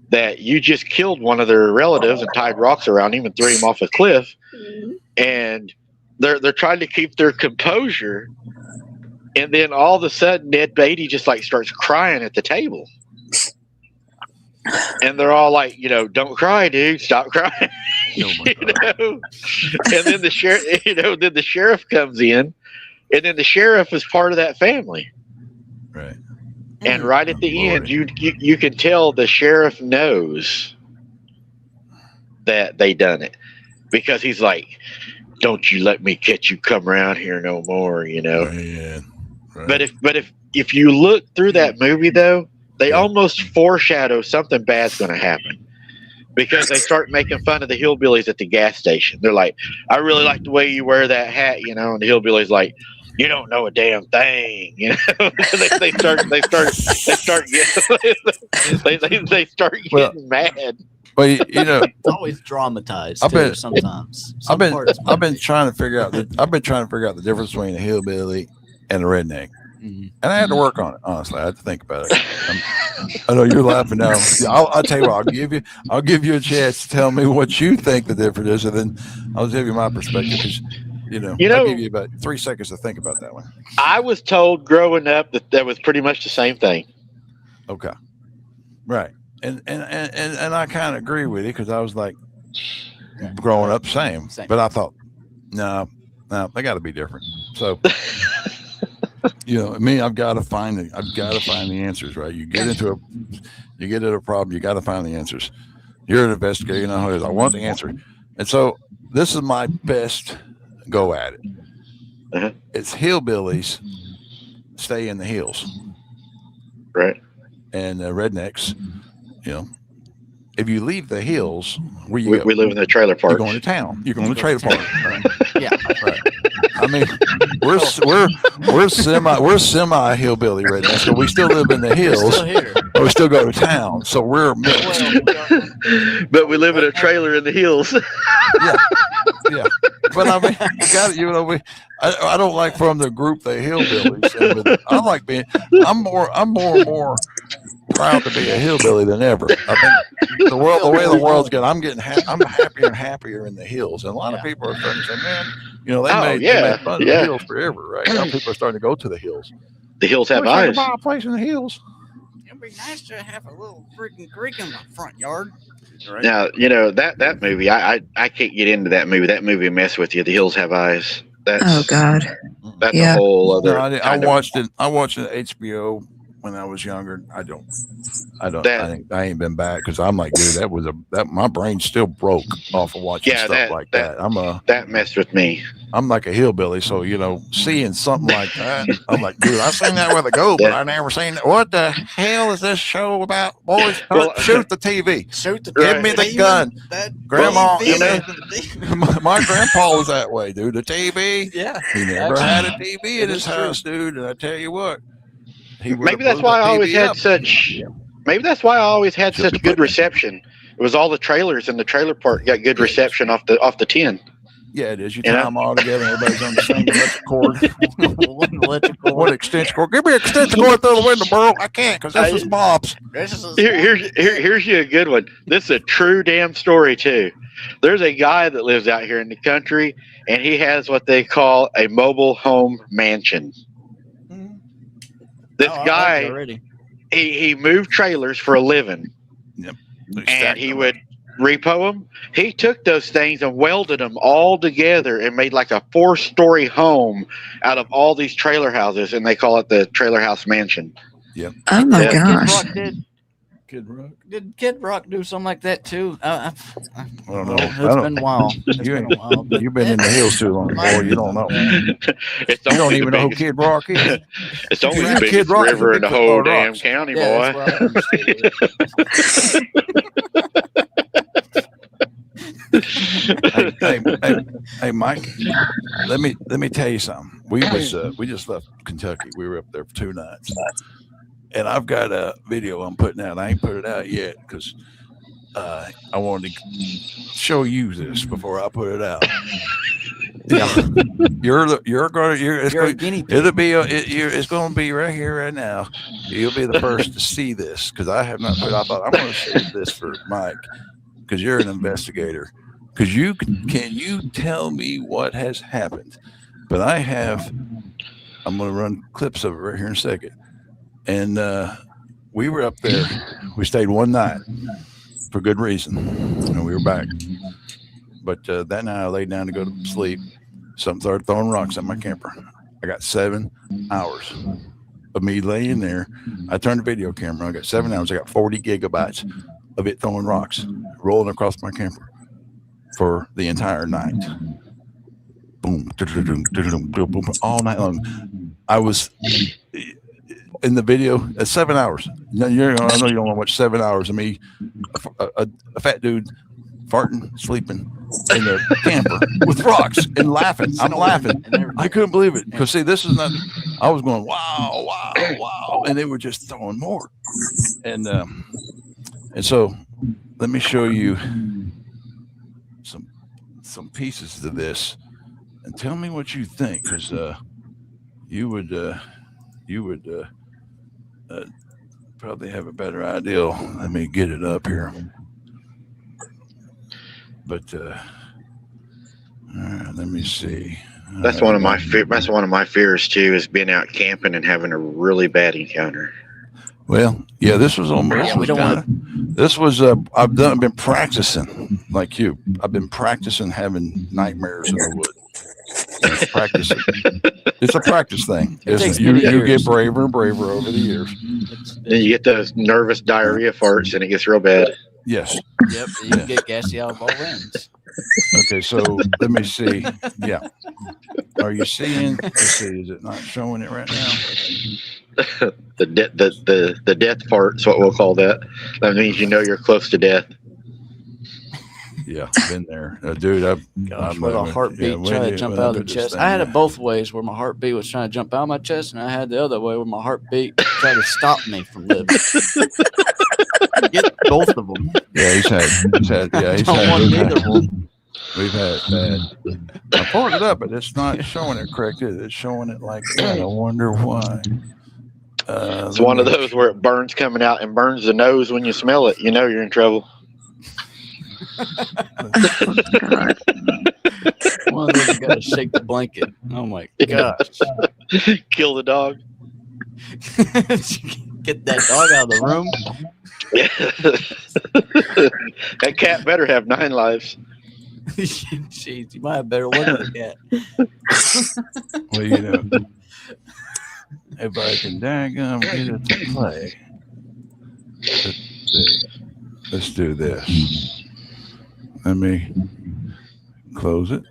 that you just killed one of their relatives and tied rocks around him and threw him off a cliff, and they're trying to keep their composure, and then all of a sudden Ned Beatty just like starts crying at the table, and they're all like, don't cry, dude, stop crying. And then the sheriff comes in, and then the sheriff is part of that family. Right. And right at the end, you can tell the sheriff knows that they done it, because he's like, don't you let me catch you come around here no more, Yeah. Right. But if you look through that movie, though, they almost foreshadow something bad's going to happen, because they start making fun of the hillbillies at the gas station. They're like, I really like the way you wear that hat, and the hillbillies like, you don't know a damn thing, they start getting mad. But it's always dramatized. Sometimes I've been trying to figure out the difference between a hillbilly and a redneck, and I had to work on it. Honestly, I had to think about it. I know you're laughing now. I'll tell you what. I'll give you a chance to tell me what you think the difference is, and then I'll give you my perspective. Because I'll give you about 3 seconds to think about that one. I was told growing up that was pretty much the same thing. Okay. Right. and I kind of agree with you because I was like growing up same. But I thought, no, they got to be different. So I've got to find the answers, right? You get into a problem, you got to find the answers. You're an investigator, you know how it is. I want the answer, and so this is my best go at it. Uh-huh. It's hillbillies stay in the hills, right? And rednecks, if you leave the hills, where you go? We live in the trailer park. You're going to town. You're going to the trailer park. Right? Yeah, right. I mean, we're semi hillbilly rednecks, but we still live in the hills. But we still go to town, so we're mixed. But we live in a trailer in the hills. Yeah. But I mean, you got I don't like from the group the hillbillies. But I like being. I'm more proud to be a hillbilly than ever. I think the way the world's going, I'm happier and happier in the hills. And a lot of people are starting to say, man, they made fun of the hills forever, right? Now people are starting to go to the hills. The hills have eyes. Buy a place in the hills. It'd be nice to have a little freaking creek in my front yard. Right? Now, that movie, I can't get into that movie. That movie mess with you. The Hills Have Eyes. Oh God. That's a whole other. No, I watched it. I watched it at HBO when I was younger. I ain't been back because I'm like, dude, my brain still broke off of watching stuff like that. That messed with me. I'm like a hillbilly, so seeing something like that, I'm like, dude, I seen that with a go, but I never seen that. What the hell is this show about? Boys, shoot the TV. Give me the gun. Grandma, my grandpa was that way, dude. The TV. Yeah. He never had a TV in his house, dude. And I tell you what. Maybe that's why I always had such. Maybe that's why I always had such good reception. It was all the trailers in the trailer park got good reception off the 10. Yeah, it is. You tie them all together, and everybody's on the same electric cord. One extension cord. Give me an extension cord through the window, bro. I can't because this is Bob's. Here's you a good one. This is a true damn story too. There's a guy that lives out here in the country, and he has what they call a mobile home mansion. This guy, he moved trailers for a living. Yep. And he would repo them. He took those things and welded them all together and made like a 4-story home out of all these trailer houses, and they call it the trailer house mansion. Yep. Oh my gosh. Kid Rock. Did Kid Rock do something like that too? I don't know. It's been a while. You've been in the hills too long, boy. You don't know. You don't even know who Kid Rock is. It's only the biggest river in the whole damn county, boy. Hey, Mike. Let me tell you something. We just left Kentucky. We were up there for 2 nights. And I've got a video I'm putting out. I ain't put it out yet because I wanted to show you this before I put it out. It's going to be right here, right now. You'll be the first to see this because I have not put. I thought I'm going to save this for Mike because you're an investigator. Because can you tell me what has happened? But I'm going to run clips of it right here in a second. And we were up there. We stayed 1 night for good reason, and we were back. But that night I laid down to go to sleep. Something started throwing rocks at my camper. I got 7 hours of me laying there. I turned the video camera. I got 7 hours. I got 40 gigabytes of it throwing rocks, rolling across my camper for the entire night. Boom, all night long. I was in the video at 7 hours. I know you don't want to watch 7 hours of me, a fat dude, farting, sleeping in the camper with rocks and laughing. I'm laughing. I couldn't believe it because see, this is not. I was going wow, wow, wow, and they were just throwing more. And so, let me show you some pieces to this, and tell me what you think, because you would probably have a better idea. Let me get it up here. But let me see. That's one of my fears too, is being out camping and having a really bad encounter. Well, yeah, this was almost. Yeah, we don't want This was. I've been practicing like you. I've been practicing having nightmares in the woods. Practicing. It's a practice thing. You get braver and braver over the years. Then you get those nervous diarrhea farts, and it gets real bad. Yes. Yep. You can get gassy out of all ends. Okay, so let me see. Yeah. Are you seeing? Let's see. Is it not showing it right now? The death part is what we'll call that. That means you know you're close to death. Yeah, been there, dude. Gosh, with a heartbeat trying to jump out of the chest. I had it both ways, where my heartbeat was trying to jump out of my chest, and I had the other way where my heartbeat tried to stop me from living. Get both of them. Yeah, he's had. Yeah, he's don't had. want neither one. We've had bad. I pulled it up, but it's not showing it correct. It's showing it like that. I wonder why. It's one of those where it burns coming out and burns the nose when you smell it. You know you're in trouble. One of those you gotta shake the blanket. Oh my gosh. Kill the dog. Get that dog out of the room. That cat better have 9 lives. Jeez, you might have better look at the cat. Well, you know, if I can daggum get it to play. Let's do this. Let me close it,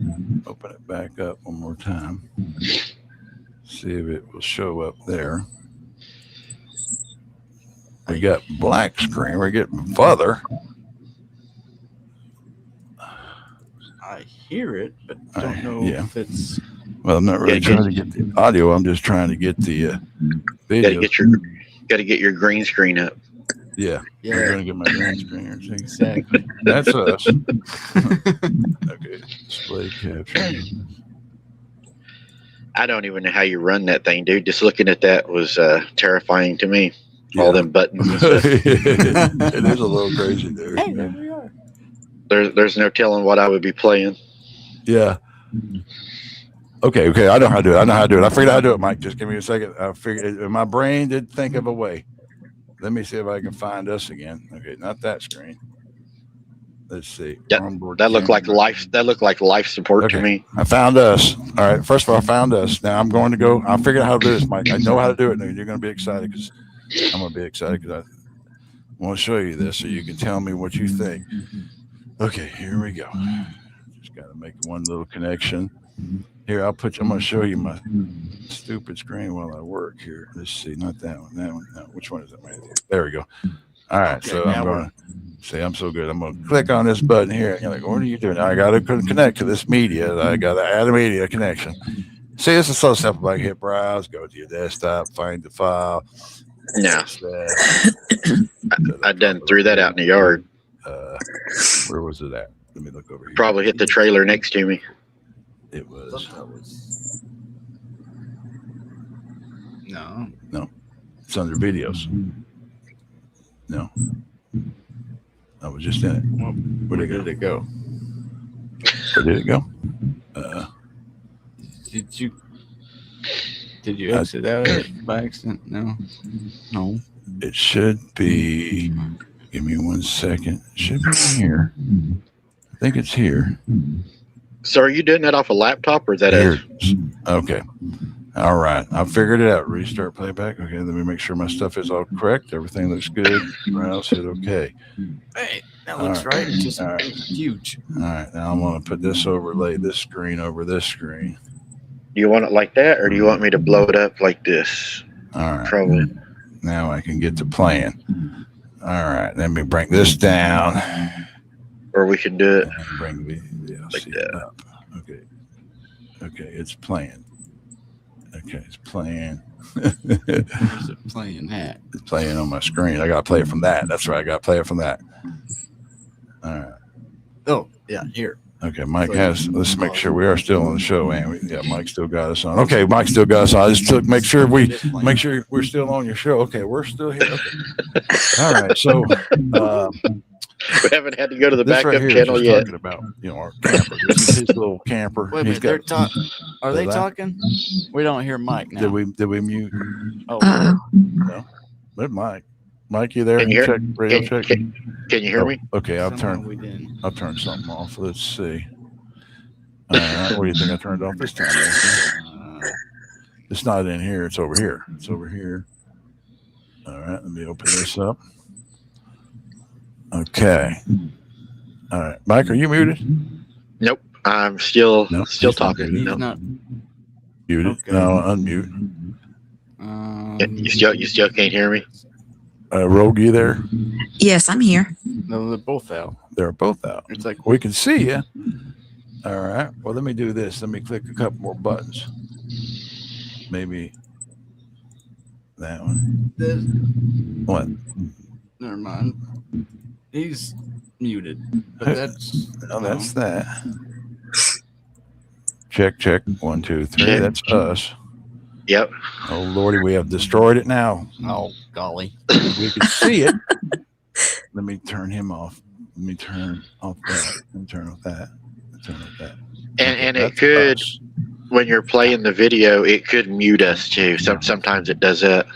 open it back up one more time. See if it will show up there. We got black screen. We're getting further. I hear it, but don't know if it's. Well, I'm not really trying to get the audio. I'm just trying to get the video. Got to get your green screen up. Yeah. I'm going to get my green screen here. See? Exactly. That's us. Okay. Display caption. I don't even know how you run that thing, dude. Just looking at that was terrifying to me. Yeah. All them buttons. And stuff. It is a little crazy there. Hey, there we are. There's no telling what I would be playing. Yeah. Okay. I know how to do it. I figured out how to do it, Mike. Just give me a second. I figured my brain did think of a way. Let me see if I can find us again. Okay, not that screen. Let's see. That looked like life. That looked like life support to me. I found us. All right. First of all, I found us. Now I'm going to go. I figured out how to do this, Mike. I know how to do it now. You're going to be excited because I'm going to be excited because I want to show you this so you can tell me what you think. Okay, here we go. Just got to make one little connection. Here, I'm going to show you my stupid screen while I work here. Let's see, not that one. That one. No, which one is it? There we go. All right, so I'm going to say I'm so good. I'm going to click on this button here. You're like, what are you doing? I got to connect to this media. I got to add a media connection. See, this is so simple. I can hit browse, go to your desktop, find the file. No. I done threw that out in the yard. Where was it at? Let me look over here. Probably hit the trailer next to me. It was. No. It's under videos. No. I was just in it. Well, where did it go? Where did it go? Did you exit out of it by accident? No. It should be. Give me 1 second. It should be here. I think it's here. So are you doing that off a laptop or is that Okay. All right. I figured it out. Restart playback. Okay. Let me make sure my stuff is all correct. Everything looks good. Browse hit okay. Hey, that looks right. It's just huge. All right. Now I'm going to put this overlay this screen over this screen. Do you want it like that or do you want me to blow it up like this? All right. Probably. Now I can get to playing. All right. Let me bring this down. Or we can do it bring the like that. Up. Okay. It's playing. Okay, it's playing. Where's it playing at? It's playing on my screen. I got to play it from that. That's right. I got to play it from that. All right. Oh, yeah, here. Okay, Mike has. Let's make sure we are still on the show, and yeah, Mike still got us on. Okay, Mike still got us on. I just took make sure we're still on your show. Okay, we're still here. Okay. All right, so we haven't had to go to the backup right channel yet. Talking about our camper. This is his little camper. Wait a minute, are they talking? We don't hear Mike now. Did we mute? Oh, no. But Mike, you there? Can you hear? Check radio check. Can you hear me? Okay, I'll turn something off. Let's see. All right, what do you think I turned off this time? It's not in here. It's over here. It's over here. All right, let me open this up. Okay. All right, Mike, are you muted? Nope. I'm still talking. He's No. not Muted. Okay. No, unmute. You still can't hear me? Rogue, you there? Yes, I'm here. No, they're both out. They're both out. It's like We can see you. All right. Well, let me do this. Let me click a couple more buttons. Maybe that one. this. What? Never mind. He's muted, but that's No, that's that. Check. 1, 2, 3. Check. That's us. Yep. Oh, Lordy, we have destroyed it now. oh golly. We can see it. Let me turn him off. Let me turn off that. Let me turn off that. Turn off that. And it That's could, us. when you're playing the video, it could mute us too. Sometimes it does that.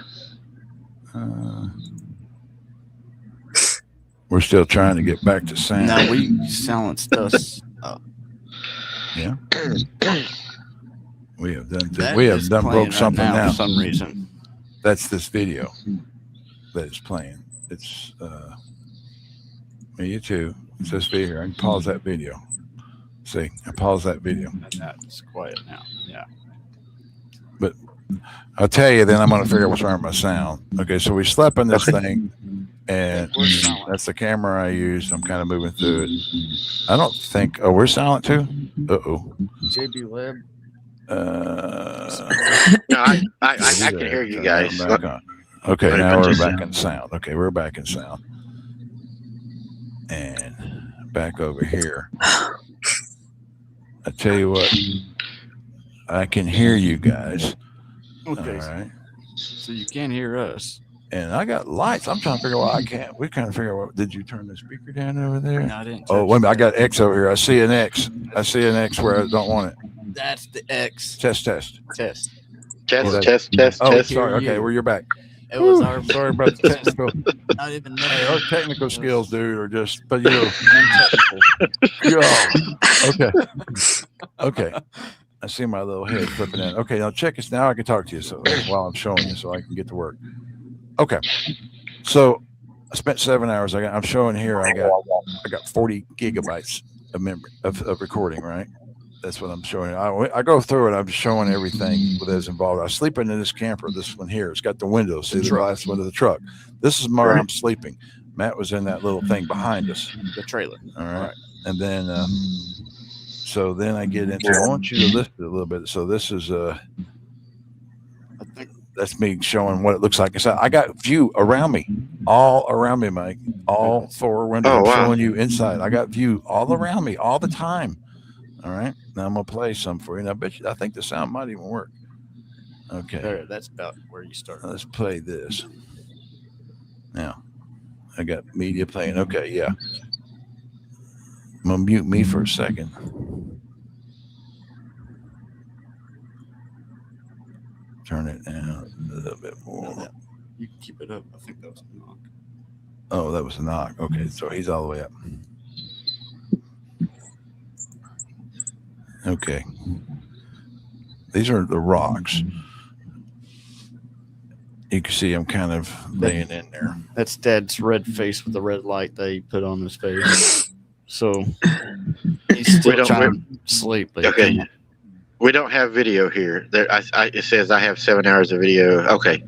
We're still trying to get back to sound. Now we silenced us. Yeah. We have done. That We have is done playing broke right something now. for some reason. That's this video that is playing. It's me too. It's this video here. I can pause that video. See, I pause that video. And that's quiet now. Yeah. I'll tell you, then I'm going to figure out what's wrong with my sound. Okay, so we slept in this thing, and We're silent. that's the camera I used. I'm kind of moving through it. I don't think. Oh, we're silent too. JB Lab. No, I can hear you guys. Back on. Okay, now we're back in sound. Okay, we're back in sound. And back over here. I tell you what, I can hear you guys. Okay. All right. So you can't hear us. And I got lights. I'm trying to figure out why I can't. We're trying to figure out what. Did you turn the speaker down over there? No, I didn't. Oh, touch wait a minute. I that. got X over here. I see an X. I see an X where I don't want it. That's the X Test. test. Test. Oh, Hear sorry. Okay, you. well, you're back. It was Whew, our sorry about the technical. not even Hey, our technical skills, dude, are just. But you know, untechnical. okay. I see my little head flipping in. Okay, now check this. Now I can talk to you. So while I'm showing you, so I can get to work. Okay. So I spent 7 hours. I'm showing here. I got 40 gigabytes of memory of recording. Right. That's what I'm showing. I go through it. I'm showing everything that's involved. I sleep in this camper. This one here. It's got the windows. See the glass window of the truck. This is where I'm sleeping. Matt was in that little thing behind us. The trailer. All right. And then, so then I get into. I want you to listen a little bit. So this is I think that's me showing what it looks like inside. I got view around me, all around me, Mike. All 4 windows. Oh, I'm wow. showing you inside. I got view all around me all the time. All right. Now I'm gonna play some for you. And I think the sound might even work. Okay. there. That's about where you start. Let's play this. Now, I got media playing. Okay, yeah. I'm gonna mute me for a second. Turn it down a little bit more. You can keep it up. I think that was a knock. Oh, that was a knock. Okay, so he's all the way up. Okay. These are the rocks. You can see I'm kind of laying in there. That's Dad's red face with the red light they put on his face. So he's still trying to sleep. But Okay. We don't have video here. There, it says I have 7 hours of video. Okay.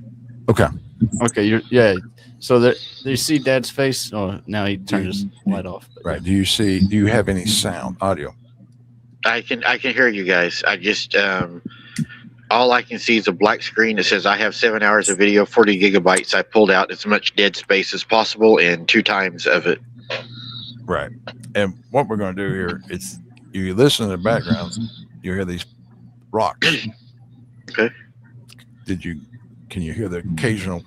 Okay. So there you see Dad's face. Oh, now he turned his light off. But Right. Do you have any sound, audio? I can hear you guys. I just all I can see is a black screen that says I have 7 hours of video, 40 gigabytes. I pulled out as much dead space as possible and 2 times of it. Right. And what we're going to do here is you listen to the background, you hear these rocks. Okay. Can you hear the occasional?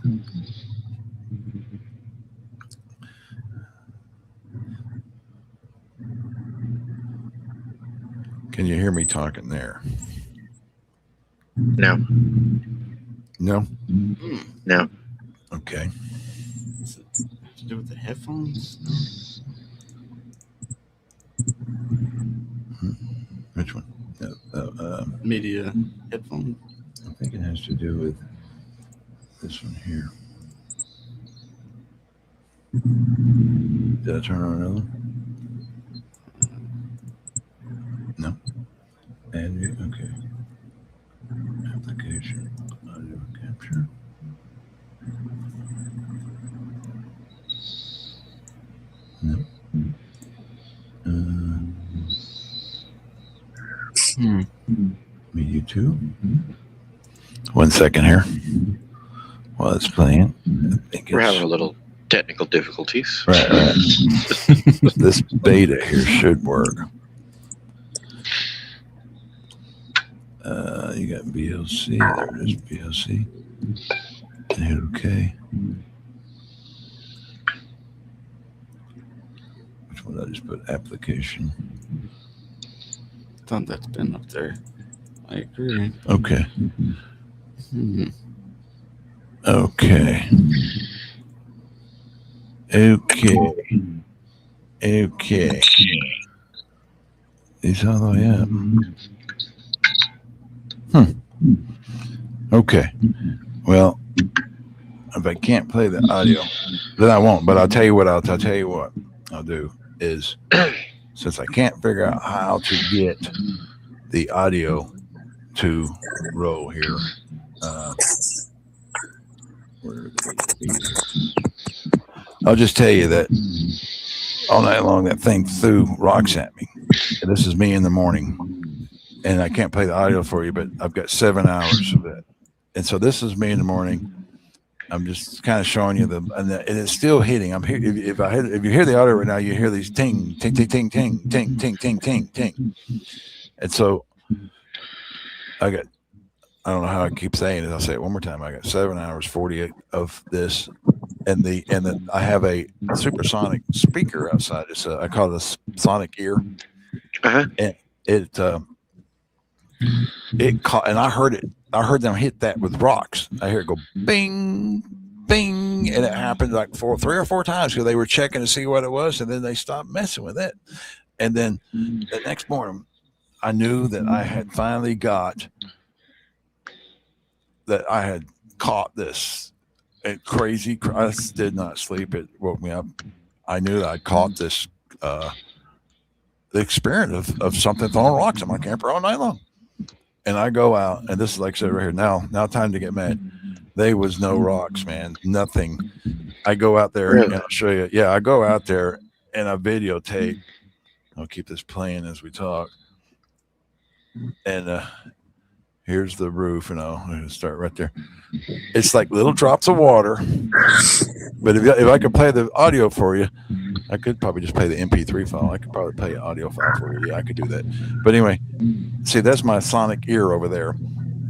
Can you hear me talking there? No. No? No. Okay. Does it have to do with the headphones? No. Which one? Media headphone. I think it has to do with this one here. Did I turn on another one? No. And okay. Application. Audio capture. No. Media 2. 1 second here. While it's playing. We're having a little technical difficulties. Right. This beta here should work. You got BLC. There it is, BLC. And hit OK. Which one did I just put? Application. I thought that's been up there. I agree. Okay. Okay. These all the way up. Okay. Well, if I can't play the audio, then I won't. But I'll tell you what I'll do is, since I can't figure out how to get the audio to roll here. I'll just tell you that all night long that thing threw rocks at me. And this is me in the morning. And I can't play the audio for you, but I've got 7 hours of it. And so this is me in the morning. I'm just kind of showing you and it's still hitting. I'm here. If you hear the audio right now, you hear these ting, ting, ting, ting, ting, ting, ting, ting, ting, ting. And so I don't know how I keep saying it. I'll say it one more time. I got 7 hours, 48 of this. And then I have a supersonic speaker outside. I call it a sonic ear. And it caught, and I heard it. I heard them hit that with rocks. I hear it go bing, bing, and it happened like 3 or 4 times because they were checking to see what it was, and then they stopped messing with it. And then the next morning, I knew that I had finally got that I had caught this crazy. I did not sleep. It woke me up. I knew that I caught this the experience of something throwing rocks in my camper all night long. And I go out, and this is like I said right here. Now time to get mad. There was no rocks, man. Nothing. I go out there and I'll show you. Yeah, I go out there and I videotape. I'll keep this playing as we talk. And here's the roof, and I'm going to start right there. It's like little drops of water. But if I could play the audio for you, I could probably just play the MP3 file. I could probably play an audio file for you. Yeah, I could do that. But anyway, see, that's my sonic ear over there.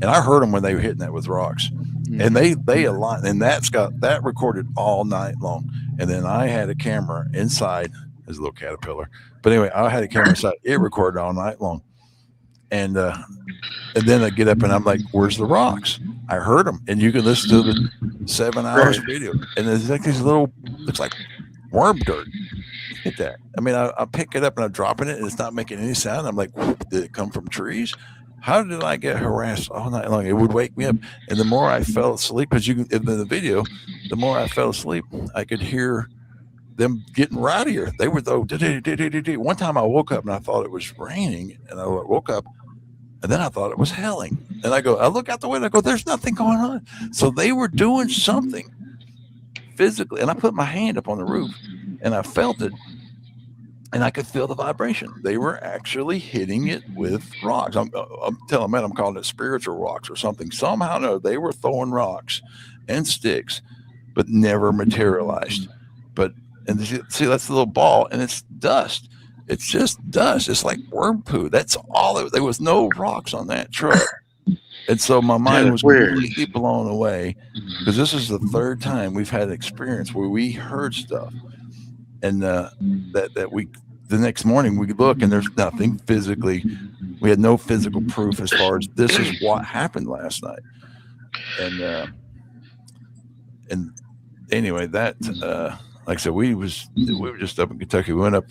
And I heard them when they were hitting that with rocks. And they aligned, and that recorded all night long. And then I had a camera inside, as a little caterpillar. But anyway, I had a camera inside. It recorded all night long. And then I get up and I'm like, where's the rocks? I heard them. And you can listen to the 7 hours of video. And there's like these little, looks like worm dirt. Hit that. I mean, I pick it up and I'm dropping it and it's not making any sound. I'm like, did it come from trees? How did I get harassed all night long? It would wake me up. And the more I fell asleep, because in the video, the more I fell asleep, I could hear them getting rowdier. They were though. One time I woke up and I thought it was raining, and I woke up, and then I thought it was hailing. And I look out the window, I go, there's nothing going on. So they were doing something physically, and I put my hand up on the roof, and I felt it, and I could feel the vibration. They were actually hitting it with rocks. I'm telling man, I'm calling it spiritual rocks or something. Somehow, no, they were throwing rocks and sticks, but never materialized. And see, that's the little ball, and it's dust. It's just dust. It's like worm poo. That's all. There was no rocks on that truck. And so my mind was completely blown away, because this is the third time we've had an experience where we heard stuff. And the next morning we look and there's nothing physically. We had no physical proof as far as this is what happened last night. And anyway, that like I said, we were just up in Kentucky. We went up,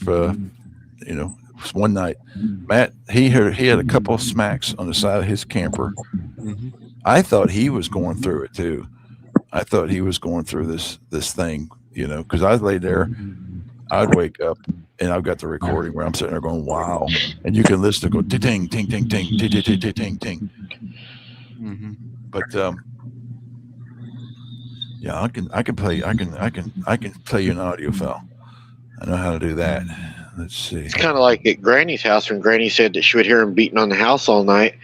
one night. Matt, he had a couple of smacks on the side of his camper. Mm-hmm. I thought he was going through it too. I thought he was going through this thing, because I lay there. I'd wake up and I've got the recording where I'm sitting there going, wow. And you can listen to go ting, ting, ting, ting, ting, ting, ting, ting, ting. Mm-hmm. But yeah, I can play you an audio file. I know how to do that. Let's see. It's kind of like at Granny's house when Granny said that she would hear him beating on the house all night,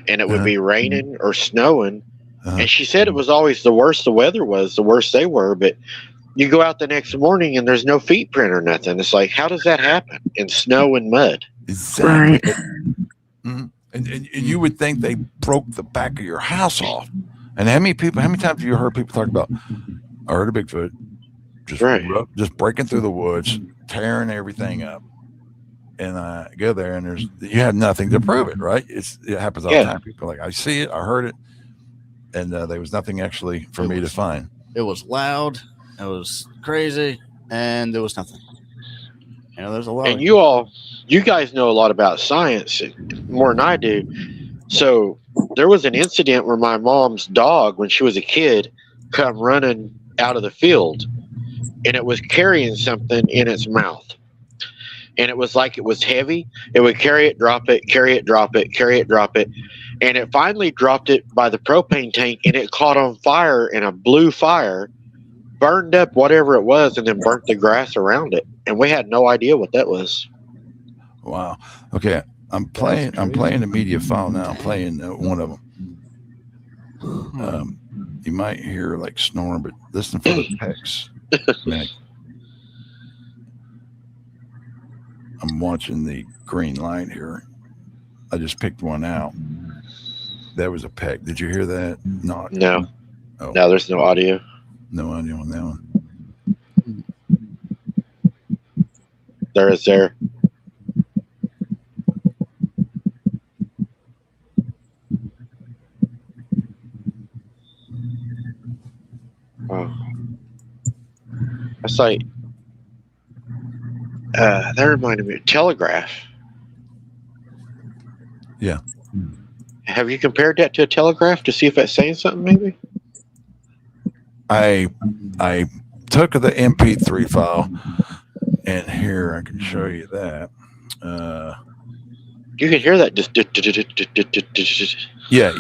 and it would be raining or snowing. And she said it was always the worse the weather was, the worse they were. But you go out the next morning and there's no feet print or nothing. It's like, how does that happen in snow and mud? Exactly. Right. Mm-hmm. And you would think they broke the back of your house off. And how many times have you heard people talk about, I heard a Bigfoot just breaking through the woods, tearing everything up. And I go there and you have nothing to prove it, right? It happens all the time. People are like, I see it, I heard it. And there was nothing actually for me to find. It was loud. It was crazy, and there was nothing. There's a lot. And you guys know a lot about science more than I do. So there was an incident where my mom's dog, when she was a kid, come running out of the field, and it was carrying something in its mouth. And it was like it was heavy. It would carry it, drop it, carry it, drop it, carry it, drop it. And it finally dropped it by the propane tank, and it caught on fire in a blue fire, burned up whatever it was, and then burnt the grass around it. And we had no idea what that was. Wow. Okay. I'm playing the media file now. I'm playing one of them. You might hear like snoring, but listen for the text. I'm watching the green light here. I just picked one out. That was a peck. Did you hear that? No. Oh. No, there's no audio. No audio on that one. There is there. Oh. That's like that reminded me of telegraph. Yeah. Have you compared that to a telegraph to see if that's saying something maybe? I took the MP3 file, and here I can show you that. You can hear that just. Yeah.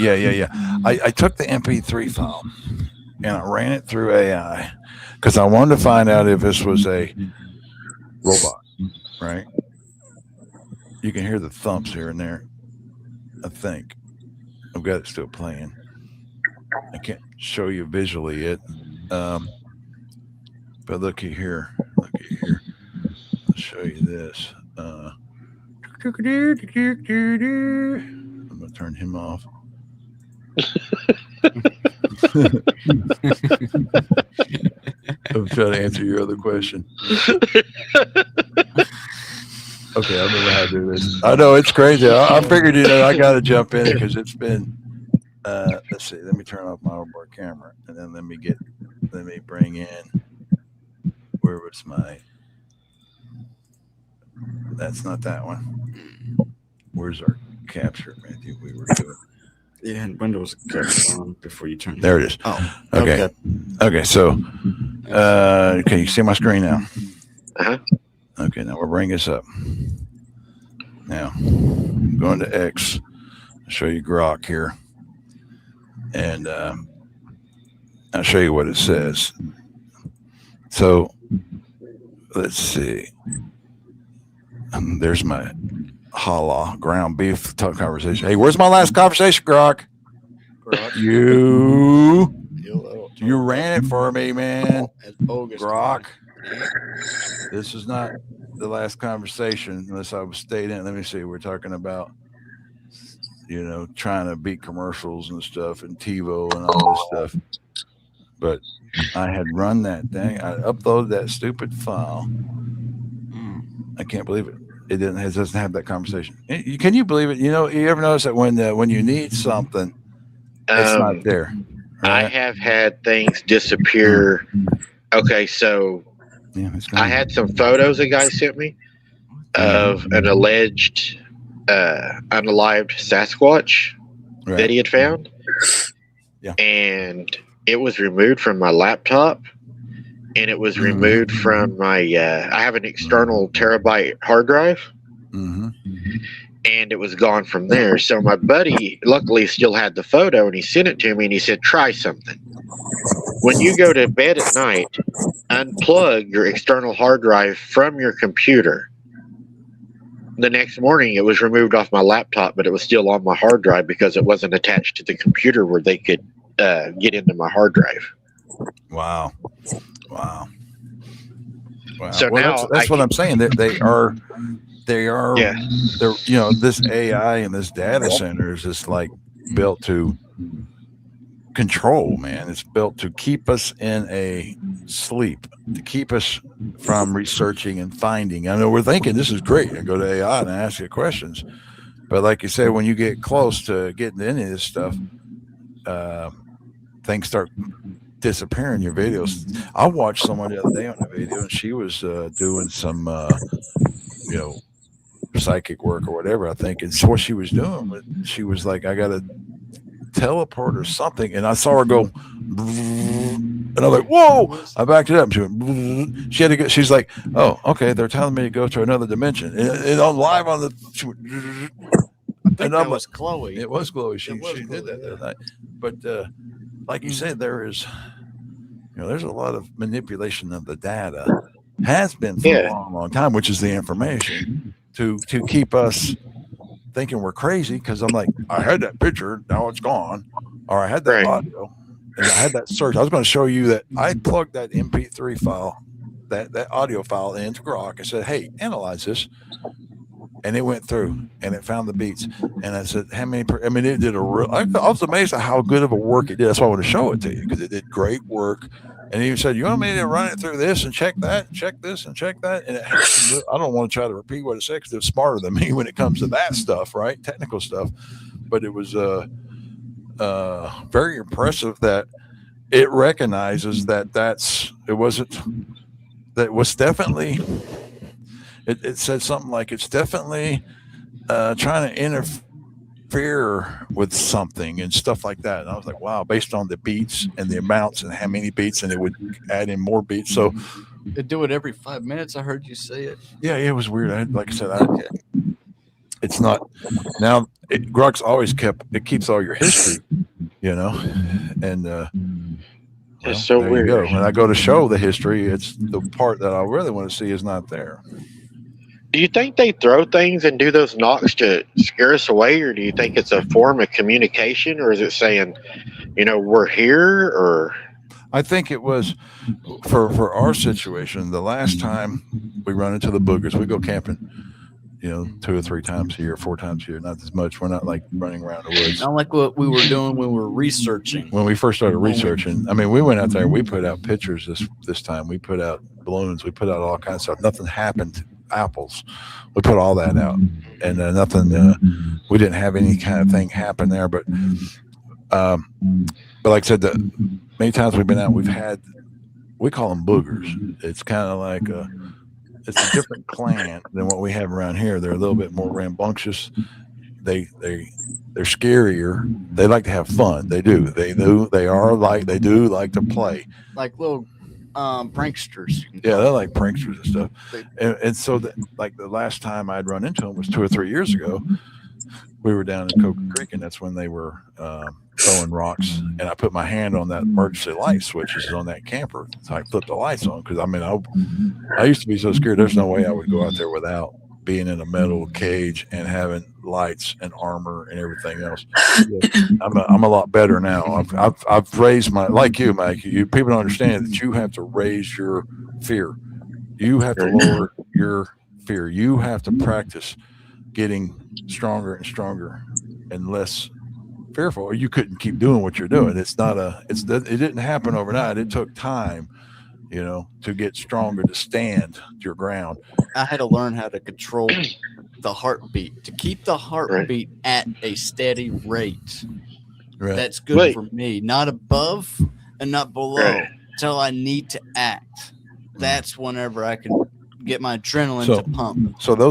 I took the MP3 file and I ran it through AI because I wanted to find out if this was a robot, right? You can hear the thumps here and there. I think I've got it still playing. I can't show you visually it, but looky here. I'll show you this. I'm gonna turn him off. I'm trying to answer your other question. Okay, I don't know how to do this. I know it's crazy. I figured, I got to jump in it because it's been. Let's see. Let me turn off my overboard camera, and then let me bring in. Where was my? That's not that one. Where's our capture, Matthew? We were doing. Yeah, and Windows kept on before you turn. There it is. Oh, okay. Okay, so, can you see my screen now? Uh-huh. Okay, now we'll bring this up. Now, I'm going to X. I'll show you Grok here. And I'll show you what it says. So, let's see. There's my holla ground beef conversation. Hey, where's my last conversation, Grok? You ran it for me, man. Grok. This is not the last conversation unless I was stayed in. Let me see. We're talking about, trying to beat commercials and stuff and TiVo and all this stuff. But I had run that thing. I uploaded that stupid file. I can't believe it. It doesn't have that conversation. Can you believe it? You ever notice that when you need something, it's not there. Right? I have had things disappear Okay, so Yeah, I had some photos a guy sent me of an alleged unalived Sasquatch that he had found. Yeah. And it was removed from my laptop, and it was removed from my I have an external terabyte hard drive. And it was gone from there. So my buddy luckily still had the photo, and he sent it to me, and he said, try something. When you go to bed at night, unplug your external hard drive from your computer. The next morning, it was removed off my laptop, but it was still on my hard drive because it wasn't attached to the computer where they could get into my hard drive. Wow. So well, now that's what I'm saying. That they are, yeah. they're, you know, this AI and this data center is just like built to control, man. It's built to keep us in a sleep, to keep us from researching and finding. I know we're thinking this is great. I go to AI and I ask you questions, but like you said, when you get close to getting into this stuff, things start disappearing. Your videos. I watched someone the other day on a video, and she was doing some, you know, psychic work or whatever. I think, and so what she was doing, she was like, "I got to teleport or something," and I saw her go, and I was like, "Whoa!" I backed it up. She had to go. She's like, "Oh, okay. They're telling me to go to another dimension." And on live on the. I think that was Chloe. It was Chloe. She did that the other night. But like you said, there's a lot of manipulation of the data. Has been for a long, long time, which is the information to keep us thinking we're crazy. Because I'm like, I had that picture, now it's gone, or I had that audio, and I had that search. I was going to show you that I plugged that MP3 file, that audio file into Grok. I said, hey, analyze this. And it went through and it found the beats. And I said, how many? I mean, it did I was amazed at how good of a work it did. That's why I want to show it to you, because it did great work. And he said, you want me to run it through this and check that, and check this and check that? And I don't want to try to repeat what it said because it's smarter than me when it comes to that stuff, right? Technical stuff. But it was very impressive that it recognizes that it was definitely. It said something like it's definitely trying to interfere with something and stuff like that. And I was like, wow, based on the beats and the amounts and how many beats, and it would add in more beats. So it'd do it every 5 minutes. I heard you say it. Yeah, it was weird. Like I said, it's not now. Grok's always keeps all your history, and it's so there weird. You go. When I go to show the history, it's the part that I really want to see is not there. Do you think they throw things and do those knocks to scare us away, or do you think it's a form of communication, or is it saying, we're here? Or I think it was for our situation. The last time we run into the boogers, we go camping, 2 or 3 times a year, 4 times a year, not as much. We're not like running around the woods. Not like what we were doing when we were researching. When we first started researching, I mean, we went out there. We put out pictures this time. We put out balloons. We put out all kinds of stuff. Nothing happened. Apples, we put all that out, and nothing. We didn't have any kind of thing happen there. But like I said, many times we've been out, we call them boogers. It's kind of like it's a different clan than what we have around here. They're a little bit more rambunctious. They're scarier. They like to have fun. They do. They do like to play. Like little pranksters. Yeah, they're like pranksters and stuff. And so like the last time I'd run into them was 2 or 3 years ago. We were down in Coca Creek, and that's when they were throwing rocks. And I put my hand on that emergency light switches on that camper. So I flipped the lights on, because I used to be so scared. There's no way I would go out there without being in a metal cage and having lights and armor and everything else. I'm a lot better now. I've raised like you, Mike. People don't understand that you have to raise your fear. You have to lower your fear. You have to practice getting stronger and stronger and less fearful, or you couldn't keep doing what you're doing. It didn't happen overnight. It took time, to get stronger, to stand your ground. I had to learn how to control the heartbeat, to keep the heartbeat at a steady rate. Right. That's good for me. Not above and not below. till I need to act. That's whenever I can get my adrenaline to pump. So that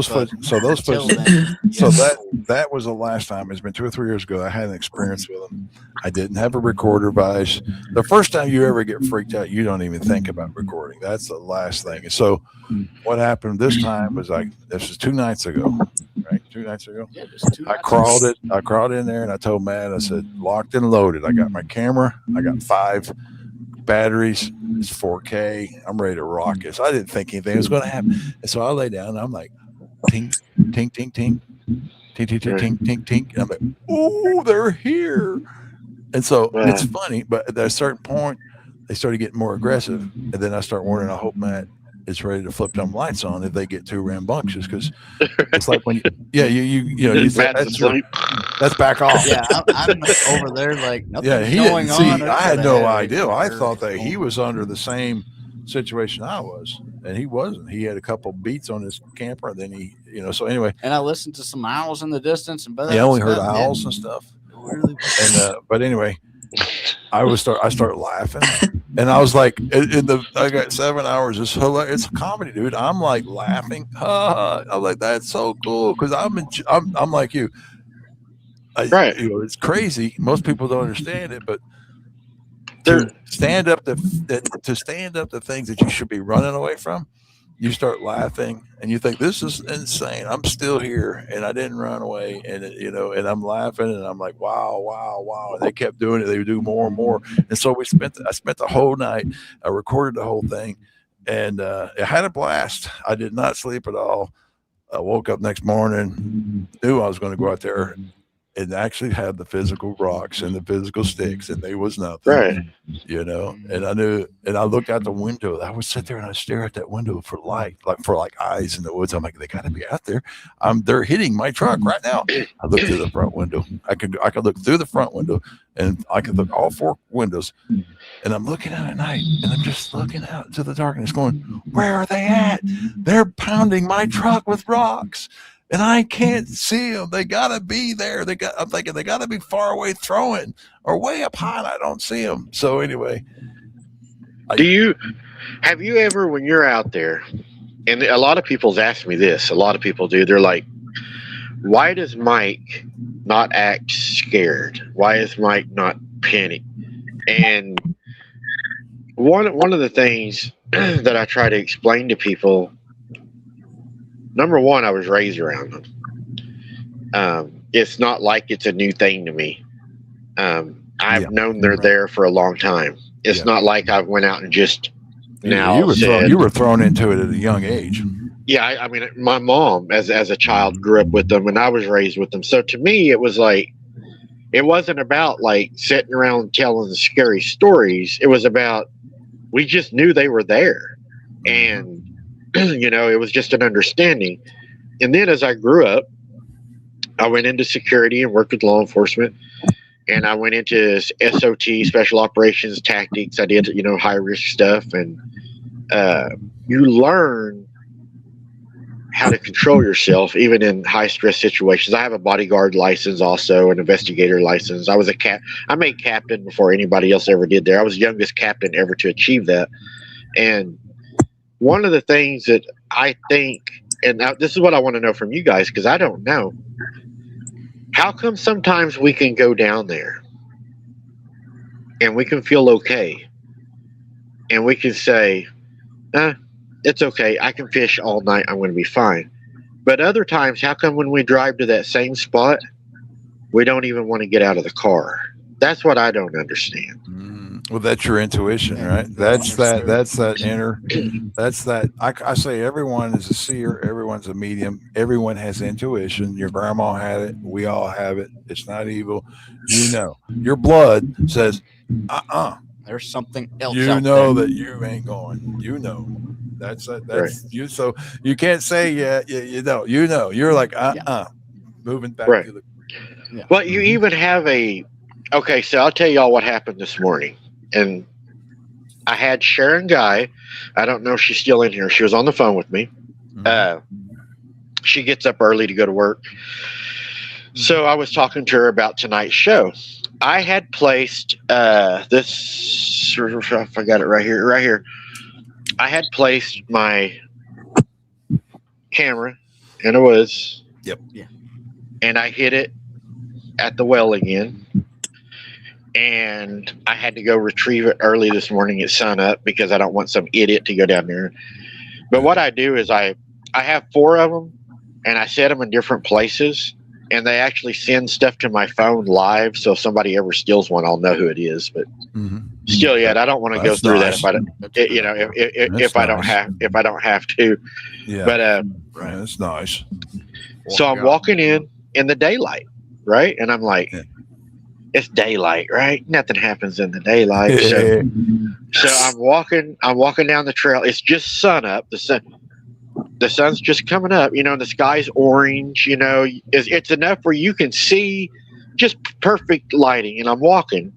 was the last time. It's been 2 or 3 years ago. I had an experience with them. I didn't have a recorder device. The first time you ever get freaked out, you don't even think about recording. That's the last thing. So what happened this time was this was 2 nights ago, right? 2 nights ago. Yeah, just 2 I crawled in there and I told Matt, I said, locked and loaded. I got my camera. I got 5 batteries. It's 4K. I'm ready to rock it. So I didn't think anything was going to happen. And so I lay down and I'm like, tink, tink, tink, tink, tink, tink, tink, tink, tink. And I'm like, oh, they're here. And so it's funny, but at a certain point, they started getting more aggressive. And then I start wondering, I hope Matt is ready to flip them lights on if they get too rambunctious, because it's like when you say, that's back off. Yeah, I'm over there like nothing's going on. See, I had no idea. I thought that he was under the same situation I was, and he wasn't. He had a couple beats on his camper, and then he, so anyway. And I listened to some owls in the distance, and I only heard owls and stuff. And but anyway, I start laughing, and I was like, I got 7 hours. It's hilarious. It's a comedy, dude. I'm like laughing. I'm like, that's so cool, because I'm like you. Right. It's crazy. Most people don't understand it, but to stand up to things that you should be running away from, you start laughing and you think, this is insane. I'm still here and I didn't run away. And and I'm laughing and I'm like, wow. And they kept doing it. They would do more and more. And so I spent the whole night. I recorded the whole thing, and I had a blast. I did not sleep at all. I woke up next morning, knew I was going to go out there and actually have the physical rocks and the physical sticks, and they was nothing, right? And I knew, and I looked out the window. I would sit there and I stare at that window for light, for eyes in the woods. I'm like, they got to be out there. They're hitting my truck right now. I looked through the front window. I could look through the front window, and I could look all 4 windows. And I'm looking out at night, and I'm just looking out into the darkness, going, where are they at? They're pounding my truck with rocks. And I can't see them. They gotta be there. I'm thinking they gotta be far away throwing, or way up high, and I don't see them. So anyway, have you ever, when you're out there, and a lot of people's asked me this. A lot of people do. They're like, why does Mike not act scared? Why is Mike not panicked? And one of the things that I try to explain to people. Number one, I was raised around them. It's not like it's a new thing to me. I've known they're there for a long time. It's not like I went out and just you were thrown into it at a young age. Yeah, I mean, my mom, as a child, grew up with them, and I was raised with them. So to me, it was like, it wasn't about like sitting around telling the scary stories. It was about, we just knew they were there, and it was just an understanding. And then as I grew up, I went into security and worked with law enforcement, and I went into SOT, special operations tactics. I did, high risk stuff, and you learn how to control yourself even in high stress situations. I have a bodyguard license, also an investigator license. I made captain before anybody else ever did there. I was the youngest captain ever to achieve that. And one of the things that I think, and now this is what I want to know from you guys, because I don't know, how come sometimes we can go down there and we can feel okay and we can say, it's okay, I can fish all night, I'm going to be fine. But other times, how come when we drive to that same spot, we don't even want to get out of the car? That's what I don't understand. Well, that's your intuition, right? That's that inner, I say everyone is a seer. Everyone's a medium. Everyone has intuition. Your grandma had it. We all have it. It's not evil. Your blood says, there's something else. That you ain't going. That's right. You. So you can't say, you're like, moving back right. to the. Yeah. Well, you even have okay, so I'll tell y'all what happened this morning. And I had Sharon Guy. I don't know if she's still in here. She was on the phone with me. She gets up early to go to work. So I was talking to her about tonight's show. I had placed this. If I got it right here. I had placed my camera in the woods. Yep. Yeah. And I hit it at the well again. And I had to go retrieve it early this morning at sunup because I don't want some idiot to go down there. But what I do is I have 4 of them, and I set them in different places, and they actually send stuff to my phone live. So if somebody ever steals one, I'll know who it is. But still, yet I don't want to go through that if I don't, if I don't have to. Yeah. But right, that's nice. So I'm walking in the daylight, right? And I'm like, it's daylight, right? Nothing happens in the daylight. So I'm walking down the trail. It's just sun up. The sun's just coming up, the sky's orange, it's enough where you can see just perfect lighting. And I'm walking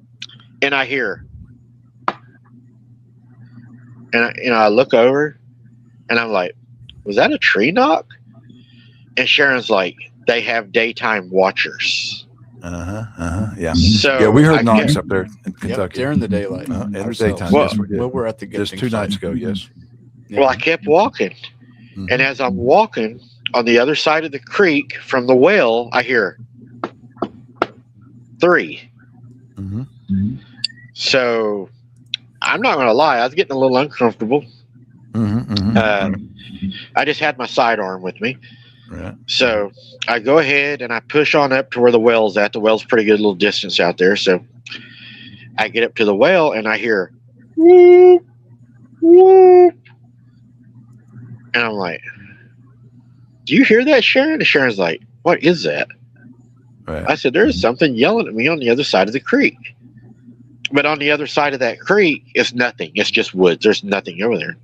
and I hear, and I look over and I'm like, was that a tree knock? And Sharon's like, they have daytime watchers. Yeah. So we heard knocks up there in Kentucky. Yep, during the daylight. In the daytime. Well, yes, we did. Well, we're at the just 2 nights ago. Yes. Yeah. Well, I kept walking. And as I'm walking on the other side of the creek from the well, I hear 3. So I'm not going to lie. I was getting a little uncomfortable. I just had my sidearm with me. Right. So I go ahead and I push on up to where the well's at. The well's pretty good little distance out there. So I get up to the well and I hear whoop, whoop. And I'm like, do you hear that, Sharon? And Sharon's like, what is that? Right. I said, there's something yelling at me on the other side of the creek. But on the other side of that creek is nothing. It's just woods. There's nothing over there.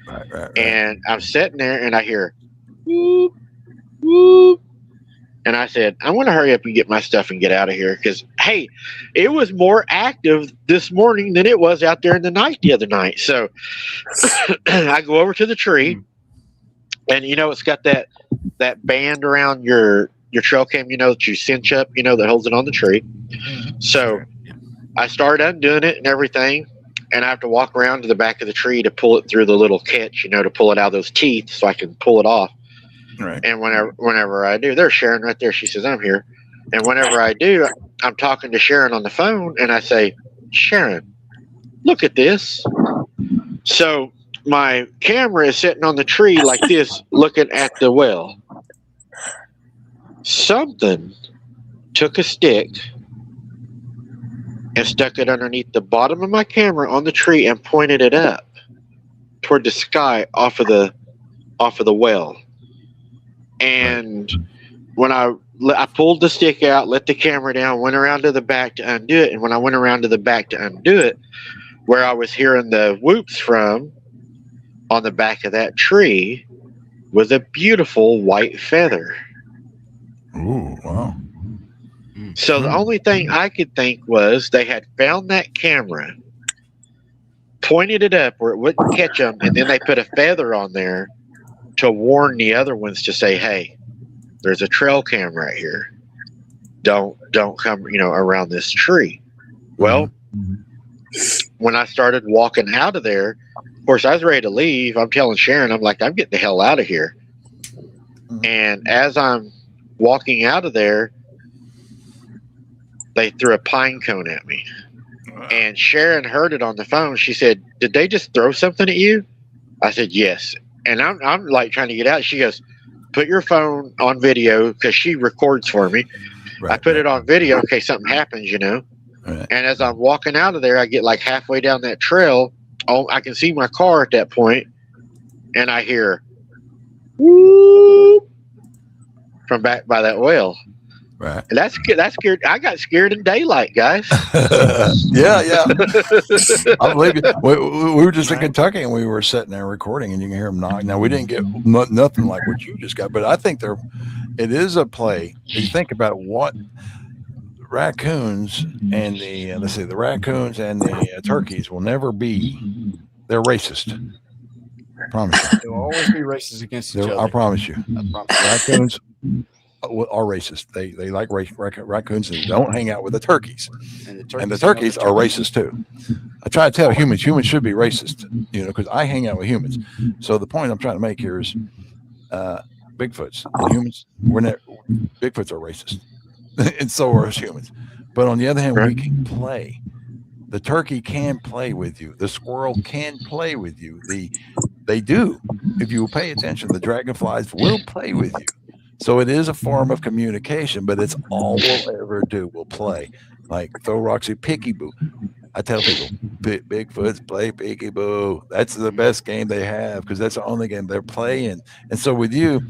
Right. And I'm sitting there and I hear whoop, whoop. And I said, I want to hurry up and get my stuff and get out of here because, hey, it was more active this morning than it was out there in the night the other night. So I go over to the tree. And it's got that band around your trail cam, that you cinch up, that holds it on the tree. So I start undoing it and everything, and I have to walk around to the back of the tree to pull it through the little catch, to pull it out of those teeth so I can pull it off. Right. And whenever I do, there's Sharon right there. She says, I'm here. And whenever I do, I'm talking to Sharon on the phone, and I say, Sharon, look at this. So my camera is sitting on the tree like this, looking at the well. Something took a stick and stuck it underneath the bottom of my camera on the tree and pointed it up toward the sky off of the well. And when I pulled the stick out, let the camera down, went around to the back to undo it. And when I went around to the back to undo it, where I was hearing the whoops from, on the back of that tree was a beautiful white feather. Ooh, wow. So the only thing I could think was they had found that camera, pointed it up where it wouldn't catch them, and then they put a feather on there to warn the other ones to say, hey, there's a trail cam right here. Don't come, around this tree. Well, when I started walking out of there, of course, I was ready to leave. I'm telling Sharon, I'm like, I'm getting the hell out of here. And as I'm walking out of there, they threw a pine cone at me. And Sharon heard it on the phone. She said, did they just throw something at you? I said, yes. And I'm like trying to get out. She goes, put your phone on video because she records for me. Right. I put it on video in case something happens, Right. And as I'm walking out of there, I get like halfway down that trail. Oh, I can see my car at that point, and I hear whoop from back by that well. Right. And that's scared. I got scared in daylight, guys. Yeah. I believe you. We were just in Kentucky, and we were sitting there recording, and you can hear them knock. Now we didn't get nothing like what you just got, but I think it is a play. You think about what raccoons and the raccoons and the turkeys will never be. They're racist. I promise you. They'll always be racist against each other. I promise you. Raccoons are racist. They like raccoons and don't hang out with the turkeys. And the turkeys are racist too. I try to tell humans should be racist, because I hang out with humans. So the point I'm trying to make here is Bigfoots and humans, Bigfoots are racist. And so are us humans. But on the other hand, we can play. The turkey can play with you. The squirrel can play with you. They do. If you pay attention, the dragonflies will play with you. So it is a form of communication, but it's all we'll ever do. We'll play. Like throw rocks at peekaboo. I tell people, Bigfoots play peekaboo. That's the best game they have because that's the only game they're playing. And so with you,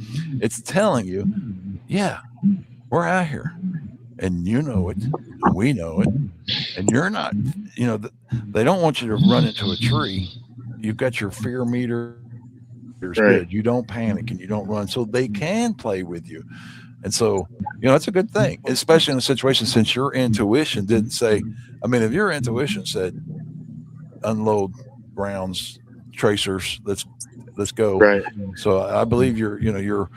it's telling you, yeah, we're out here. And you know it, and we know it, and you're not, they don't want you to run into a tree. You've got your fear meter. Good. You don't panic and you don't run. So they can play with you. And so, it's a good thing, especially in a situation since your intuition didn't say, if your intuition said unload rounds, tracers, let's go. Right. So I believe you're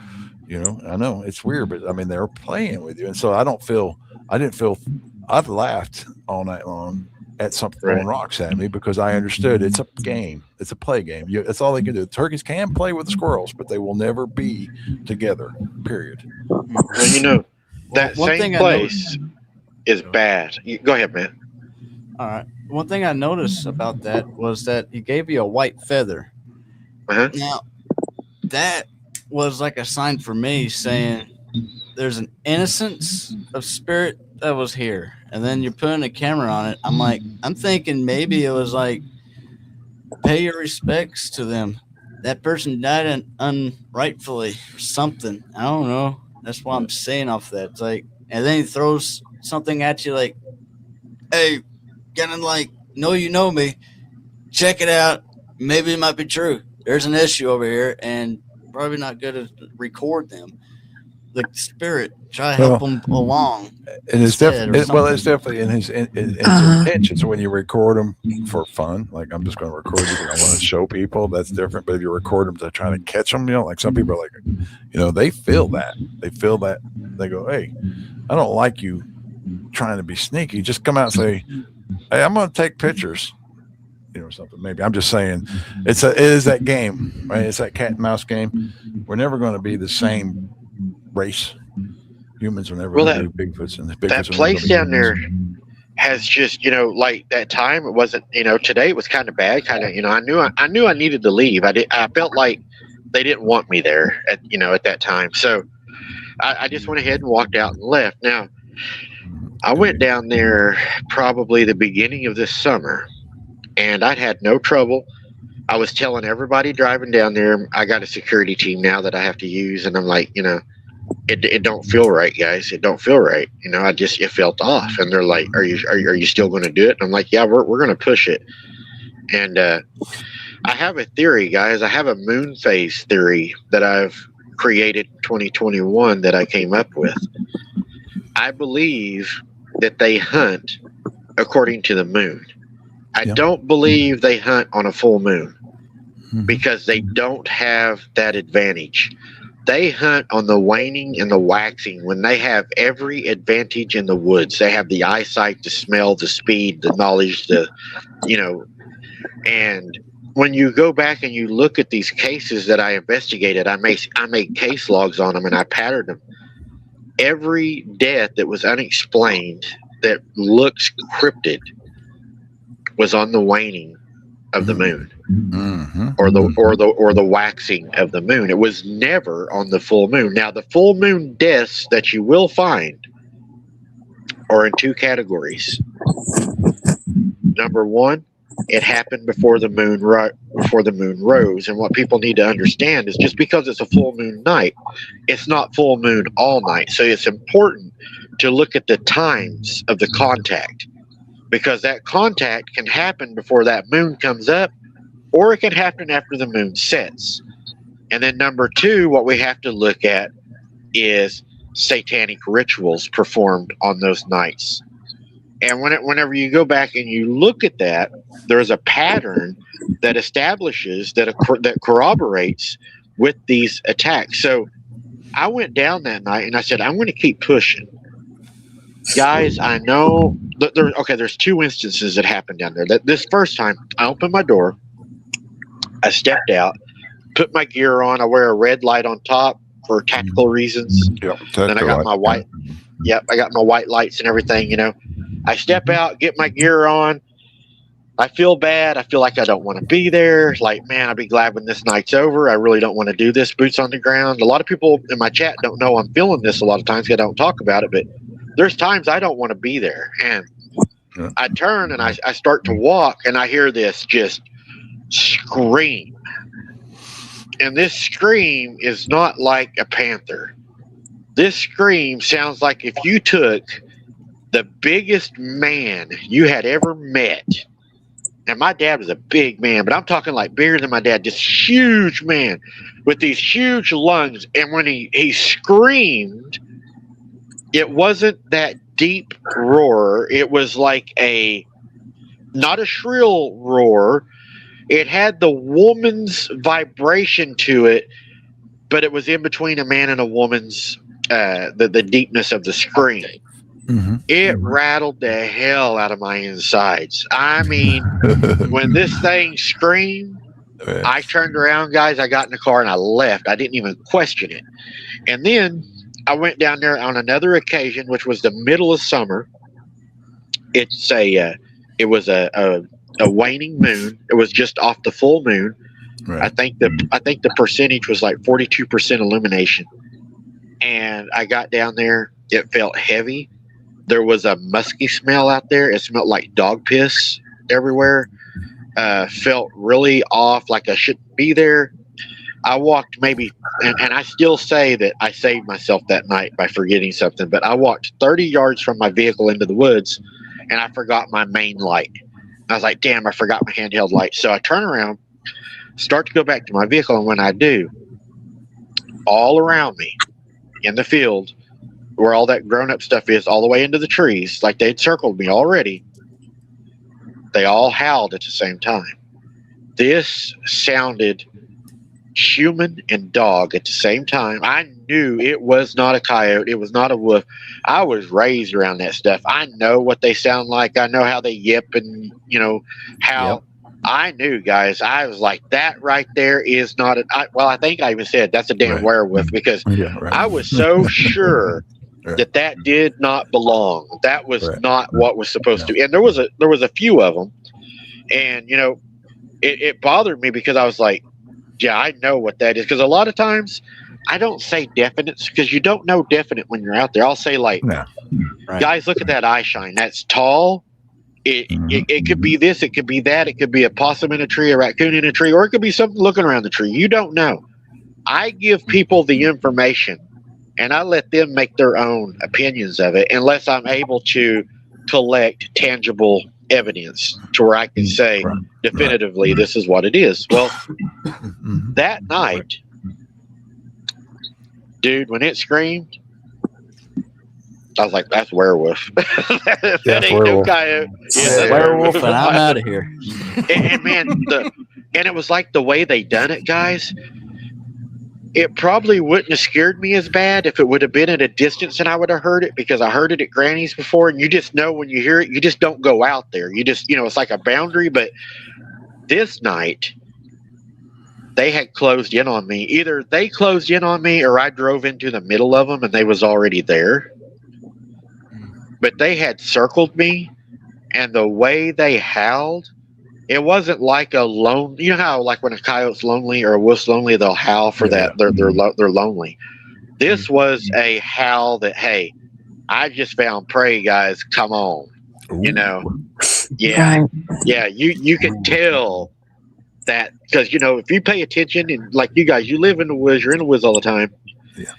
I know it's weird, but they're playing with you. And so I've laughed all night long at something throwing rocks at me because I understood it's a game. It's a play game. That's all they can do. The turkeys can play with the squirrels, but they will never be together, period. Well, that same place is bad. Go ahead, man. All right. One thing I noticed about that was that he gave you a white feather. Uh-huh. Now, that was like a sign for me saying there's an innocence of spirit that was here. And then you're putting a camera on it. I'm thinking maybe it was like, pay your respects to them. That person died unrightfully or something. I don't know. That's what I'm saying off that. It's like, and then he throws something at you like, hey, getting like, no, you know me. Check it out. Maybe it might be true. There's an issue over here, and probably not good to record them. The spirit, try to help them along. And it's definitely in his intentions when you record them for fun. Like, I'm just going to record you because I want to show people. That's different. But if you record them to try to catch them, like some people are like, they feel that. They feel that. They go, hey, I don't like you trying to be sneaky. Just come out and say, hey, I'm going to take pictures. Something. Maybe I'm just saying, it is that game, right? It's that cat and mouse game. We're never going to be the same race. Humans are never going to be Bigfoots, and that place down there has just, like that time. It wasn't, today it was kind of bad. Kind of, I knew I needed to leave. I felt like they didn't want me there at that time. So I just went ahead and walked out and left. Now I went down there probably the beginning of this summer. And I'd had no trouble. I was telling everybody driving down there, I got a security team now that I have to use. And I'm like, it don't feel right, guys. It don't feel right. It felt off. And they're like, are you still going to do it? And I'm like, yeah, we're going to push it. And I have a theory, guys. I have a moon phase theory that I've created in 2021 that I came up with. I believe that they hunt according to the moon. I don't believe they hunt on a full moon because they don't have that advantage. They hunt on the waning and the waxing when they have every advantage in the woods. They have the eyesight, the smell, the speed, the knowledge, and when you go back and you look at these cases that I investigated, I made case logs on them and I patterned them. Every death that was unexplained that looks cryptid was on the waning of the moon, or the waxing of the moon. It was never on the full moon. Now, the full moon deaths that you will find are in two categories. Number one, it happened before the moon rose. And what people need to understand is just because it's a full moon night, it's not full moon all night. So it's important to look at the times of the contact. Because that contact can happen before that moon comes up, or it can happen after the moon sets. And then number two, what we have to look at is satanic rituals performed on those nights. And whenever you go back and you look at that, there's a pattern that establishes, that corroborates with these attacks. So I went down that night and I said, I'm going to keep pushing. Guys, I know there's two instances that happened down there. This first time, I opened my door, I stepped out, put my gear on. I wear a red light on top for tactical reasons. Yep, then I got my white. Yep, I got my white lights and everything. You know, I step out, get my gear on. I feel bad. I feel like I don't want to be there. Like, man, I'll be glad when this night's over. I really don't want to do this. Boots on the ground. A lot of people in my chat don't know I'm feeling this a lot of times. I don't talk about it, but there's times I don't want to be there. And I turn and I start to walk, and I hear this just scream. And this scream is not like a panther. This scream sounds like if you took the biggest man you had ever met. And my dad was a big man, but I'm talking like bigger than my dad, just huge man with these huge lungs. And when he screamed, it wasn't that deep roar. It was like not a shrill roar. It had the woman's vibration to it, but it was in between a man and a woman's, the deepness of the scream. It rattled the hell out of my insides. I mean, when this thing screamed, I turned around, guys. I got in the car and I left. I didn't even question it. And then I went down there on another occasion, which was the middle of summer. It was a waning moon. It was just off the full moon. Right. I think the percentage was like 42% illumination. And I got down there. It felt heavy. There was a musky smell out there. It smelled like dog piss everywhere. Felt really off, like I shouldn't be there. I walked maybe, and I still say that I saved myself that night by forgetting something, but I walked 30 yards from my vehicle into the woods, and I forgot my main light. I was like, damn, I forgot my handheld light. So I turn around, start to go back to my vehicle, and when I do, all around me in the field, where all that grown-up stuff is, all the way into the trees, like they'd circled me already, they all howled at the same time. This sounded human and dog at the same time. I knew it was not a coyote. It was not a wolf. I was raised around that stuff. I know what they sound like. I know how they yip and, how. Yep. I knew, guys. I was like, that right there is not I think I even said that's a damn werewolf, because I was so sure that did not belong. That was not what was supposed to. And there was a few of them, and it bothered me because I was like, yeah, I know what that is. Because a lot of times I don't say definite, because you don't know definite when you're out there. I'll say like, guys, look at that eye shine. That's tall. It could be this, it could be that, it could be a possum in a tree, a raccoon in a tree, or it could be something looking around the tree. You don't know. I give people the information, and I let them make their own opinions of it, unless I'm able to collect tangible evidence to where I can say definitively this is what it is. Well, that night, dude, when it screamed, I was like, that's werewolf. That ain't no coyote. Yeah, werewolf, and I'm out of here. And man, and it was like the way they done it, guys. It probably wouldn't have scared me as bad if it would have been at a distance and I would have heard it, because I heard it at Granny's before, and you just know when you hear it, you just don't go out there. You just, it's like a boundary. But this night, they had closed in on me. Either they closed in on me or I drove into the middle of them and they was already there. But they had circled me, and the way they howled, it wasn't like a lone. You know how like when a coyote's lonely or a wolf's lonely, they'll howl for that. They're lonely. This was a howl that, hey, I just found prey, guys. Come on, yeah. You can tell that, because if you pay attention, and like you guys, you live in the woods, you're in the woods all the time. Yeah.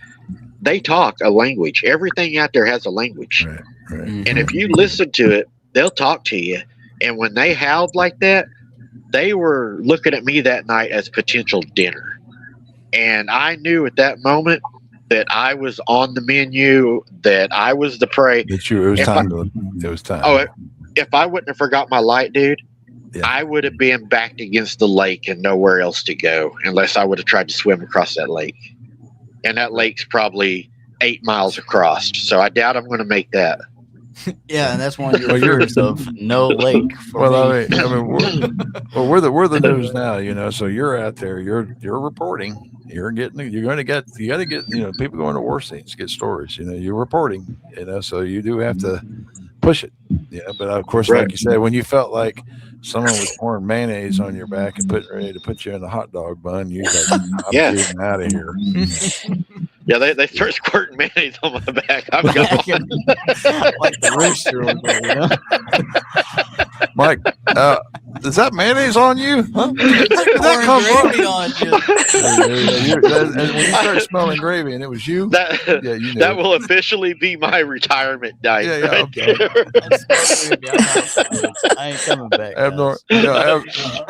They talk a language. Everything out there has a language. Right. And if you listen to it, they'll talk to you. And when they howled like that, they were looking at me that night as potential dinner. And I knew at that moment that I was on the menu, that I was the prey. It was time. Oh, if I wouldn't have forgot my light, dude, I would have been backed against the lake and nowhere else to go, unless I would have tried to swim across that lake. and that lake's probably 8 miles across. So I doubt I'm going to make that. Yeah, and that's one of your fears of no lake. Well, I mean, we're the news now, you know. So you're out there, you're reporting, you got to get, you know, people going to war scenes to get stories. You know, you're reporting, you know, so you do have to push it. Yeah, but of course, like you said, when you felt like someone was pouring mayonnaise on your back and ready to put you in a hot dog bun, you like, I'm getting out of here. Yeah, they start squirting mayonnaise on my back. I'm gone. Like the rooster over there, you know? Mike, is that mayonnaise on you? Huh? Where did that come gravy on you? And when you start smelling gravy and it was you, you knew that will officially be my retirement diet. Yeah, right okay. I ain't coming back.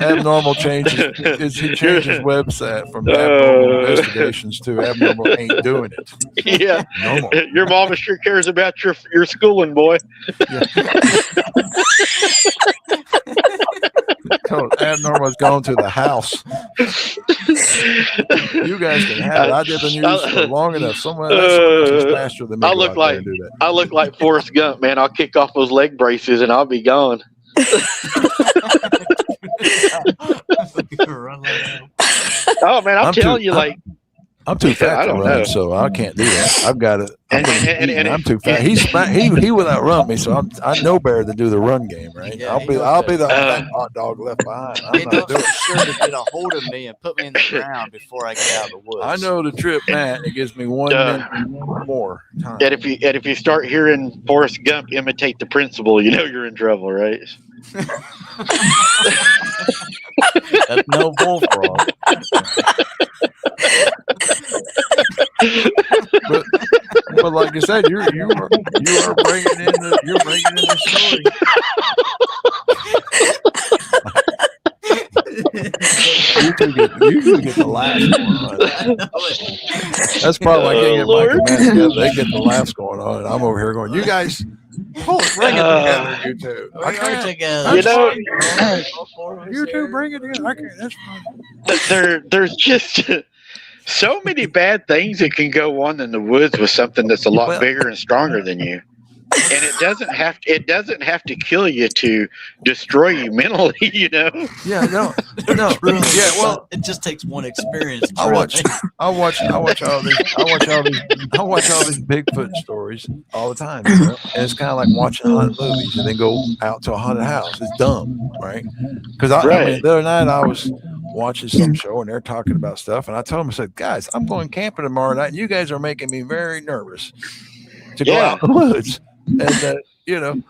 Abnormal changes. He changed his website from abnormal investigations to abnormal ain't doing it. Yeah, Normal. Your mama sure cares about your schooling, boy. Yeah. Abnormal's gone to the house. You guys can have it. I did the news for long enough. Someone else is faster than me. I look like Forrest Gump, man. I'll kick off those leg braces and I'll be gone. Oh man, I'm telling you, like, I'm too fat to run, so I can't do that. I've got it. I'm too fat. He would outrun me, so I know better than do the run game, right? Yeah, I'll be the hot dog left behind. I'm not doing sure to get a hold of me and put me in the ground before I get out of the woods. I know the trip, Matt. It gives me 1 minute more time. And if you start hearing Forrest Gump imitate the principal, you know you're in trouble, right? That's no bullfrog. but like you said, you are bringing in the story. You two get the laughs going on. That's probably why I can't get Mike and Matt together. They get the laughs going on, and I'm over here going, "You guys, bring it together, you two. I can't You know, you two bring it together. I can't. That's fine." There's just so many bad things that can go on in the woods with something that's a lot bigger and stronger than you. And it doesn't have to kill you to destroy you mentally, you know. Yeah, no. Really, yeah, well, it just takes one experience. I watch all these Bigfoot stories all the time, you know? And it's kind of like watching haunted movies and then go out to a haunted house. It's dumb, right? Because I mean, the other night I was watching some show and they're talking about stuff, and I told them, I said, guys, I'm going camping tomorrow night, and you guys are making me very nervous to go out in the woods. And you know,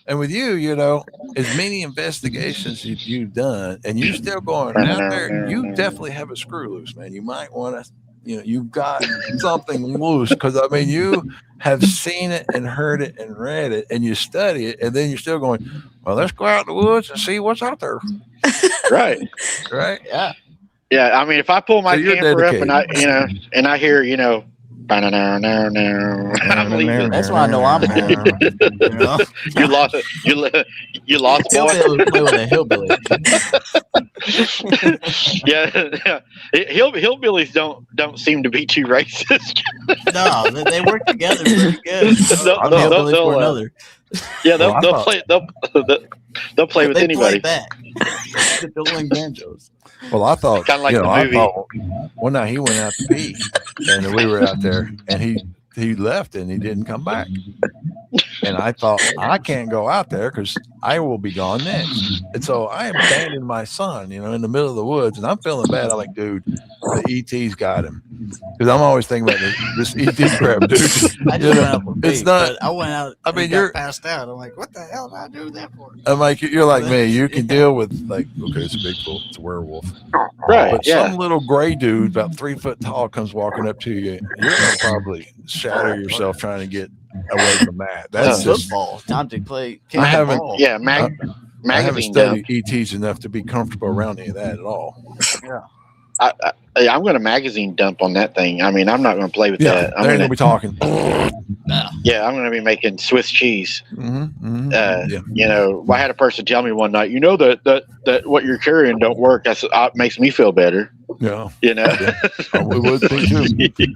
and with you know, as many investigations you've done, and you're still going out there, you definitely have a screw loose, man. You might want to, you know, you've got something loose, because I mean, you have seen it and heard it and read it, and you study it, and then you're still going, well, let's go out in the woods and see what's out there. Right. Yeah. I mean, if I pull my camper up and I hear, you know, I'm leaving. That's why I know I'm home. You know? You lost boy. Play with a hillbilly. Yeah. Hillbillies don't seem to be too racist. No, they work together pretty good. They'll play with anybody. Play back. They're building banjos. Well, I thought, kind of like the movie. One night he went out to pee, and we were out there, and he left and he didn't come back. And I thought, I can't go out there because I will be gone next. And so I abandoned my son, you know, in the middle of the woods, and I'm feeling bad. I'm like, dude, the ET's got him. Because I'm always thinking about this ET crap, dude. I just went out for it's not. I went out. I mean, you're passed out. I'm like, what the hell did I do that for? I'm like, you're like me. You can deal with, like, okay, it's a Bigfoot, it's a werewolf, right? But some little gray dude about 3 foot tall comes walking up to you. You're gonna probably shatter yourself trying to get away from that. That's just football. Time to play. I haven't. Ball. Yeah, I haven't studied ETs enough to be comfortable around any of that at all. Yeah. I'm going to magazine dump on that thing. I mean, I'm not going to play with that. I'm going to be talking. Yeah, I'm going to be making Swiss cheese. Mm-hmm. You know, I had a person tell me one night, you know, that what you're carrying don't work. That's it makes me feel better. Yeah. You know, We would be too.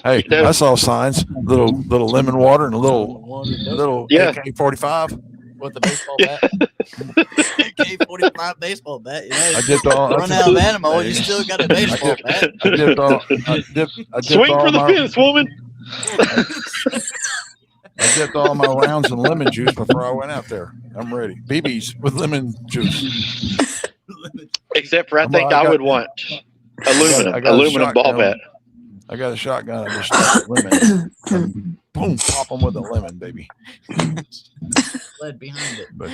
Hey, I saw signs, little lemon water and a little AK-45 with the baseball bat. AK-45 baseball bat. You know, I dipped all. Run out of ammo, you still got a baseball bat. I dipped all. Swing for the fence, woman. I dipped all my rounds in lemon juice before I went out there. I'm ready. BBs with lemon juice. Except for I would want aluminum ball bat. I got a shotgun. I just stuck lemon. Boom, pop them with a lemon, baby. Lead behind it. But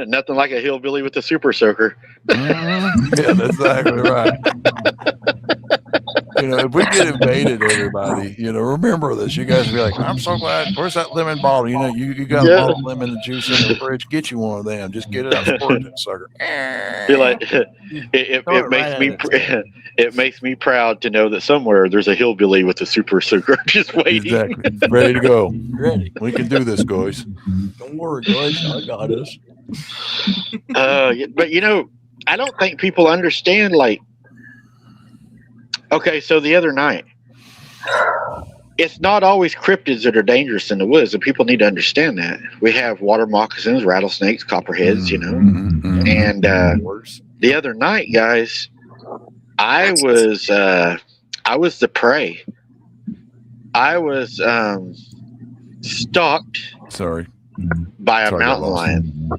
nothing like a hillbilly with a super soaker. Yeah, that's exactly right. You know, if we get invaded, everybody, you know, remember this. You guys will be like, I'm so glad. Where's that lemon bottle? You know, you got a bottle of lemon juice in the fridge. Get you one of them. Just get it out and pour it in, sucker. You're like, it makes me proud to know that somewhere there's a hillbilly with a super soaker just waiting. Exactly. Ready to go. Ready. We can do this, guys. Don't worry, guys. I got us. But, you know, I don't think people understand, like, okay, so the other night, it's not always cryptids that are dangerous in the woods, and people need to understand that. We have water moccasins, rattlesnakes, copperheads, you know. And the other night, guys, I was the prey. I was stalked by a mountain lion.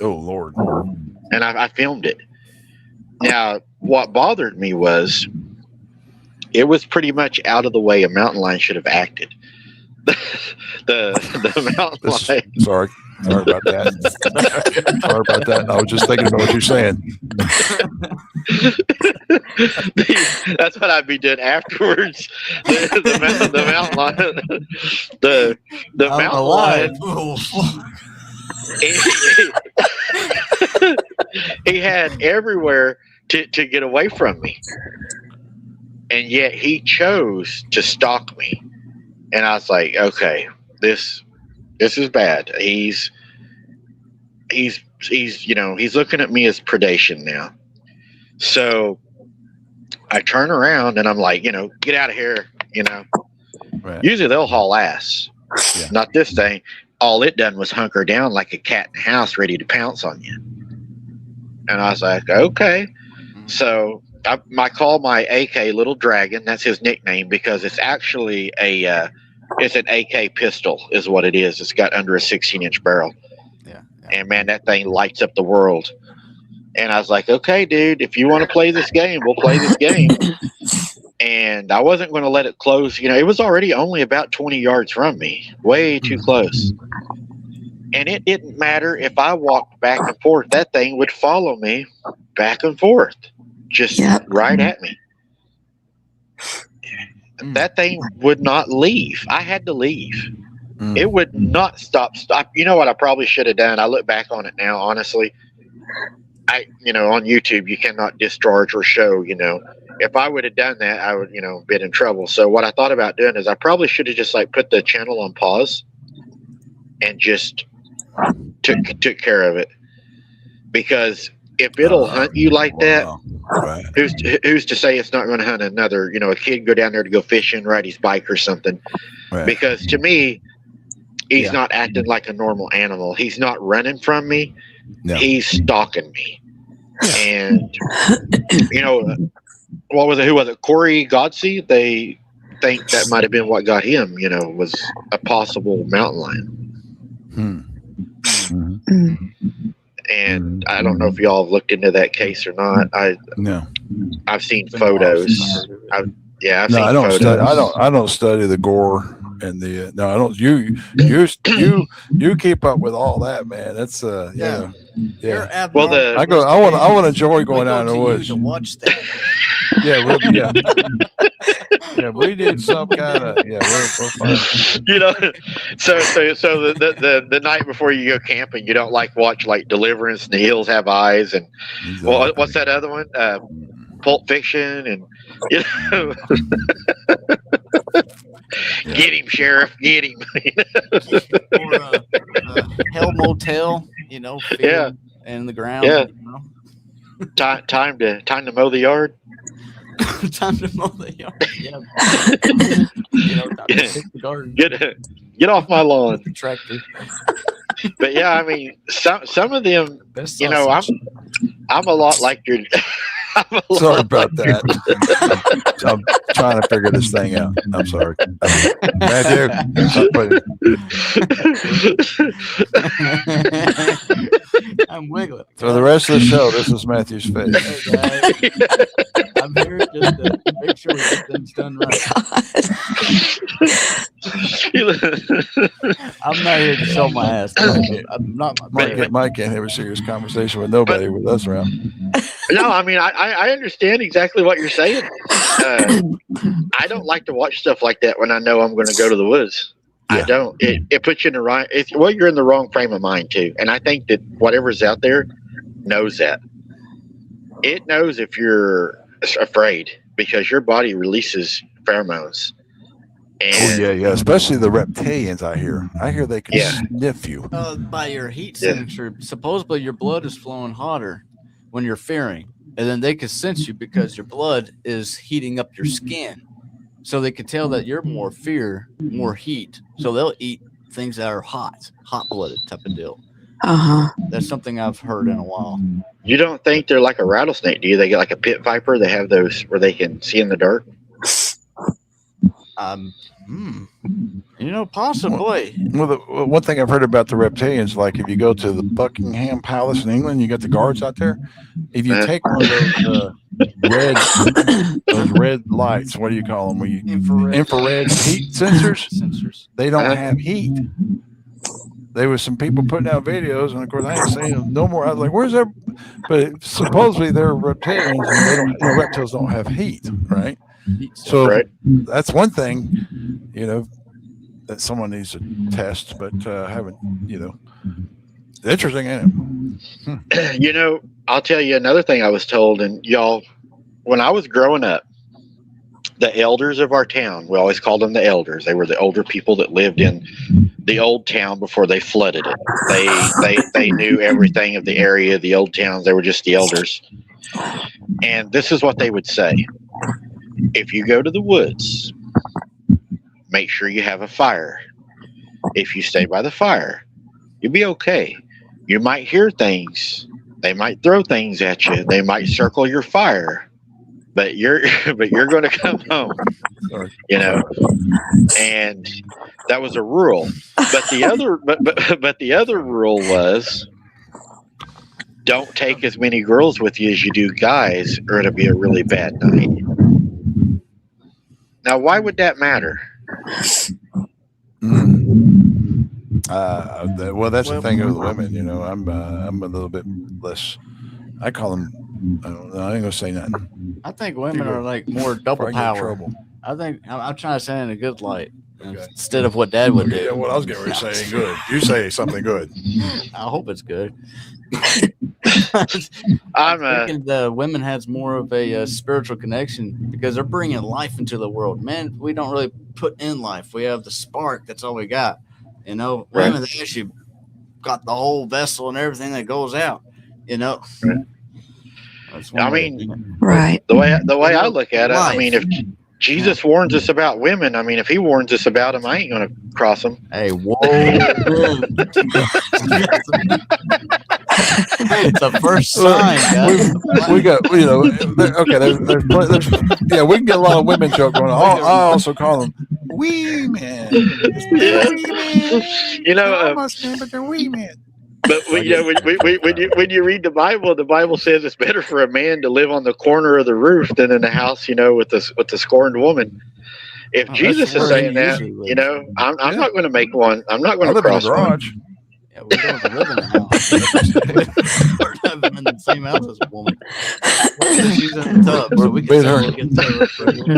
Oh, Lord. And I filmed it. Now, what bothered me was it was pretty much out of the way a mountain lion should have acted. the mountain lion. Sorry about that. Sorry about that. I was just thinking about what you're saying. That's what I'd be doing afterwards. The mountain lion. The mountain lion. He had everywhere to get away from me, and yet he chose to stalk me. And I was like, okay, this is bad. He's you know, he's looking at me as predation now. So I turn around and I'm like, you know, get out of here, you know. Right. Usually they'll haul ass. Yeah. Not this thing. All it done was hunker down like a cat in the house ready to pounce on you. And I was like, okay. So I call my AK Little Dragon. That's his nickname because it's actually it's an AK pistol is what it is. It's got under a 16-inch barrel. Yeah. And man, that thing lights up the world. And I was like, okay, dude, if you want to play this game, we'll play this game. And I wasn't going to let it close. You know, it was already only about 20 yards from me, way too close. And it didn't matter if I walked back and forth. That thing would follow me back and forth, just right at me. That thing would not leave. I had to leave. It would not stop. You know what I probably should have done? I look back on it now, honestly. You know, on YouTube, you cannot discharge or show, you know. If I would have done that, I would, you know, been in trouble. So what I thought about doing is I probably should have just like put the channel on pause and just took care of it. Because if it'll hunt you like that, right. who's to say it's not going to hunt another, you know, a kid go down there to go fishing, ride his bike or something. Right. Because to me, he's not acting like a normal animal. He's not running from me. No. He's stalking me. And, you know, what was it? Who was it? Corey Godsey? They think that might have been what got him, you know, was a possible mountain lion. And I don't know if y'all have looked into that case or not. I've seen photos. I've seen photos. I don't study the gore and the I don't. You keep up with all that, man. That's yeah. Well, I want to enjoy going out in the woods to watch that. We did some kind of we're fine. You know, so the night before you go camping, you don't watch Deliverance and The Hills Have Eyes and what's that other one? Pulp Fiction and you know. Get him, Sheriff. Get him. Or Hell Motel, you know, in the ground. Yeah. You know? Time to mow the yard. Time to mow the yard. Yeah. Time to pick the garden. Get off my lawn. Tractor. But yeah, I mean, some of them, Best I'm a lot like your. Sorry about that. I'm trying to figure this thing out. I'm sorry. Matthew. I'm wiggling. For the rest of the show, this is Matthew's face. Hey, I'm here just to make sure we get things done right. I'm not here to show my ass. I'm not. Mike can't have a serious conversation with nobody with us around. No, I mean, I understand exactly what you're saying. I don't like to watch stuff like that when I know I'm going to go to the woods. Yeah. I don't. It puts you in the right. You're in the wrong frame of mind too. And I think that whatever's out there knows that. It knows if you're afraid because your body releases pheromones. And yeah. Especially the reptilians. I hear they can sniff you by your heat signature. Supposedly, your blood is flowing hotter when you're fearing, and then they can sense you because your blood is heating up your skin, so they can tell that you're more heat, so they'll eat things that are hot-blooded type of deal. That's something I've heard in a while. You don't think they're like a rattlesnake, do you? They get like a pit viper. They have those where they can see in the dark. Possibly. Well, one thing I've heard about the reptilians, like if you go to the Buckingham Palace in England, you got the guards out there. If you take one of those red lights, what do you call them? Infrared heat sensors. They don't have heat. There was some people putting out videos, and of course I ain't saying no more. I was like, "Where's that?" But supposedly they're reptilians, and reptiles don't have heat, right? So that's one thing, that someone needs to test, but haven't, interesting, ain't it? I'll tell you another thing I was told, and y'all, when I was growing up, the elders of our town, we always called them the elders. They were the older people that lived in the old town before they flooded it. They knew everything of the area, the old towns. They were just the elders. And this is what they would say. If you go to the woods, make sure you have a fire. If you stay by the fire, you'll be okay. You might hear things. They might throw things at you. They might circle your fire, but you're going to come home, And that was a rule. But the other, but the other rule was, don't take as many girls with you as you do guys, or it'll be a really bad night. Now, why would that matter? Well, that's the thing with women. I'm a little bit less. I call them. I don't know. I ain't gonna say nothing. I think women are like more double power. I think I'm trying to say in a good light instead of what Dad would do. Yeah, what I was getting ready to say ain't good. You say something good. I hope it's good. I'm thinking the women has more of a spiritual connection because they're bringing life into the world. Men, we don't really put in life. We have the spark. That's all we got. Women, they actually got the whole vessel and everything that goes out. I mean, right. The way I look at it, I mean, if Jesus warns us about women, I mean, if he warns us about them, I ain't going to cross them. Hey, whoa. It's a first sign, guys. We got, okay, there's we can get a lot of women joke going on. I also call them wee men. But they're wee men. But when you read the Bible says it's better for a man to live on the corner of the roof than in the house, with the scorned woman. If Jesus is saying that, I'm not going to make one. I'm not going to cross one. Yeah, we don't live in a house. We're living in the same house as a woman. She's in the tub, so we can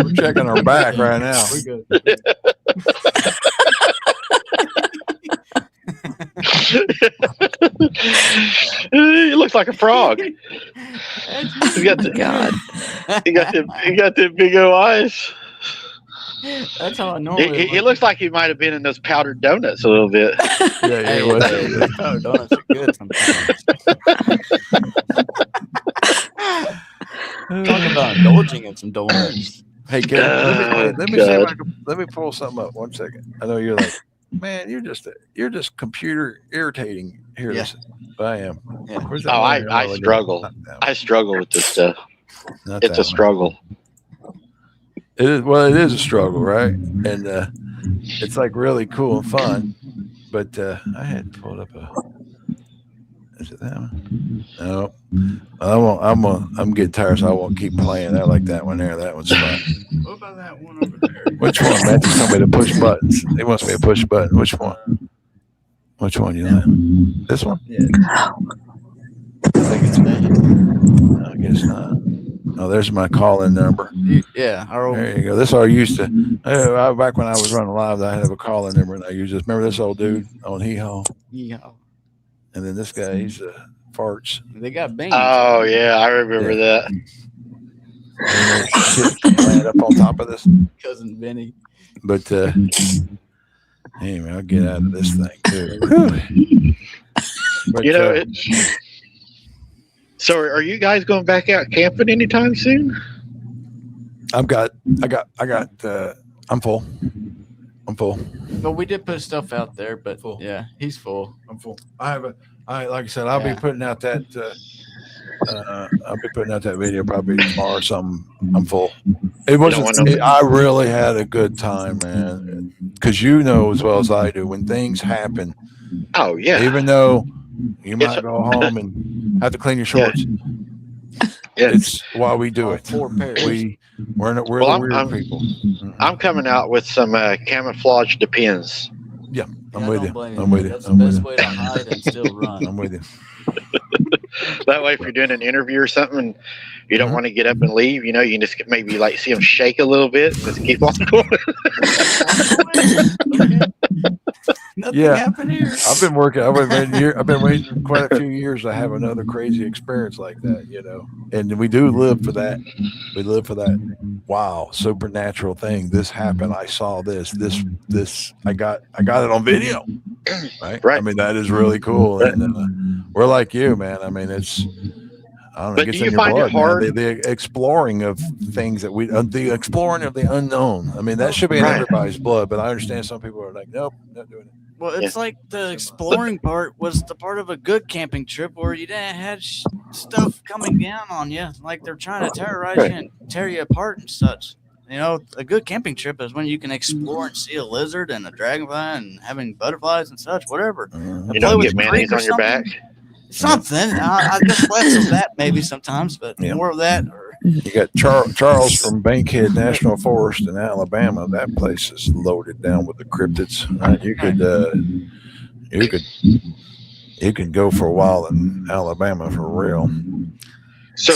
we're checking her back right now. We're good. He looks like a frog. He got the big old eyes. That's how I normally. He looks like he might have been in those powdered donuts a little bit. Yeah, he was. Powdered donuts are good sometimes. Talk about indulging in some donuts. Hey, Gary, let me see if let me pull something up. 1 second. I know you're like, man, you're just computer irritating here. Yeah. I am. Yeah. I struggle. I struggle with this stuff. It's a struggle. It is. Well, it is a struggle, right? And it's like really cool and fun. But I had pulled up a. Is it that one? No, I'm getting tired, so I won't keep playing. I like that one there. That one's fun. What about that one over there? Which one? Matthew told me to push buttons. He wants me to push button. Which one? Which one you like? This one? Yeah. I think it's me. I guess not. Oh, there's my call-in number. Yeah. There you go. This is what I used to. Back when I was running live, I had a call-in number, and I used this. Remember this old dude on Hee Haw? Yeah. And then this guy, he's farts. They got bangs. Oh yeah, I remember that. Shit laying up on top of this. Cousin Vinny. But anyway, I'll get out of this thing too. But, so are you guys going back out camping anytime soon? I'm full. I'm full. But we did put stuff out there, but full. Yeah, he's full. I'm full. Like I said, I'll be putting out that. I'll be putting out that video probably tomorrow or something. I'm full. It wasn't. I really had a good time, man. Because you know as well as I do, when things happen. Oh yeah. Even though you might go home and have to clean your shorts. Yeah. It's why we do it. 4 pairs. We're the weird people. I'm coming out with some camouflage Depends. Yeah, I'm with you. That's the best way to hide and still run. I'm with you. That way, if you're doing an interview or something, and you don't want to get up and leave, you can just maybe like see them shake a little bit and just keep on going. Nothing happened here. I've been waiting quite a few years to have another crazy experience like that, And we do live for that. We live for that. Wow, supernatural thing. This happened. I saw this. I got it on video. Right. I mean, that is really cool. And we're like you, man. I mean, it's. I don't know. But do you find it hard? The exploring of things that the exploring of the unknown. I mean, that should be in everybody's blood. But I understand some people are like, nope, not doing it. Well, it's like the exploring part was the part of a good camping trip where you didn't have stuff coming down on you, like they're trying to terrorize you and tear you apart and such. A good camping trip is when you can explore and see a lizard and a dragonfly and having butterflies and such, whatever. You don't get mayonnaise on your back. Something. I guess less of that maybe sometimes, but more of that. You got Charles from Bankhead National Forest in Alabama. That place is loaded down with the cryptids. You could go for a while in Alabama for real. So,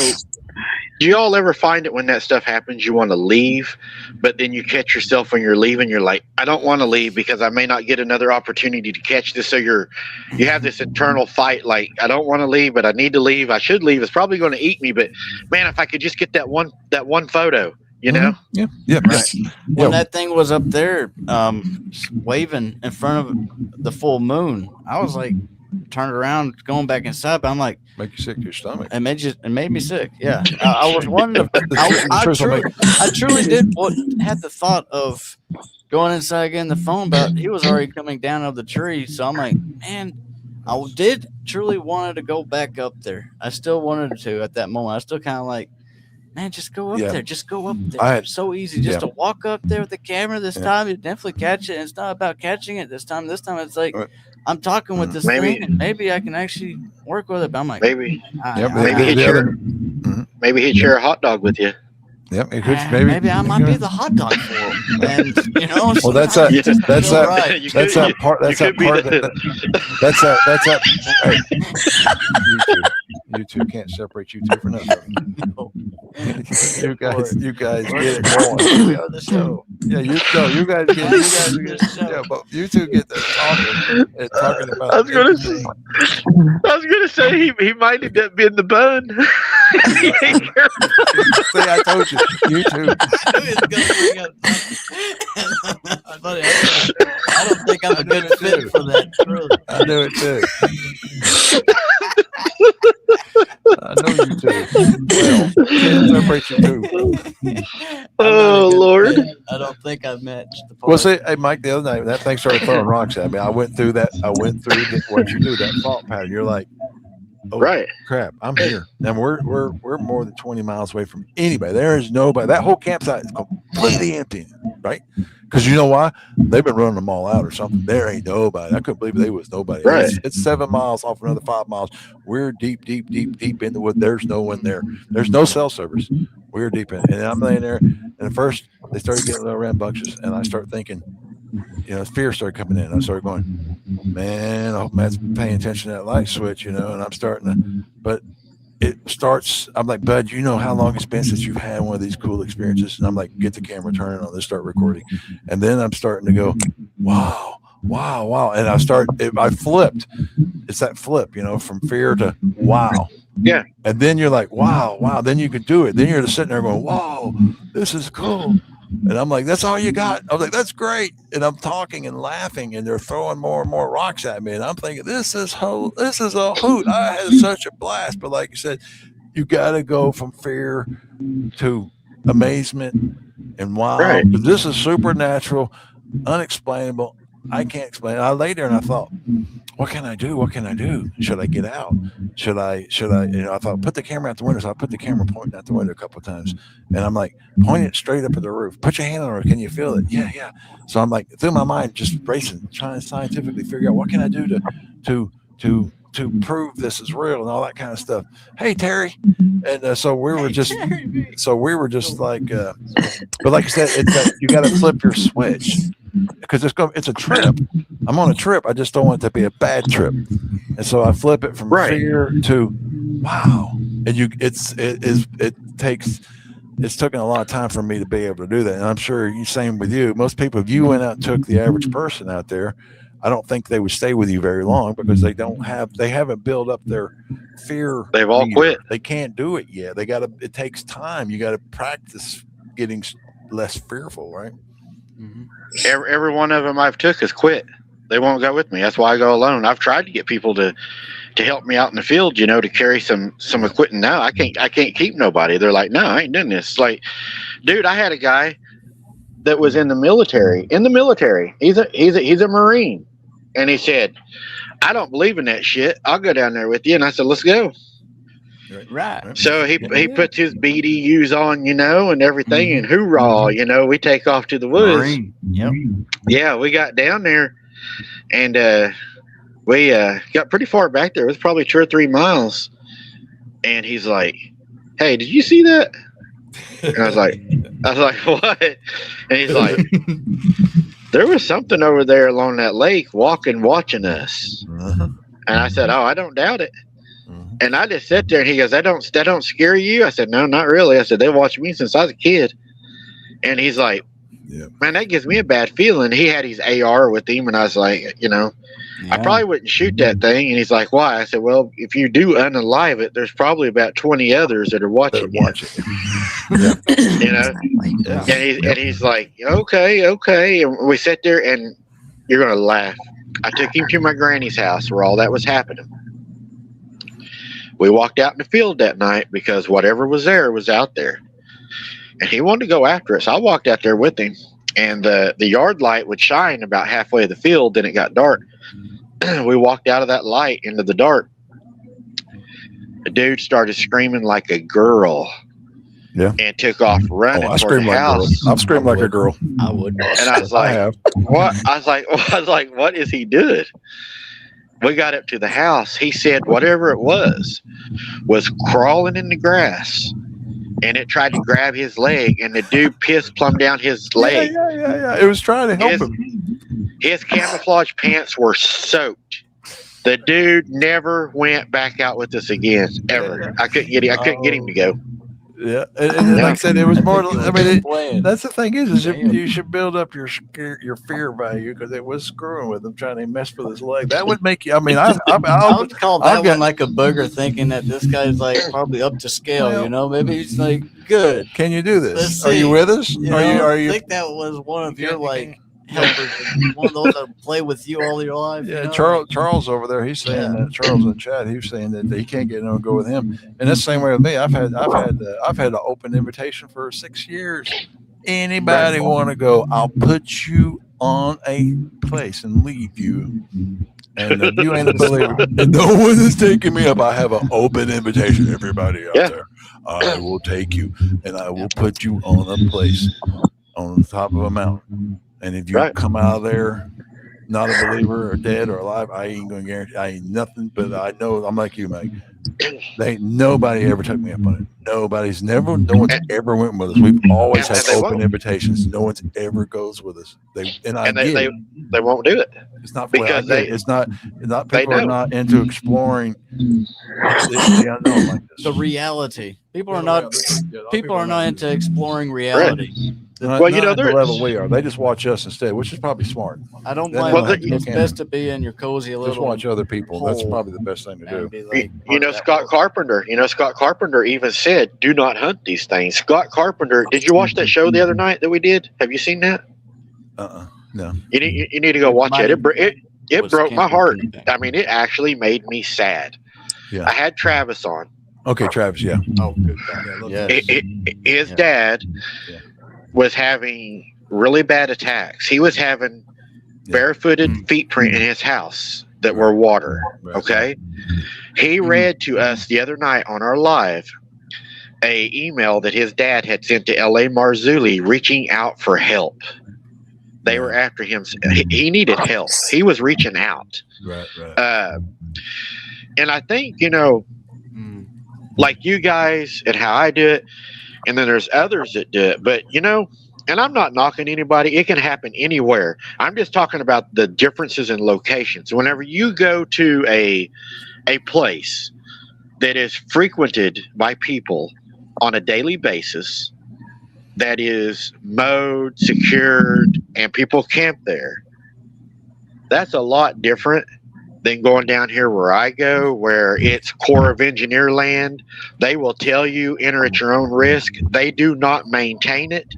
do you all ever find it when that stuff happens, you want to leave, but then you catch yourself when you're leaving, you're like, I don't want to leave because I may not get another opportunity to catch this. So you have this internal fight, like, I don't want to leave, but I need to leave. I should leave. It's probably going to eat me, but man, if I could just get that one photo, Yeah. Right. When that thing was up there, waving in front of the full moon, I was like, turned around, going back inside, but I'm like, make you sick to your stomach. It made me sick. Yeah, I was wondering. I truly did had the thought of going inside getting the phone, but he was already coming down of the tree. So I'm like, man, I did truly wanted to go back up there. I still wanted to at that moment. I still kind of like, man, just go up there. Just go up there. It's so easy just to walk up there with the camera. This time you definitely catch it. And it's not about catching it this time. This time it's like. I'm talking with this thing, and maybe I can actually work with it. But I'm like, maybe he'd share a hot dog with you. Yep, maybe I might be the hot dog for him. And well, that's that part. You two can't separate you two for nothing. You guys get it going. We are the show. Yeah, you guys get it. Yeah, but you two get the talking about. I was gonna say he might end up being the bun. See, I told you. You two. I don't think I'm a good fit for that. Really. I knew it too. I know you too. Well, can't separate you too. Oh Lord! I don't think I matched the part. Well, see, hey Mike, the other night that thing started throwing rocks at me. I went through that. I went through what you do, that fault pattern. You're like, oh Right. crap, I'm here, and we're more than 20 miles away from anybody. There is nobody. That whole campsite is completely empty, right? Because you know why? They've been running them all out or something. There ain't nobody. I couldn't believe there was nobody. Right. It's 7 miles off another 5 miles. We're deep in the wood. There's no one there. There's no cell service. We're deep in, and I'm laying there. And at first, they started getting a little rambunctious, and I start thinking, fear started coming in. I started going, man, I hope Matt's paying attention to that light switch, and I'm starting to, but it starts, I'm like, Bud, you know how long it's been since you've had one of these cool experiences? And I'm like, get the camera, turn it on, let's start recording. And then I'm starting to go, wow. And I flipped. It's that flip, from fear to wow. Yeah. And then you're like, wow. Then you could do it. Then you're just sitting there going, whoa, this is cool. And I'm like, that's all you got? I was like, that's great. And I'm talking and laughing, and they're throwing more and more rocks at me. And I'm thinking, this is a hoot. I had such a blast. But like you said, you got to go from fear to amazement and wow. Right. This is supernatural, unexplainable. I can't explain it. I lay there and I thought, what can I do? Should I get out? Should I, I thought, put the camera out the window. So I put the camera pointing out the window a couple of times. And I'm like, point it straight up at the roof. Put your hand on it. Can you feel it? Yeah. So I'm like, through my mind, just racing, trying to scientifically figure out what can I do to prove this is real and all that kind of stuff. Hey, Terry. And so we were just like, but like I said, you got to flip your switch. Because it's a trip. I'm on a trip. I just don't want it to be a bad trip, and so I flip it from fear to wow. And it's taken a lot of time for me to be able to do that. And I'm sure same with you. Most people, if you went out and took the average person out there, I don't think they would stay with you very long because they haven't built up their fear. They've all quit. They can't do it yet. It takes time. You got to practice getting less fearful, right? Mm-hmm. Every one of them I've took has quit. They won't go with me. That's why I go alone. I've tried to get people to help me out in the field, to carry some equipment. Now I can't keep nobody. They're like, no, I ain't doing this. Like, dude, I had a guy that was in the military. He's a Marine, and he said, I don't believe in that shit. I'll go down there with you. And I said, let's go. Right. So he puts his BDUs on, and everything, and hoorah, we take off to the woods. Marine. Yep. Yeah, we got down there, and we got pretty far back there. It was probably 2 or 3 miles. And he's like, "Hey, did you see that?" And I was like, "What?" And he's like, "There was something over there along that lake watching us." Uh-huh. And I said, "Oh, I don't doubt it." And I just sat there, and he goes, that don't scare you? I said, no, not really. I said, they watched me since I was a kid. And he's like, man, that gives me a bad feeling. He had his AR with him, and I was like, I probably wouldn't shoot that thing. And he's like, why? I said, well, if you do unalive it, there's probably about 20 others that are watching you. And he's like, okay. And we sat there, and you're going to laugh. I took him to my granny's house where all that was happening. We walked out in the field that night because whatever was there was out there. And he wanted to go after us. I walked out there with him, and the yard light would shine about halfway of the field, then it got dark. We walked out of that light into the dark. The dude started screaming like a girl. Yeah. And took off running toward the house. I've screamed like a girl. I would. And I was like, what? I was like, what is he doing? We got up to the house. He said whatever it was crawling in the grass, and it tried to grab his leg, and the dude pissed plumb down his leg. Yeah. It was trying to help him. His camouflage pants were soaked. The dude never went back out with us again, ever. I couldn't get him to go. Yeah, and like I said, it was more. I mean, that's the thing is you should build up your fear value because it was screwing with him, trying to mess with his leg. That would make you. I mean, I would call that one like a booger, thinking that this guy's like probably up to scale. Maybe he's like, good. Can you do this? Are you with us? I think that was one of your like helpers, one of those that play with you all your life. Yeah, you know? Charles over there, he's saying that Charles in the chat, he's saying that he can't get no go with him, and that's the same way with me. I've had an open invitation for 6 years. Anybody want to go? I'll put you on a place and leave you. And if you ain't a believer, and no one is taking me up, I have an open invitation. Everybody out there, I will take you, and I will put you on a place on the top of a mountain. And if you come out of there not a believer or dead or alive, I ain't gonna guarantee. I ain't nothing, but I know I'm like you, Mike. Nobody ever took me up on it. No one's ever went with us. We've always had open invitations. No one's ever goes with us. They won't do it. It's not because people are not into exploring the unknown like this. The reality. People are not into exploring reality. Well, you know, the level we are. They just watch us instead, which is probably smart. I don't blame them. It's best to be in your cozy little. Just watch other people. That's probably the best thing to do. Like, Scott Carpenter even said, "Do not hunt these things." Scott Carpenter. Did you watch that show the other night that we did? Have you seen that? No. You need to go watch it. It broke my heart. I mean, it actually made me sad. Yeah. I had Travis on. Okay, Travis. Yeah. Oh, good. His dad was having really bad attacks. He was having barefooted feet print in his house that were water. Okay. He read to us the other night on our live a email that his dad had sent to L.A. Marzulli reaching out for help. They were after him. He needed help. He was reaching out. Right. And I think, like you guys and how I do it, and then there's others that do it. But, and I'm not knocking anybody. It can happen anywhere. I'm just talking about the differences in locations. Whenever you go to a place that is frequented by people on a daily basis, that is mowed, secured, and people camp there, that's a lot different than going down here where I go, where it's Corps of Engineer land. They will tell you enter at your own risk. They do not maintain it.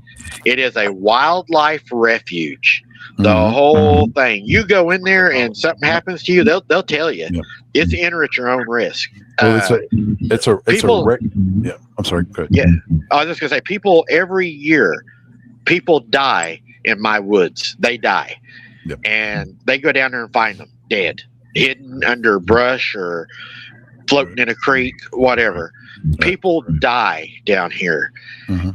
It is a wildlife refuge. The whole thing. You go in there and something happens to you, they'll tell you. It's enter at your own risk. Well, I'm sorry. Go ahead. Yeah, I was just gonna say, people every year, people die in my woods. They die, and they go down there and find them dead, hidden under brush or floating in a creek, whatever. People die down here,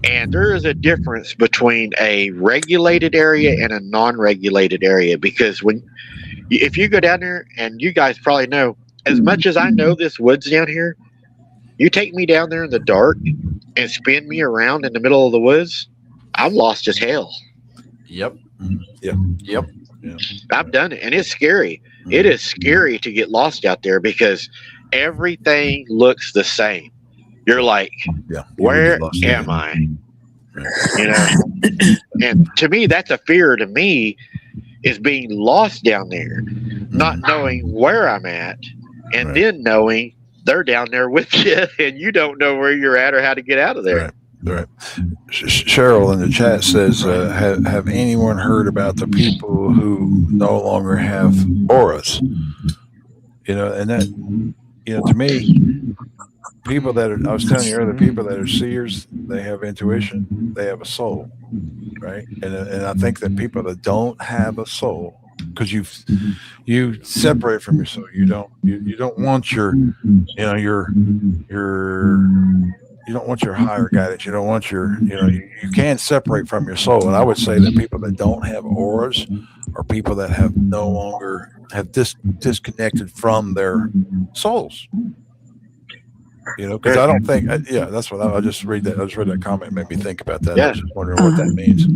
and there is a difference between a regulated area and a non-regulated area. Because if you go down there, and you guys probably know, as much as I know this woods down here, you take me down there in the dark and spin me around in the middle of the woods, I'm lost as hell. Yep. I've done it, and it's scary. It is scary to get lost out there because everything looks the same. You're like, where am I? And to me, that's a fear. To me, is being lost down there, not knowing where I'm at, and then knowing they're down there with you, and you don't know where you're at or how to get out of there. Right. Cheryl in the chat says, have anyone heard about the people who no longer have auras? And that, to me, people that are, I was telling you earlier, people that are seers, they have intuition, they have a soul, right? And I think that people that don't have a soul, because you separate from your soul, you don't want your you don't want your higher guidance. You don't want you can separate from your soul. And I would say that people that don't have auras are people that have no longer have disconnected from their souls. Because I don't think, that's what I just read that. I just read that comment, made me think about that. I was just wondering what that means.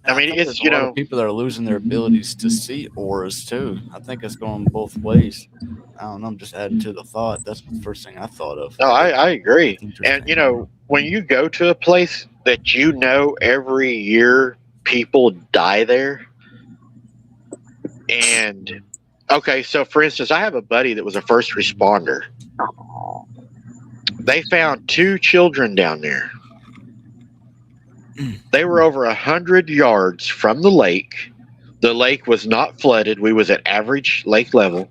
I mean, it's, a lot of people that are losing their abilities to see auras too. I think it's going both ways. I don't know. I'm just adding to the thought. That's the first thing I thought of. No, I agree. And, when you go to a place that every year people die there. And, okay, so for instance, I have a buddy that was a first responder. They found 2 children down there. They were over 100 yards from the lake. The lake was not flooded. We was at average lake level.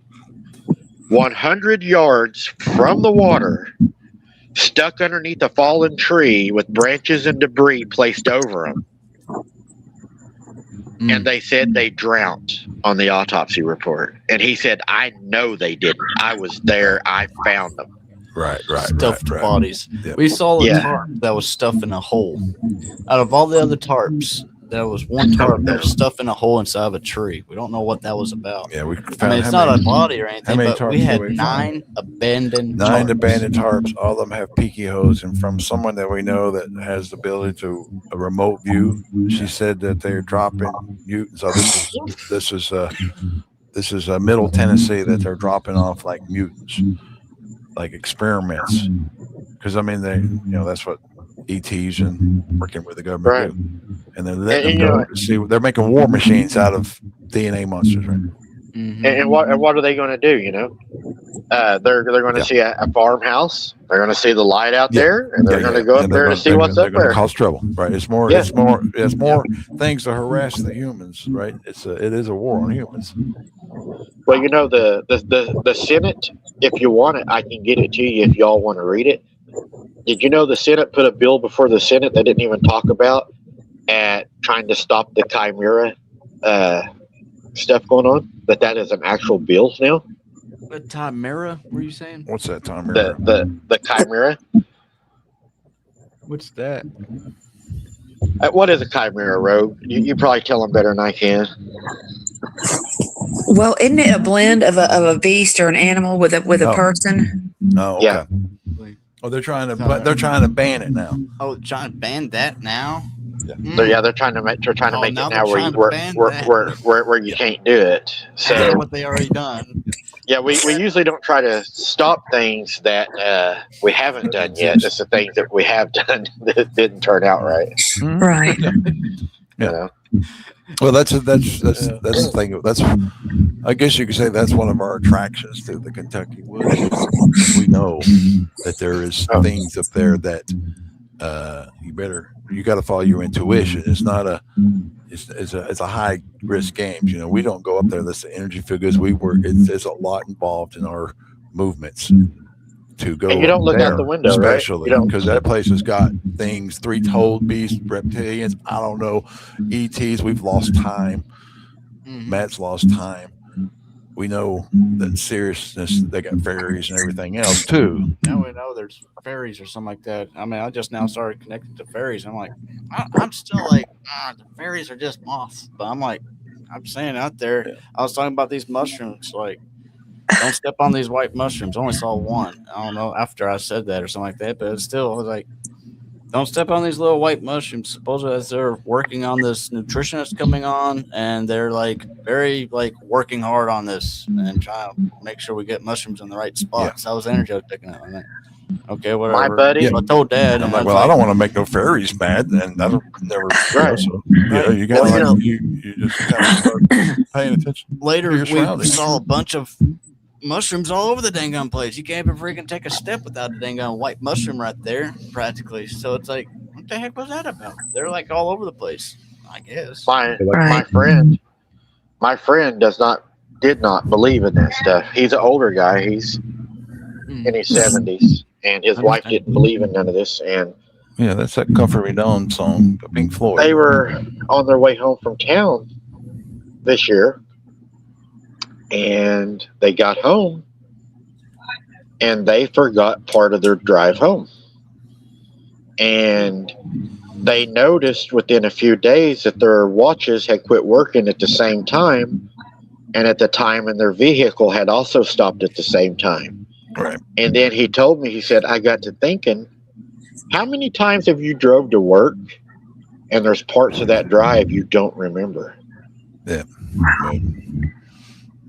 100 yards from the water, stuck underneath a fallen tree with branches and debris placed over them. And they said they drowned on the autopsy report. And he said, I know they didn't. I was there. I found them. Right. Stuffed bodies. Yep. We saw a tarp that was stuffed in a hole. Out of all the other tarps, there was one tarp that was stuffed in a hole inside of a tree. We don't know what that was about. Yeah, it's not a body or anything, but we had 9 abandoned tarps. All of them have peaky holes, and from someone that we know that has the ability to a remote view, she said that they're dropping mutants. So this is Middle Tennessee, that they're dropping off like mutants, like experiments, because I mean that's what ETs and working with the government do. And they're letting them go to see. They're making war machines out of DNA monsters, right? Mm-hmm. And what are they going to do? They're going to see a farmhouse. They're going to see the light out there, and they're going to go up there to see what's up there. Cause trouble, right? It's more things to harass the humans, right? It is a war on humans. Well, the Senate. If you want it, I can get it to you if y'all want to read it. Did you know the Senate put a bill before the Senate they didn't even talk about at trying to stop the Chimera stuff going on? That is an actual bill now. What Chimera were you saying? What's that Chimera? The Chimera. What's that? What is a Chimera, Rogue? You probably tell them better than I can. Well, isn't it a blend of a beast or an animal with a person? Oh, okay. Yeah. Oh, they're trying to ban it now. Oh, trying to ban that now? Yeah. They're trying to make it now where you can't do it. So what they already done. Yeah, we usually don't try to stop things that we haven't done yet. Just the things that we have done that didn't turn out right. Right. Yeah. Well, that's the thing. I guess you could say that's one of our attractions to the Kentucky woods. We know that there is things up there that you got to follow your intuition. It's not it's a high risk game. We don't go up there unless the energy field goes. There's a lot involved in our movements to go. And you don't look out the window, especially right? Because that place has got things, 3-toed beasts, reptilians. I don't know, ETs. We've lost time. Matt's lost time. We know that seriousness. They got fairies and everything else too. Now we know there's fairies or something like that. I mean, I just now started connecting to fairies. I'm like, I'm still like, the fairies are just moths. But I'm like, I'm saying out there. Yeah. I was talking about these mushrooms, like. Don't step on these white mushrooms. I only saw one. I don't know after I said that or something like that, but it's still like, don't step on these little white mushrooms. Supposedly as they're working on this nutritionist coming on, and they're like very like working hard on this and trying to make sure we get mushrooms in the right spots. Yeah. That was energy I was picking up on that. Okay, whatever. My buddy. I told Dad. I'm like, well, I don't want to make no fairies mad, and I don't never. Right. So, you got you just kind of start paying attention. Later, we saw a bunch of mushrooms all over the dang on place. You can't even freaking take a step without a dang on white mushroom right there, practically. So it's like, what the heck was that about? They're like all over the place, I guess. My friend did not believe in that stuff. He's an older guy. He's in his 70s, and his wife didn't believe in none of this. And yeah, that's that Comfort Me Down song, Pink Floyd. They were on their way home from town this year. And they got home and they forgot part of their drive home. And they noticed within a few days that their watches had quit working at the same time. And at the time in their vehicle had also stopped at the same time. Right. And then he told me, he said, I got to thinking, how many times have you drove to work and there's parts of that drive you don't remember? Yeah. Right.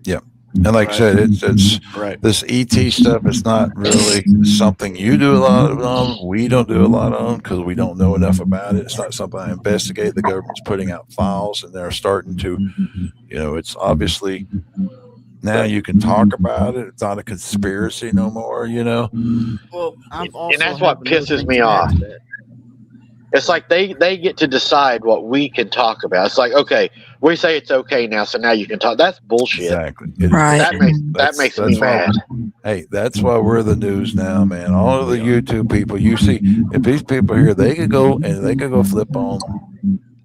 Yeah. And like I said, it's right. This ET stuff is not really something you do a lot on. We don't do a lot on because we don't know enough about it. It's not something I investigate. The government's putting out files and they're starting to, it's obviously now you can talk about it. It's not a conspiracy no more, Well, and that's what pisses me off. It's like they get to decide what we can talk about. It's like, okay, we say it's okay now, so now you can talk. That's bullshit. Exactly. Right. That makes me mad. Hey, that's why we're the news now, man. All of the YouTube people, you see, if these people here, they could go flip on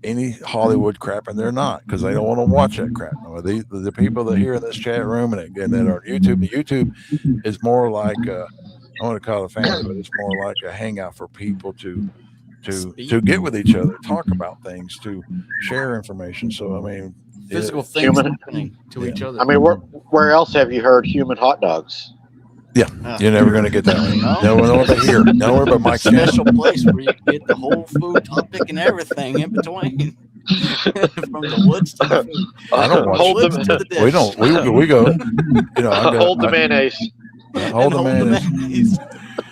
any Hollywood crap, and they're not, because they don't want to watch that crap. No, the people that are here in this chat room and that are on YouTube is more like I want to call it a family, but it's more like a hangout for people to get with each other, talk about things, to share information. So I mean, physical things happening to each other. I mean, where else have you heard human hot dogs? Yeah, you're never going to get that one. No one to hear. Nowhere but Mike's special place where you get the whole food topic and everything in between. From the woods to the food. I don't watch. We don't. We go. You know, hold the mayonnaise. Hold the mayonnaise.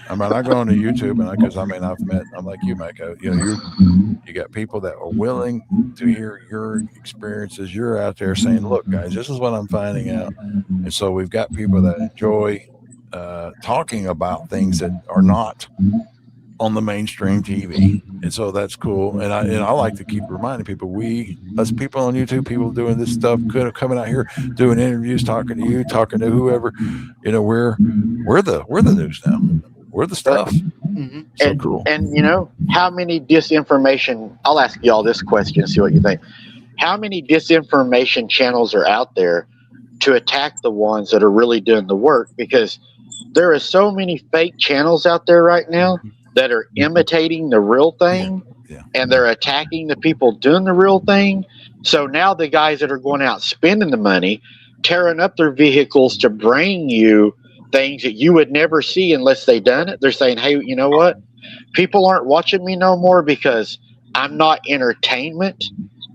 I mean, I go on to YouTube, and because I'm like you, Mike. You know, you got people that are willing to hear your experiences. You're out there saying, "Look, guys, this is what I'm finding out," and so we've got people that enjoy talking about things that are not on the mainstream TV, and so that's cool. And I like to keep reminding people, us people on YouTube, people doing this stuff, coming out here doing interviews, talking to you, talking to whoever, you know, we're the news now. We're the stuff. Mm-hmm. So cool. And you know, how many disinformation? I'll ask y'all this question and see what you think. How many disinformation channels are out there to attack the ones that are really doing the work? Because there are so many fake channels out there right now that are imitating the real thing, and they're attacking the people doing the real thing. So now the guys that are going out spending the money, tearing up their vehicles to bring you things that you would never see unless they done it, they're saying, hey, you know what? People aren't watching me no more because I'm not entertainment.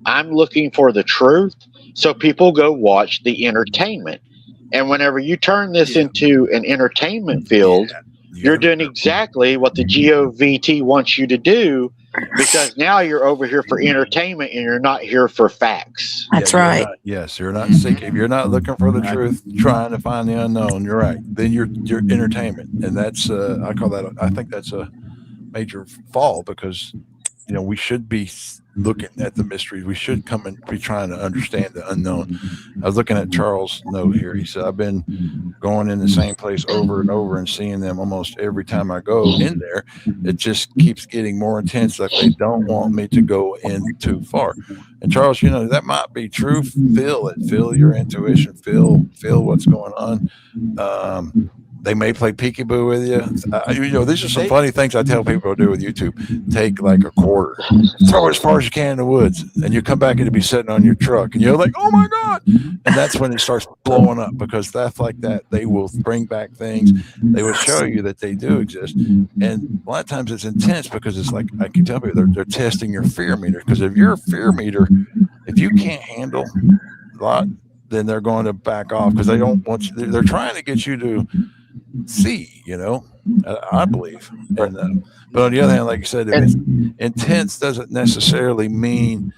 I'm looking for the truth. So people go watch the entertainment. And whenever you turn this into an entertainment field, you're doing exactly what the GOVT wants you to do, because now you're over here for entertainment and you're not here for facts. That's right. You're not seeking. If you're not looking for the truth, trying to find the unknown, you're right. Then you're entertainment, and that's I call that. I think that's a major fall, because you know we should be looking at the mysteries. We should come and be trying to understand the unknown. I was looking at Charles' note here. He said, I've been going in the same place over and over and seeing them almost every time I go in there. It just keeps getting more intense. Like they don't want me to go in too far. And Charles, you know, that might be true. Feel it. Feel your intuition. Feel what's going on. They may play peekaboo with you. You know, these are some funny things I tell people to do with YouTube. Take like a quarter, throw it as far as you can in the woods, and you come back and it'll be sitting on your truck, and you're like, oh my God. And that's when it starts blowing up, because stuff like that, they will bring back things. They will show you that they do exist. And a lot of times it's intense, because it's like, I can tell you, they're testing your fear meter. Because if you're a fear meter, if you can't handle a lot, then they're going to back off, because they don't want you. They're trying to get you to see, you know, I believe. And but on the other hand, like you said, if it's intense doesn't necessarily mean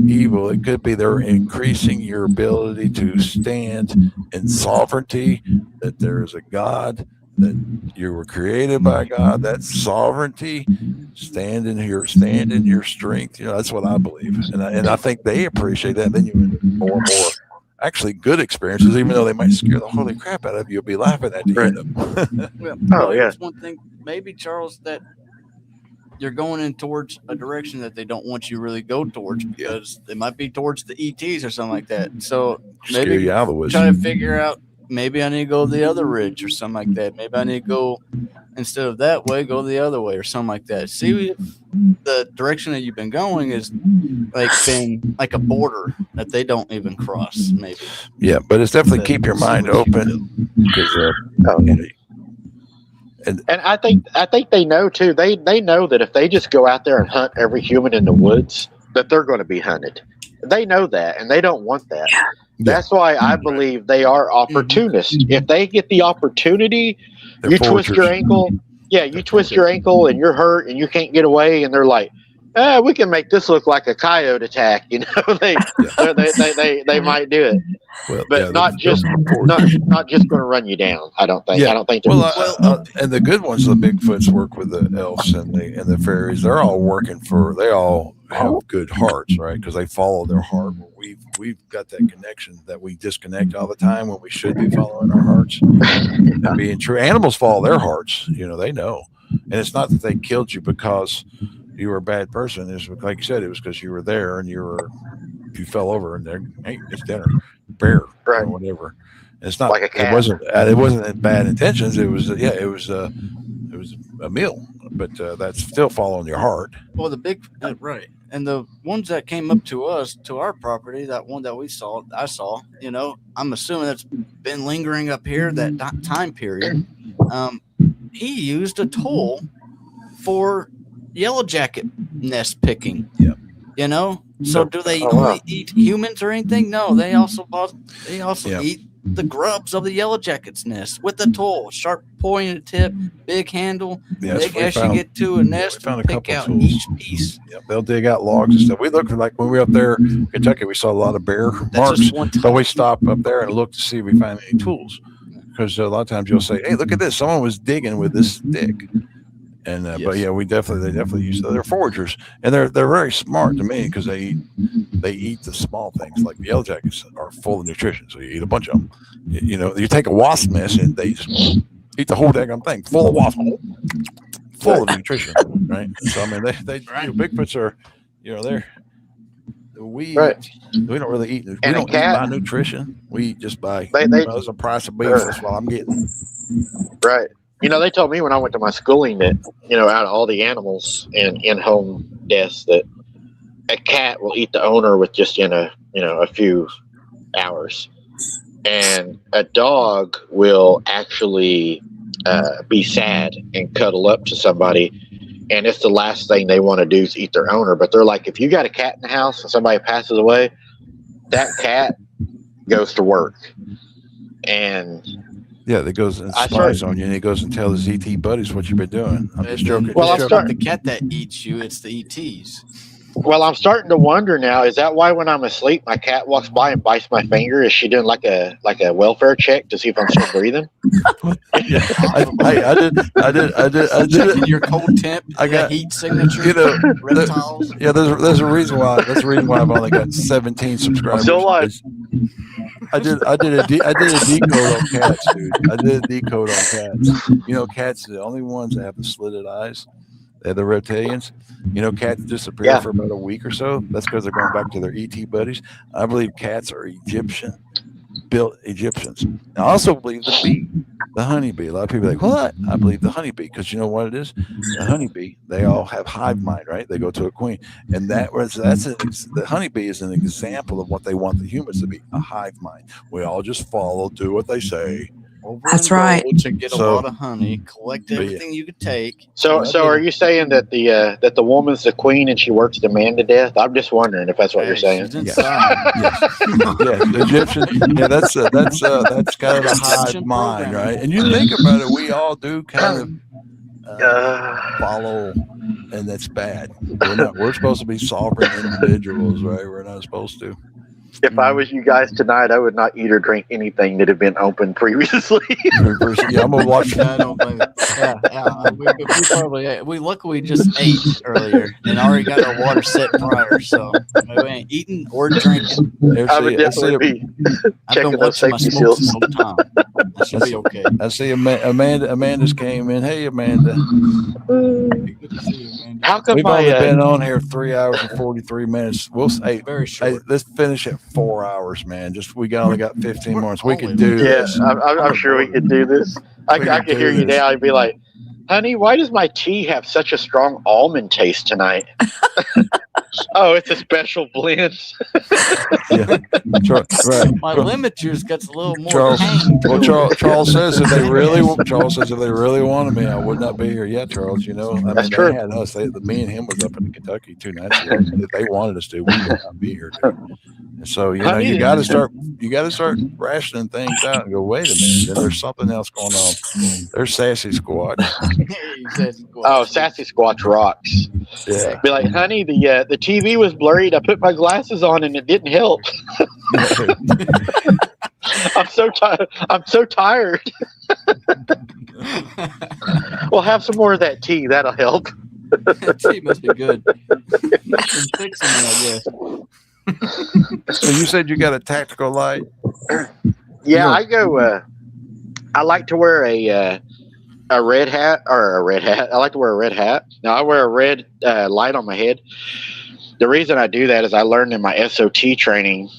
evil. It could be they're increasing your ability to stand in sovereignty, that there is a God, that you were created by God. That sovereignty, stand in your strength. You know, that's what I believe, and I think they appreciate that. Then you more and more actually good experiences, even though they might scare the holy crap out of you. You'll be laughing at the end of them. That's one thing, maybe, Charles, that you're going in towards a direction that they don't want you to really go towards, because they might be towards the ETs or something like that. So maybe scare you out of the woods. Try to figure out, maybe I need to go the other ridge or something like that. Maybe I need to go, instead of that way, go the other way or something like that. See if the direction that you've been going is been like a border that they don't even cross, maybe. Yeah, but it's definitely keep your mind open, because and I think they know too. They know that if they just go out there and hunt every human in the woods, that they're going to be hunted. They know that, and they don't want that. That's why I believe they are opportunists. If they get the opportunity, you twist your ankle. Yeah, you twist your ankle and you're hurt and you can't get away, and they're like, we can make this look like a coyote attack. You know, they might do it, well, but yeah, not just going to run you down. I don't think. Yeah. I don't think. And the good ones, the Bigfoots work with the elves and the fairies. They're all working for. They all have good hearts, right? Because they follow their heart. We've got that connection that we disconnect all the time when we should be following our hearts and being true. Animals follow their hearts. You know, they know, and it's not that they killed you because you were a bad person. It's like you said, it was because you were there and you fell over and they're, hey, it's dinner, bear, right, or whatever. And it's not like a cat. It wasn't bad intentions. It was it was a meal, but that's still following your heart. Well, the big right, and the ones that came up to us to our property, that one that I saw, you know, I'm assuming that's been lingering up here that time period. He used a tool for yellow jacket nest picking. Yeah. You know, so do they only eat humans or anything? No, they also eat the grubs of the yellow jacket's nest with the tool, sharp pointed tip, big handle. Yes, they actually get to a nest and pick out tools. each piece. Yep, they'll dig out logs and stuff. We looked like when we were up there in Kentucky, we saw a lot of bear marks, but we stopped up there and looked to see if we find any tools. Because a lot of times you'll say, "Hey, look at this! Someone was digging with this stick." And but yeah, they definitely use. They're foragers, and they're very smart to me because they eat the small things. Like the yellow jackets are full of nutrition, so you eat a bunch of them. You know, you take a wasp nest and they just eat the whole daggone thing full of wasps, full of nutrition, right? So I mean, they Bigfoots are, you know, we don't really eat. We don't buy nutrition. We eat just by the price of beef. That's what I'm getting. Right. You know, they told me when I went to my schooling that, you know, out of all the animals and in-home deaths, that a cat will eat the owner with just a few hours, and a dog will actually be sad and cuddle up to somebody, and it's the last thing they want to do is eat their owner. But they're like, if you got a cat in the house and somebody passes away, that cat goes to work, and yeah, that goes and spies on you, and he goes and tells his ET buddies what you've been doing. I'm just joking. Well, it's not the cat that eats you; it's the ETs. Well, I'm starting to wonder now. Is that why when I'm asleep, my cat walks by and bites my finger? Is she doing like a welfare check to see if I'm still breathing? Yeah, I did. Checking your cold temp. I got heat signature. You know, reptiles. There's a reason why. That's the reason why I've only got 17 subscribers. Still alive. I did a decode on cats, dude. I did a decode on cats. You know, cats are the only ones that have the slitted eyes. They're the reptilians. You know, cats disappear for about a week or so. That's because they're going back to their ET buddies. I believe cats are built Egyptians. I also believe the honeybee. A lot of people are like, what? I believe the honeybee, because you know what it is? The honeybee, they all have hive mind, right? They go to a queen. And the honeybee is an example of what they want the humans to be, a hive mind. We all just do what they say. That's right. To get a lot of honey, collect everything you could take. So are you saying that the woman's the queen and she works the man to death? I'm just wondering if that's what you're saying. The Egyptian. Yeah, that's kind of a hive mind, right? And you think about it, we all do kind of follow, and that's bad. We're supposed to be sovereign individuals, right? We're not supposed to. If I was you guys tonight, I would not eat or drink anything that had been opened previously. Yeah, I'm gonna watch that. I don't blame it. We luckily just ate earlier and already got our water set prior, so we ain't eating or drinking. I would definitely be checking those safety seals. That should be okay. I see Amanda's came in. Hey, Amanda. How come we've only been on here 3 hours and 43 minutes? We'll say very short. Hey, let's finish at 4 hours, man. We only got 15 more. We could do this. I'm sure we could do this. I could hear you now. I'd be like, honey, why does my tea have such a strong almond taste tonight? Oh, it's a special blend. Yeah, right. My limiter's gets a little more. Charles, tang. well, Charles says if they really wanted me, I would not be here. Yeah, Charles. You know, I mean, true. they had us. Me and him was up in Kentucky 2 nights ago. If they wanted us to, we would not be here. Dude. And so you know, you got to start rationing things out and go, wait a minute, there's something else going on. There's Sassy Squatch. Oh, Sassy Squatch rocks. Yeah. Be like, honey, the TV was blurry. I put my glasses on and it didn't help. I'm so tired. Well, have some more of that tea. That'll help. That tea must be good. Fixing me, I guess. So you said you got a tactical light? Yeah, I go. I like to wear a red hat or a red hat. I like to wear a red hat. Now I wear a red light on my head. The reason I do that is I learned in my SOT training.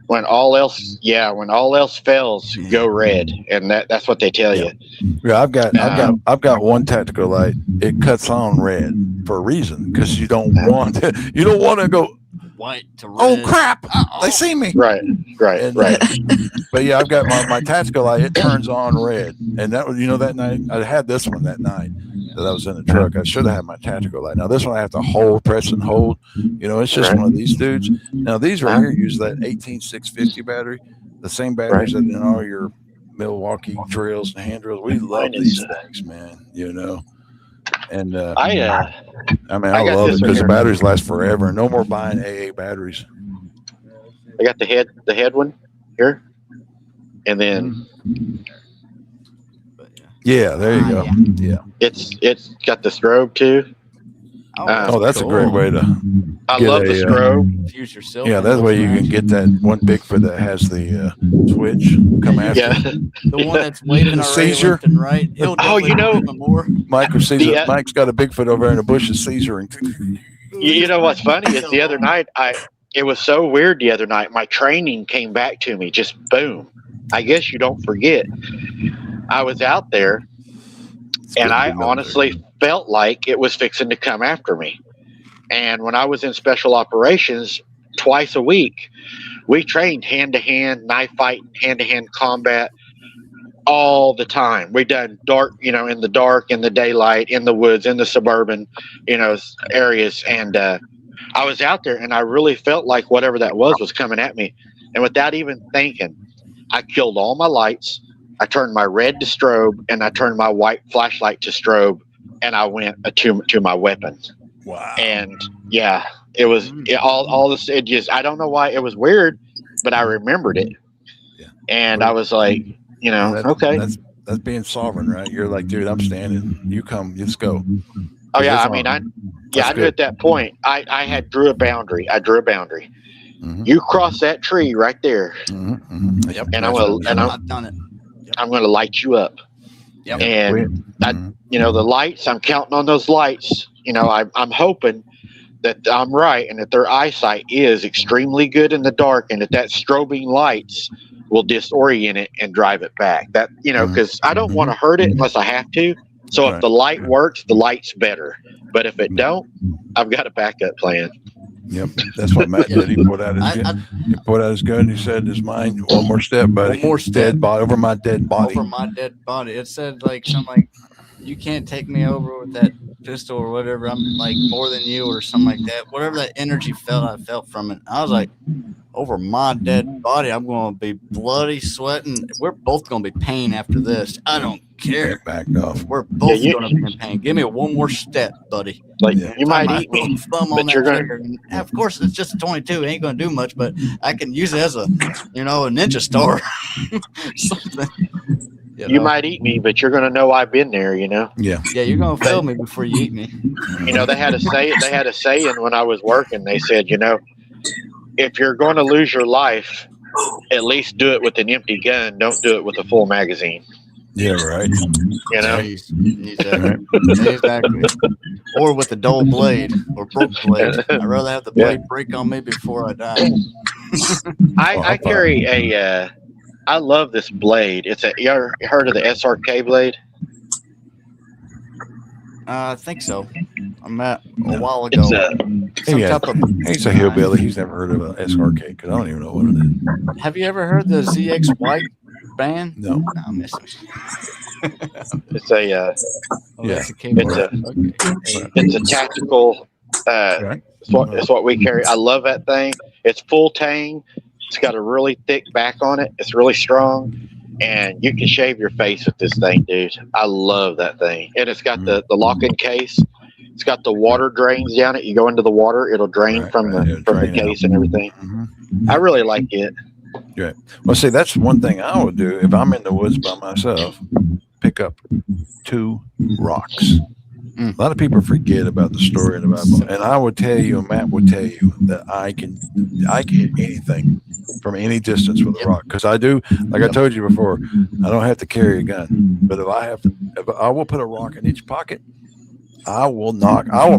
When all else fails, go red, and that's what they tell you. Yeah, I've got one tactical light. It cuts on red for a reason because you don't want to go white to red. Oh crap! They see me. Right. But yeah, I've got my tactical light. It turns on red, and that was that night. I had this one that night that I was in the truck. I should have had my tactical light. Now this one I have to press and hold. It's just one of these dudes. Now these right here use that 18650 battery, the same batteries that in all your Milwaukee drills and hand drills. We love these things, man. And I love it because the batteries last forever. No more buying AA batteries. I got the head one here, and then yeah, there you go. Yeah, it's got the strobe too. That's cool. A great way to. I love the strobe. Use yourself. Yeah, that way you can get that one Bigfoot that has the switch come after. Yeah, the one that's waving Caesar. Left and right. More. Mike's got a Bigfoot over there in the bushes. Caesar. And you know what's funny is the other night it was so weird. The other night my training came back to me. Just boom. I guess you don't forget. I was out there, and I honestly felt like it was fixing to come after me. And when I was in special operations twice a week, we trained hand-to-hand, knife fighting, hand-to-hand combat all the time. We done dark, in the dark, in the daylight, in the woods, in the suburban, areas. And I was out there, and I really felt like whatever that was coming at me. And without even thinking, I killed all my lights. I turned my red to strobe, and I turned my white flashlight to strobe, and I went to my weapon. Wow. And yeah, it was all this. It just, I don't know why it was weird, but I remembered it. Yeah. And I was like, okay. That's being sovereign, right? You're like, dude, I'm standing. You come, let's go. Oh yeah. I mean, I knew at that point I drew a boundary. Mm-hmm. You cross that tree right there. Mm-hmm. Yep. And I've done it. I'm going to light you up. Yep. And the lights, I'm counting on those lights. I'm hoping that I'm right and that their eyesight is extremely good in the dark, and that strobing lights will disorient it and drive it back. That, because I don't want to hurt it unless I have to. So if the light works, the light's better. But if it don't, I've got a backup plan. Yep, that's what Matt did. He put out his gun. He said, "Is mine one more step, buddy? One more step over my dead body. Over my dead body." It said something like, "You can't take me over with that pistol or whatever. I'm like more than you," or something like that. Whatever that energy I felt from it. I was like, over my dead body, I'm going to be bloody, sweating. We're both going to be pain after this. I don't care. Backed off. We're both going to be in pain. Give me one more step, buddy. You might eat me, but you're going to. Of course, it's just a 22. It ain't going to do much, but I can use it as a ninja star. Something. You might eat me, but you're going to know I've been there. Yeah. Yeah, you're going to feel me before you eat me. They had a saying when I was working. They said, if you're going to lose your life, at least do it with an empty gun. Don't do it with a full magazine. Yeah, right. Exactly. Or with a dull blade or broke blade. I'd rather have the blade break on me before I die. I carry I love this blade. You ever heard of the SRK blade? I think so. I met a while ago. He's a hillbilly. He's never heard of an SRK because I don't even know what it is. Have you ever heard the ZX band? No. I'm missing. It's a it's a tactical. It's what we carry. I love that thing. It's full tang. It's got a really thick back on it. It's really strong, and you can shave your face with this thing, dude. I love that thing, and it's got the lock-in case. It's got the water drains down it. You go into the water, it'll drain from the case and everything. I really like it. Right. Well, see, that's one thing I would do if I'm in the woods by myself. Pick up 2 rocks. A lot of people forget about the story in the Bible, and I would tell you, and Matt would tell you that I can hit anything from any distance with a rock because I do. Like I told you before, I don't have to carry a gun, but if I will put a rock in each pocket. I will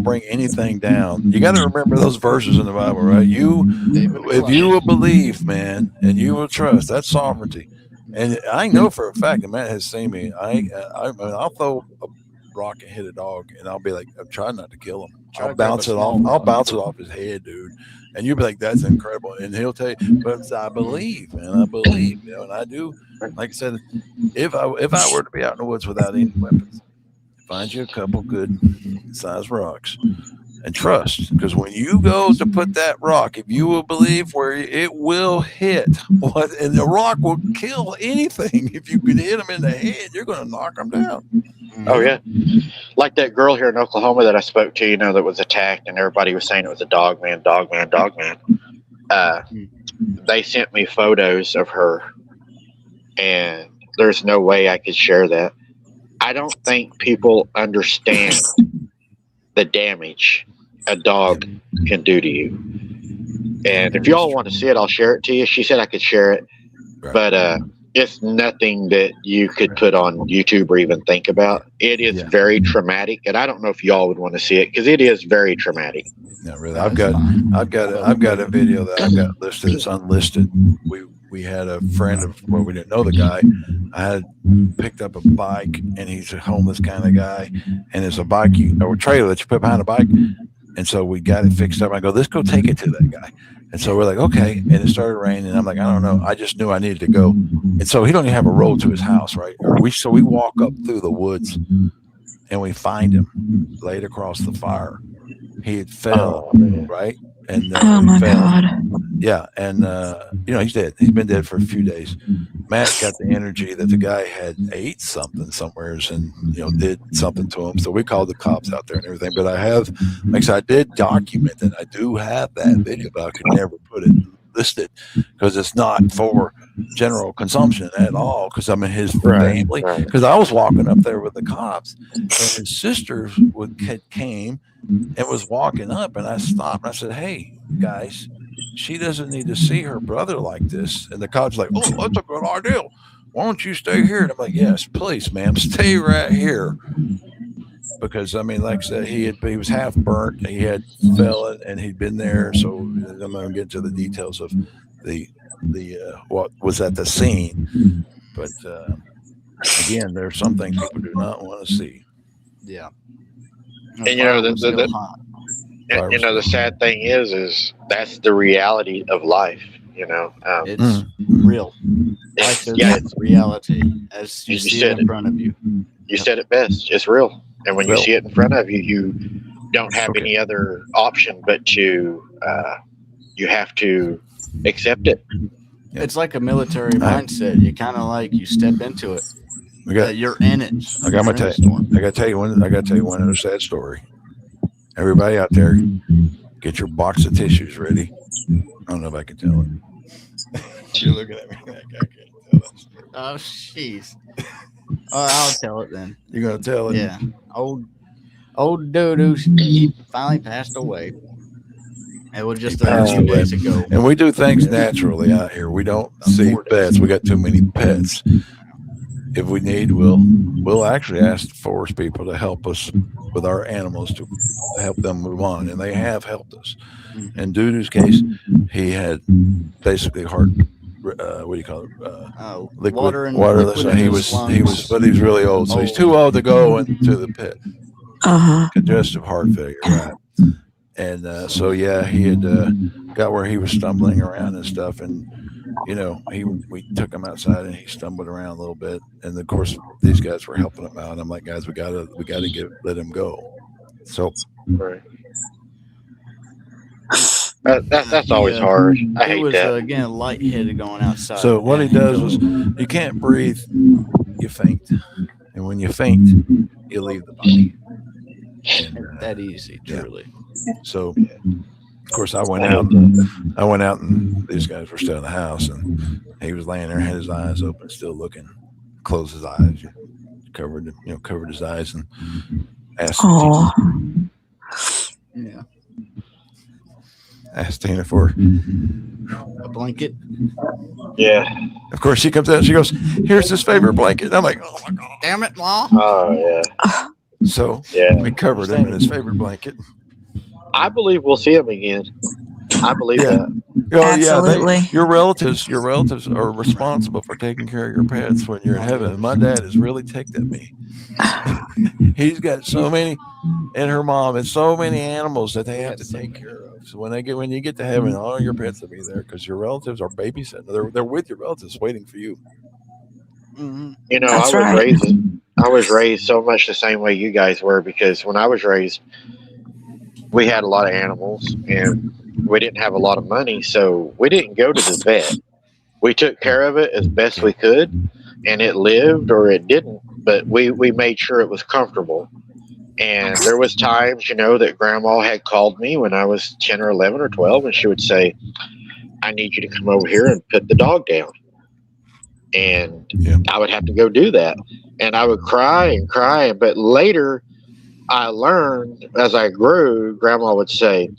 bring anything down. You got to remember those verses in the Bible, right? If you will believe, man, and you will trust, that's sovereignty. And I know for a fact that Matt has seen me. I'll throw a rock and hit a dog, and I'll be like, I'm trying not to kill him. I'll bounce it off his head, dude. And you'll be like, that's incredible. And he'll tell you, but I believe, man. I believe, and I do. Like I said, if I were to be out in the woods without any weapons, find you a couple good size rocks and trust, because when you go to put that rock, if you will believe where it will hit, and the rock will kill anything. If you could hit them in the head, you're going to knock them down. Oh yeah, like that girl here in Oklahoma that I spoke to, that was attacked, and everybody was saying it was a dog man. They sent me photos of her, and there's no way I could share that. I don't think people understand the damage a dog can do to you. And if y'all want to see it, I'll share it to you. She said I could share it, but it's nothing that you could put on YouTube or even think about. It is very traumatic, and I don't know if y'all would want to see it because it is very traumatic. No, really. I've got a video that I've got listed. It's unlisted. We had a friend of we didn't know the guy. I had picked up a bike, and he's a homeless kind of guy, and there's a bike or a trailer that you put behind a bike, and so we got it fixed up. I go, let's go take it to that guy. And so we're like, okay. And it started raining. And I'm like, I don't know. I just knew I needed to go. And so he don't even have a road to his house, right? So we walk up through the woods, and we find him laid across the fire. He had fell, right? And oh my God. Yeah, and he's dead. He's been dead for a few days. Matt got the energy that the guy had ate something somewheres and did something to him. So we called the cops out there and everything. But I have, like I said, I did document it. I do have that video, but I could never put it listed because it's not for general consumption at all. Because I'm in his family. Because I was walking up there with the cops, and his sister came and was walking up, and I stopped. And I said, "Hey, guys, she doesn't need to see her brother like this." And the cops like, "Oh, that's a good idea. Why don't you stay here?" And I'm like, "Yes, please, ma'am, stay right here." Because like I said, he was half burnt. He had fell and he'd been there. So I'm going to get to the details of the what was at the scene. But again, there's some things people do not want to see. Yeah. And the sad thing is that's the reality of life. It's real. Life is it's reality as you see it in front of you. You said it best. It's real. And when you see it in front of you, you don't have any other option but to you have to accept it. It's like a military mindset. You kind of you step into it. You're in it. I got to tell you one other sad story. Everybody out there, get your box of tissues ready. I don't know if I can tell it. You're looking at me like I can't tell it. Oh, jeez. I'll tell it then. You're gonna tell it? Yeah. Old Dodo, he finally passed away. It was just a few days ago. And we do things naturally out here. We don't see pets. We got too many pets. If we need, we'll actually ask the forest people to help us with our animals to help them move on, and they have helped us. In Dudu's case, he had basically heart. What do you call it? Liquid water. So he was really old. So he's too old to go into the pit. congestive heart failure, right? And so yeah, he had got where he was stumbling around and stuff, and we took him outside and he stumbled around a little bit, and of course these guys were helping him out. I'm like, guys, we gotta let him go. So right. That's always hard. I hate was, that. Again, lightheaded going outside. So what he does was, you can't breathe, you faint, and when you faint, you leave the body. And, that easy, truly. Yeah. So, of course, I went out, and these guys were still in the house, and he was laying there, had his eyes open, still looking. Closed his eyes, covered his eyes, and asked. Yeah. Asked Tina for a blanket. Yeah. Of course, she comes out. She goes, "Here's his favorite blanket." I'm like, "Oh my god, damn it, Ma!" Oh yeah. So we covered him in his favorite blanket. I believe we'll see him again. I believe that. Absolutely. Your relatives are responsible for taking care of your pets when you're in heaven. And my dad is really ticked at me. He's got so many, and her mom, and so many animals that they have to take care of. So when you get to heaven, all your pets will be there because your relatives are babysitting. They're with your relatives, waiting for you. Mm-hmm. I was raised so much the same way you guys were, because when I was raised, we had a lot of animals and we didn't have a lot of money, so we didn't go to the vet. We took care of it as best we could, and it lived or it didn't, but we made sure it was comfortable. And there was times, that Grandma had called me when I was 10 or 11 or 12, and she would say, "I need you to come over here and put the dog down." And I would have to go do that. And I would cry and cry. But later, I learned as I grew, Grandma would say,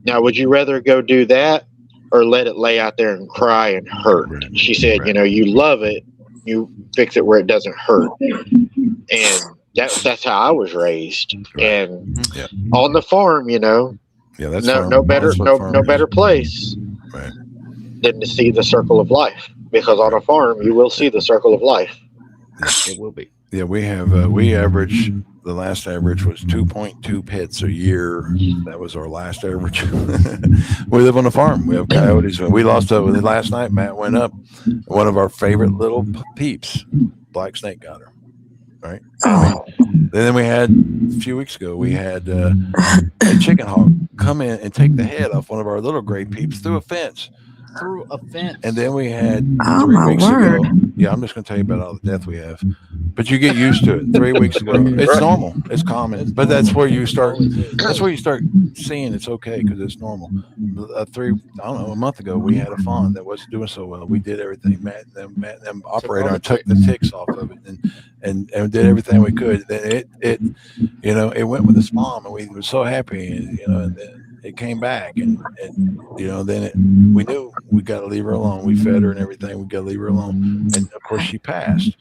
"Now, would you rather go do that or let it lay out there and cry and hurt?" She said, "You love it, you fix it where it doesn't hurt." And that's how I was raised. And on the farm, that's no better place than to see the circle of life. Because on a farm, you will see the circle of life. It will be. Yeah, we have the last average was 2.2 pets a year. That was our last average. We live on a farm. We have coyotes. We lost last night. Matt went up. One of our favorite little peeps, black snake, got her. Right. Then we had a few weeks ago. We had a chicken hawk come in and take the head off one of our little gray peeps through a fence. And then we had 3 weeks ago. Yeah, I'm just going to tell you about all the death we have. But you get used to it. 3 weeks ago, it's normal. It's common. But that's where you start. That's where you start seeing it's okay because it's normal. A month ago, we had a fawn that wasn't doing so well. We did everything. Matt and them operator took the ticks off of it and did everything we could. Then it went with its mom, and we were so happy. And then it came back, and then we knew we got to leave her alone. We fed her and everything. We got to leave her alone. And of course, she passed.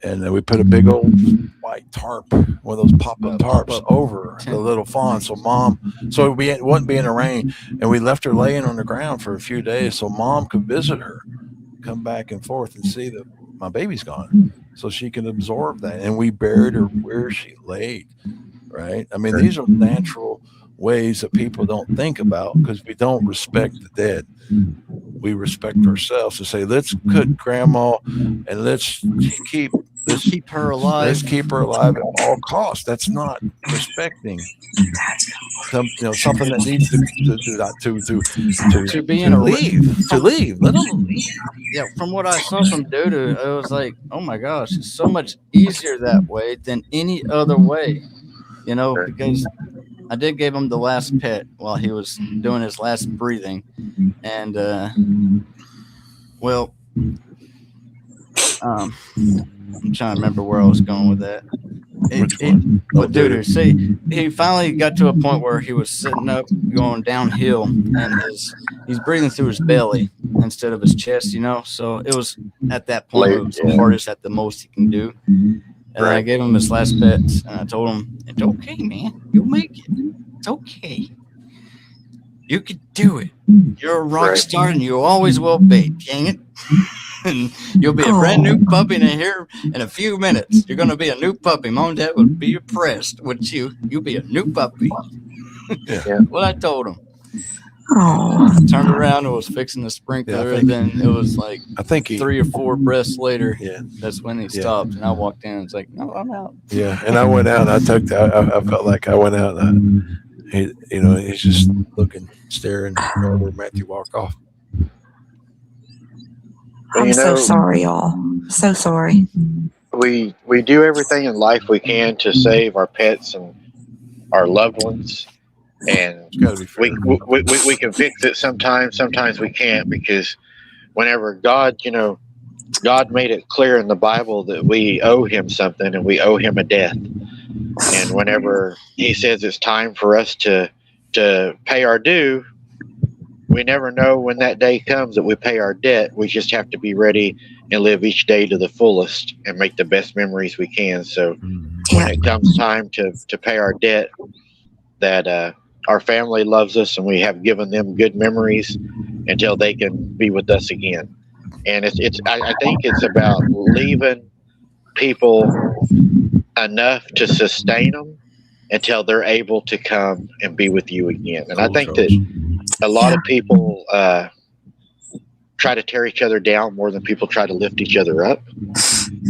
And then we put a big old white tarp, one of those pop-up tarps, over the little fawn. So it wasn't being the rain, and we left her laying on the ground for a few days so Mom could visit her, come back and forth and see that my baby's gone, so she can absorb that. And we buried her where she laid. Right? I mean, these are natural ways that people don't think about because we don't respect the dead. We respect ourselves to say, let's cut Grandma and let's keep her alive. Let's keep her alive at all costs. That's not respecting something that needs to be in a leave. To leave. Let them leave. Yeah, from what I saw from Dudu, it was like, oh my gosh, it's so much easier that way than any other way. Because I did give him the last pet while he was doing his last breathing. And, I'm trying to remember where I was going with that. He finally got to a point where he was sitting up, going downhill, and he's breathing through his belly instead of his chest, So it was at that point it was the hardest at the most he can do. And I gave him his last pet, and I told him, "It's okay, man. You'll make it. It's okay. You could do it. You're a rock star, and you always will be. Dang it." And you'll be a brand new puppy in here in a few minutes. You're going to be a new puppy. Mom and Dad would be impressed with you. You'll be a new puppy. Yeah. What I told him. Oh. Turned around and was fixing the sprinkler, and then it was like I think 3 or 4 breaths later. Yeah, that's when he stopped, and I walked in. And it's like, no, I'm out. Yeah, and I went out. And I felt like I went out. And he's just looking, staring where Matthew walked off. I'm so sorry, y'all. So sorry. We do everything in life we can to save our pets and our loved ones. And we can fix it sometimes we can't, because whenever God made it clear in the Bible that we owe him something and we owe him a death. And whenever he says it's time for us to pay our due, we never know when that day comes that we pay our debt. We just have to be ready and live each day to the fullest and make the best memories we can. So when it comes time to pay our debt, that our family loves us and we have given them good memories until they can be with us again. And I think it's about leaving people enough to sustain them until they're able to come and be with you again. And I think that a lot of people try to tear each other down more than people try to lift each other up.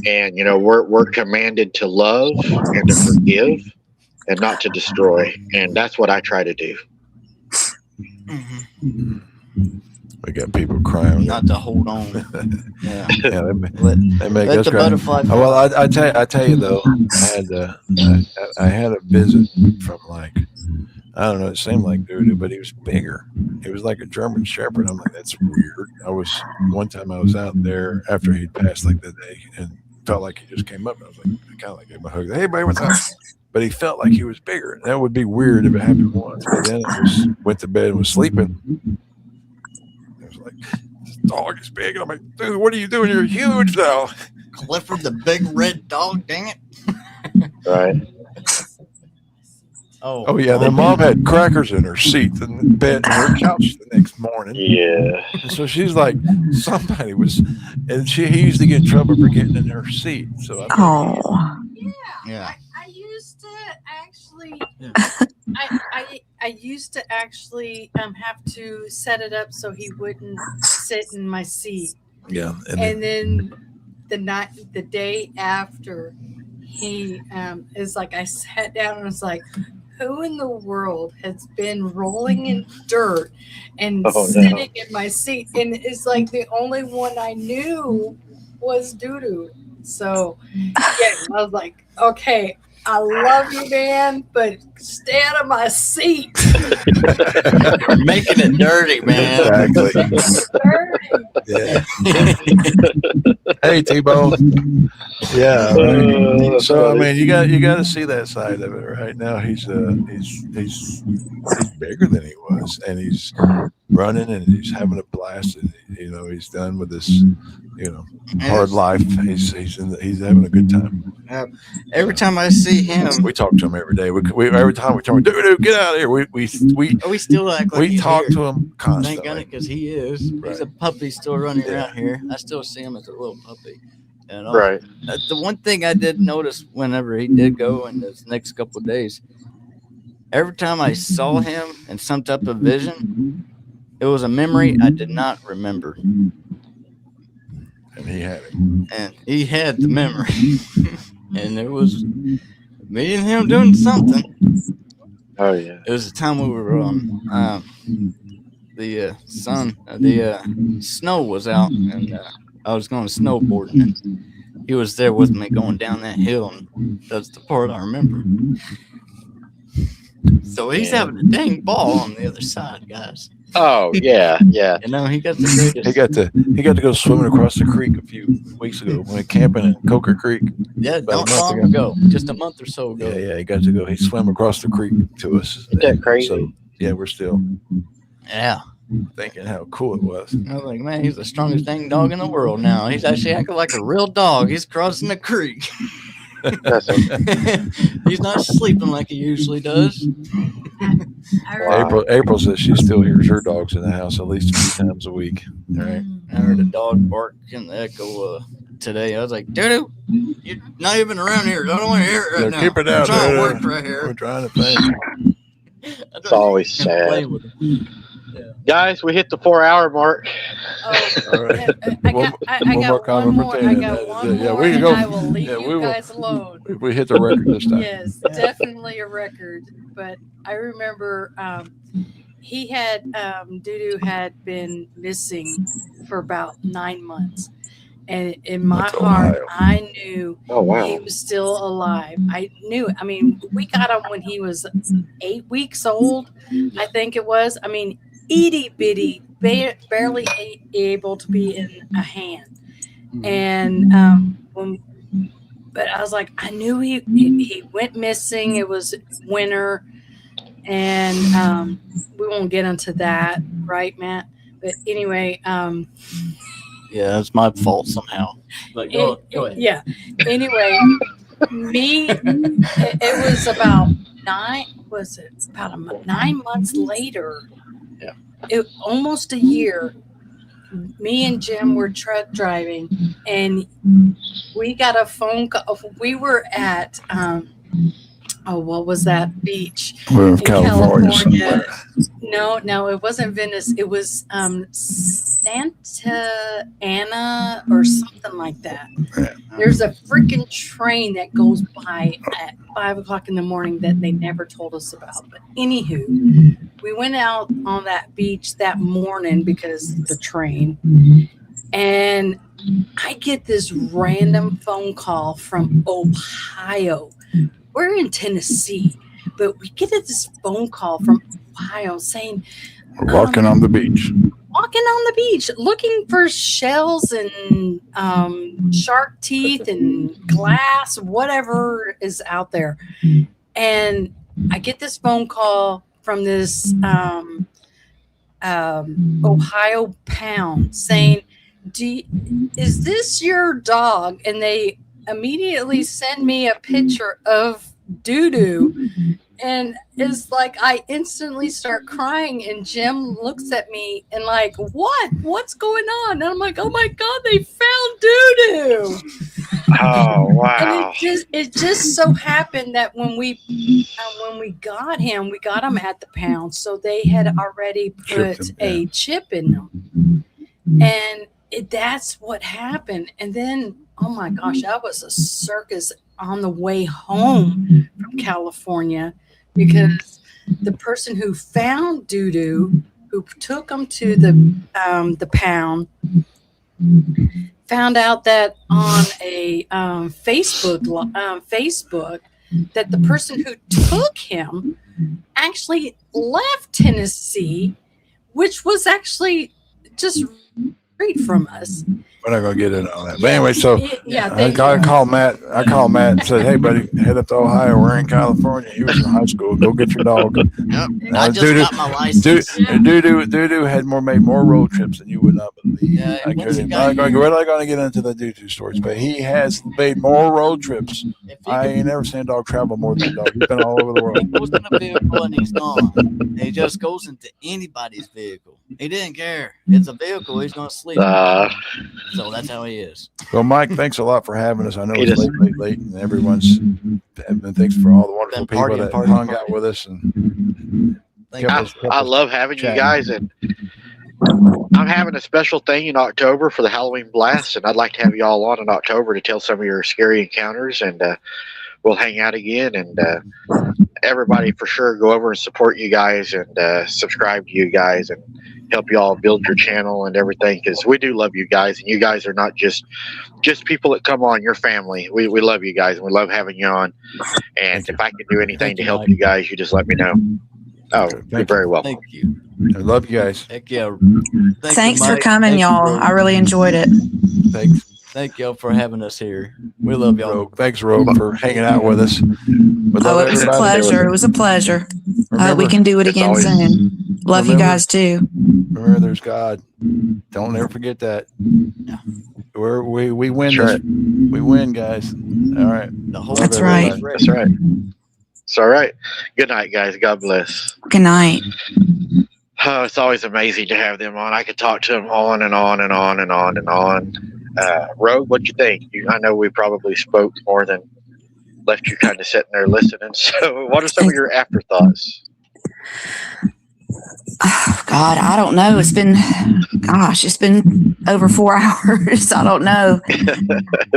And we're commanded to love and to forgive and not to destroy. And that's what I try to do. We got people crying. Not to hold on. Yeah. They make us cry. Well, I tell you though, I had a visit from I don't know, it seemed like Doodoo, but he was bigger. He was like a German Shepherd. I'm like, that's weird. One time I was out there after he'd passed that day and felt like he just came up. I was like, I kind of like gave him a hug. Hey, buddy, what's up? But he felt like he was bigger. That would be weird if it happened once. But then went to bed and was sleeping. It was like, this dog is big. And I'm like, dude, what are you doing? You're huge now. Clifford the big red dog, dang it. Right. Oh yeah, their mom had crackers in her seat and bed on her couch the next morning. Yeah. And so she's like, somebody was, and he used to get in trouble for getting in her seat. So yeah. I used to actually, I used to actually have to set it up so he wouldn't sit in my seat. Yeah. And then the day after, he is like, I sat down and was like, who in the world has been rolling in dirt and sitting in my seat? And it's like the only one I knew was Doodoo. So yeah, I was like, okay, I love you, man, but stay out of my seat. You're making it dirty, man. Exactly. Yeah. Hey, T-Bone. Yeah. So I mean, you got to see that side of it. Right now, he's bigger than he was, and he's running and he's having a blast. And, he's done with this, hard life. He's having a good time. Every time I see him, we talk to him every day. Every time we tell him, dude, get out of here. We still act like we talk to him constantly. Thank God, because he is. Right. He's a puppy still running around here. I still see him as a little puppy. Right. The one thing I did notice whenever he did go in those next couple of days, every time I saw him in some type of vision, it was a memory I did not remember. And he had it. And he had the memory. And it was me and him doing something. Oh yeah. It was the time we were on the snow was out, and I was going snowboarding, and he was there with me going down that hill, and that's the part I remember. So he's having a dang ball on the other side, guys. Oh yeah. He got the greatest. He got to go swimming across the creek a few weeks ago. We went camping in Coker Creek. Yeah, not long ago, just a month or so ago. Yeah, he got to go. He swam across the creek to us. Isn't that crazy? So yeah, we're still thinking how cool it was. I was like, man, he's the strongest dang dog in the world now. He's actually acting like a real dog. He's crossing the creek. He's not sleeping like he usually does. April says she still hears her dogs in the house at least a few times a week. All right. I heard a dog bark in the echo today. I was like, Dude, you're not even around here. I don't want to hear it right now. Keep it out. I'm trying to work right here. We're trying to think. It's always sad. Guys, we hit the 4-hour mark. All right. I got one more. I will leave you guys alone. We hit the record this time. Yes, definitely a record. But I remember he had Dudu had been missing for about 9 months. And in my heart, I knew he was still alive. I knew it. I mean, we got him when he was 8 weeks old, I think it was. I mean, itty bitty, barely able to be in a hand. And but I was like, I knew he went missing. It was winter, and we won't get into that, right, Matt? But anyway, yeah, it's my fault somehow. But go ahead. Yeah. Anyway, it was about 9 months later. Yeah. Almost a year. Me and Jim were truck driving, and we got a phone call. We were at what was that beach? We're in California. No, it wasn't Venice. It was Santa Ana or something like that. There's a freaking train that goes by at 5 o'clock in the morning that they never told us about. But anywho, we went out on that beach that morning because of the train, and I get this random phone call from Ohio. We're in Tennessee, but we get this phone call from Ohio saying, we're walking on the beach. Walking on the beach, looking for shells and shark teeth and glass, whatever is out there. And I get this phone call from this Ohio pound saying, is this your dog? And they immediately send me a picture of Dudu, and it's like I instantly start crying, and Jim looks at me and like, what's going on? And I'm like, oh my god, they found Dudu. Oh wow. And it just so happened that when we got him at the pound, so they had already put a chip in them, and that's what happened. And then, oh my gosh, that was a circus on the way home from California, because the person who found Dudu, who took him to the pound, found out that on a Facebook that the person who took him actually left Tennessee, which was actually just right from us. We're not going to get into all that. But anyway, so I called Matt. I called Matt and said, hey, buddy, head up to Ohio. We're in California. He was in high school. Go get your dog. Yep. I just got my license. Dudu had made more road trips than you would not believe. Yeah, we're not going to get into the Dudu stories, but he has made more road trips. I ain't never seen a dog travel more than a dog. He's been all over the world. He goes in a vehicle and he's gone. He just goes into anybody's vehicle. He didn't care. It's a vehicle. He's going to sleep. So that's how he is. Well, Mike, thanks a lot for having us. I know it's late, and everyone's. Thanks for all the wonderful people that hung out with us. And I love having you guys, and I'm having a special thing in October for the Halloween blast, and I'd like to have you all on in October to tell some of your scary encounters, and we'll hang out again. And everybody, for sure, go over and support you guys and subscribe to you guys and help you all build your channel and everything, because we do love you guys, and you guys are not just people that come on, your family. We love you guys, and we love having you on. And if I can do anything to help you guys, you just let me know. Oh, you're very welcome. Thank you. I love you guys. Heck yeah. Thanks for coming, y'all. I really enjoyed it. Thanks. Thank y'all for having us here. We love y'all. Rogue. Thanks, Rogue, for hanging out with us. It was a pleasure. It was a pleasure. We can do it again soon. Love you guys too. Remember, there's God. Don't ever forget that. Yeah. We win this. We win, guys. All right. That's right. That's right. It's all right. Good night, guys. God bless. Good night. Oh, it's always amazing to have them on. I could talk to them on and on and on and on and on. Rogue, what'd you think? I know we probably spoke more than left you kind of sitting there listening. So what are some of your afterthoughts? Oh, God, I don't know. It's been over 4 hours. I don't know.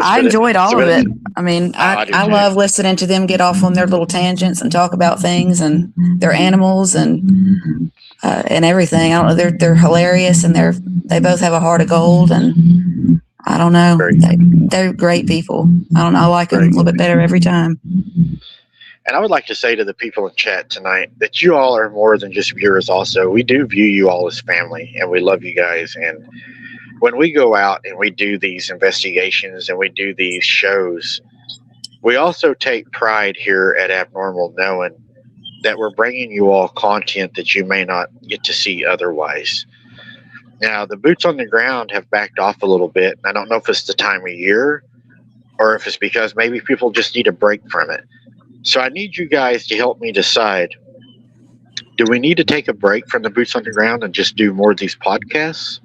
I enjoyed all of it. I mean, I love listening to them get off on their little tangents and talk about things and their animals and everything. I don't know. They're hilarious, and they both have a heart of gold, and I don't know. They're great people. I don't know. I like them a little bit better every time. And I would like to say to the people in chat tonight that you all are more than just viewers also. We do view you all as family, and we love you guys. And when we go out and we do these investigations and we do these shows, we also take pride here at Abnormal knowing that we're bringing you all content that you may not get to see otherwise. Now, the boots on the ground have backed off a little bit. I don't know if it's the time of year or if it's because maybe people just need a break from it. So I need you guys to help me decide, do we need to take a break from the boots on the ground and just do more of these podcasts?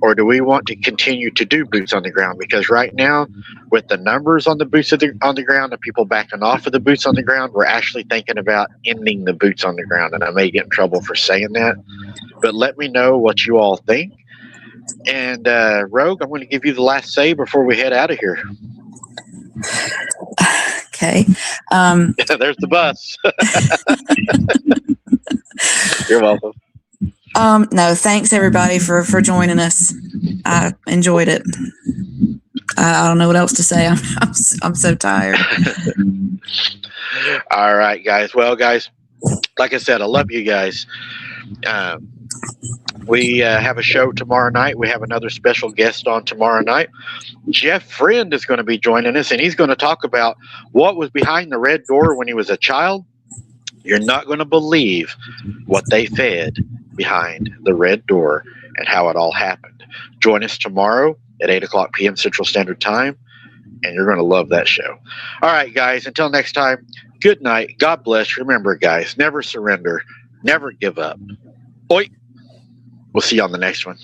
Or do we want to continue to do boots on the ground? Because right now, with the numbers on the boots on the ground and people backing off of the boots on the ground, we're actually thinking about ending the boots on the ground. And I may get in trouble for saying that, but let me know what you all think. And Rogue, I'm going to give you the last say before we head out of here. Okay. There's the bus. You're welcome. No, thanks everybody for joining us. I enjoyed it. I don't know what else to say. I'm so tired. All right, guys. Well, guys, like I said, I love you guys. We have a show tomorrow night. We have another special guest on tomorrow night. Jeff Friend is going to be joining us, and he's going to talk about what was behind the red door when he was a child. You're not going to believe what they fed behind the red door and how it all happened. Join us tomorrow at 8 o'clock p.m. Central Standard Time, and you're going to love that show. All right, guys, until next time, good night. God bless. Remember, guys, never surrender. Never give up. Oi. We'll see you on the next one.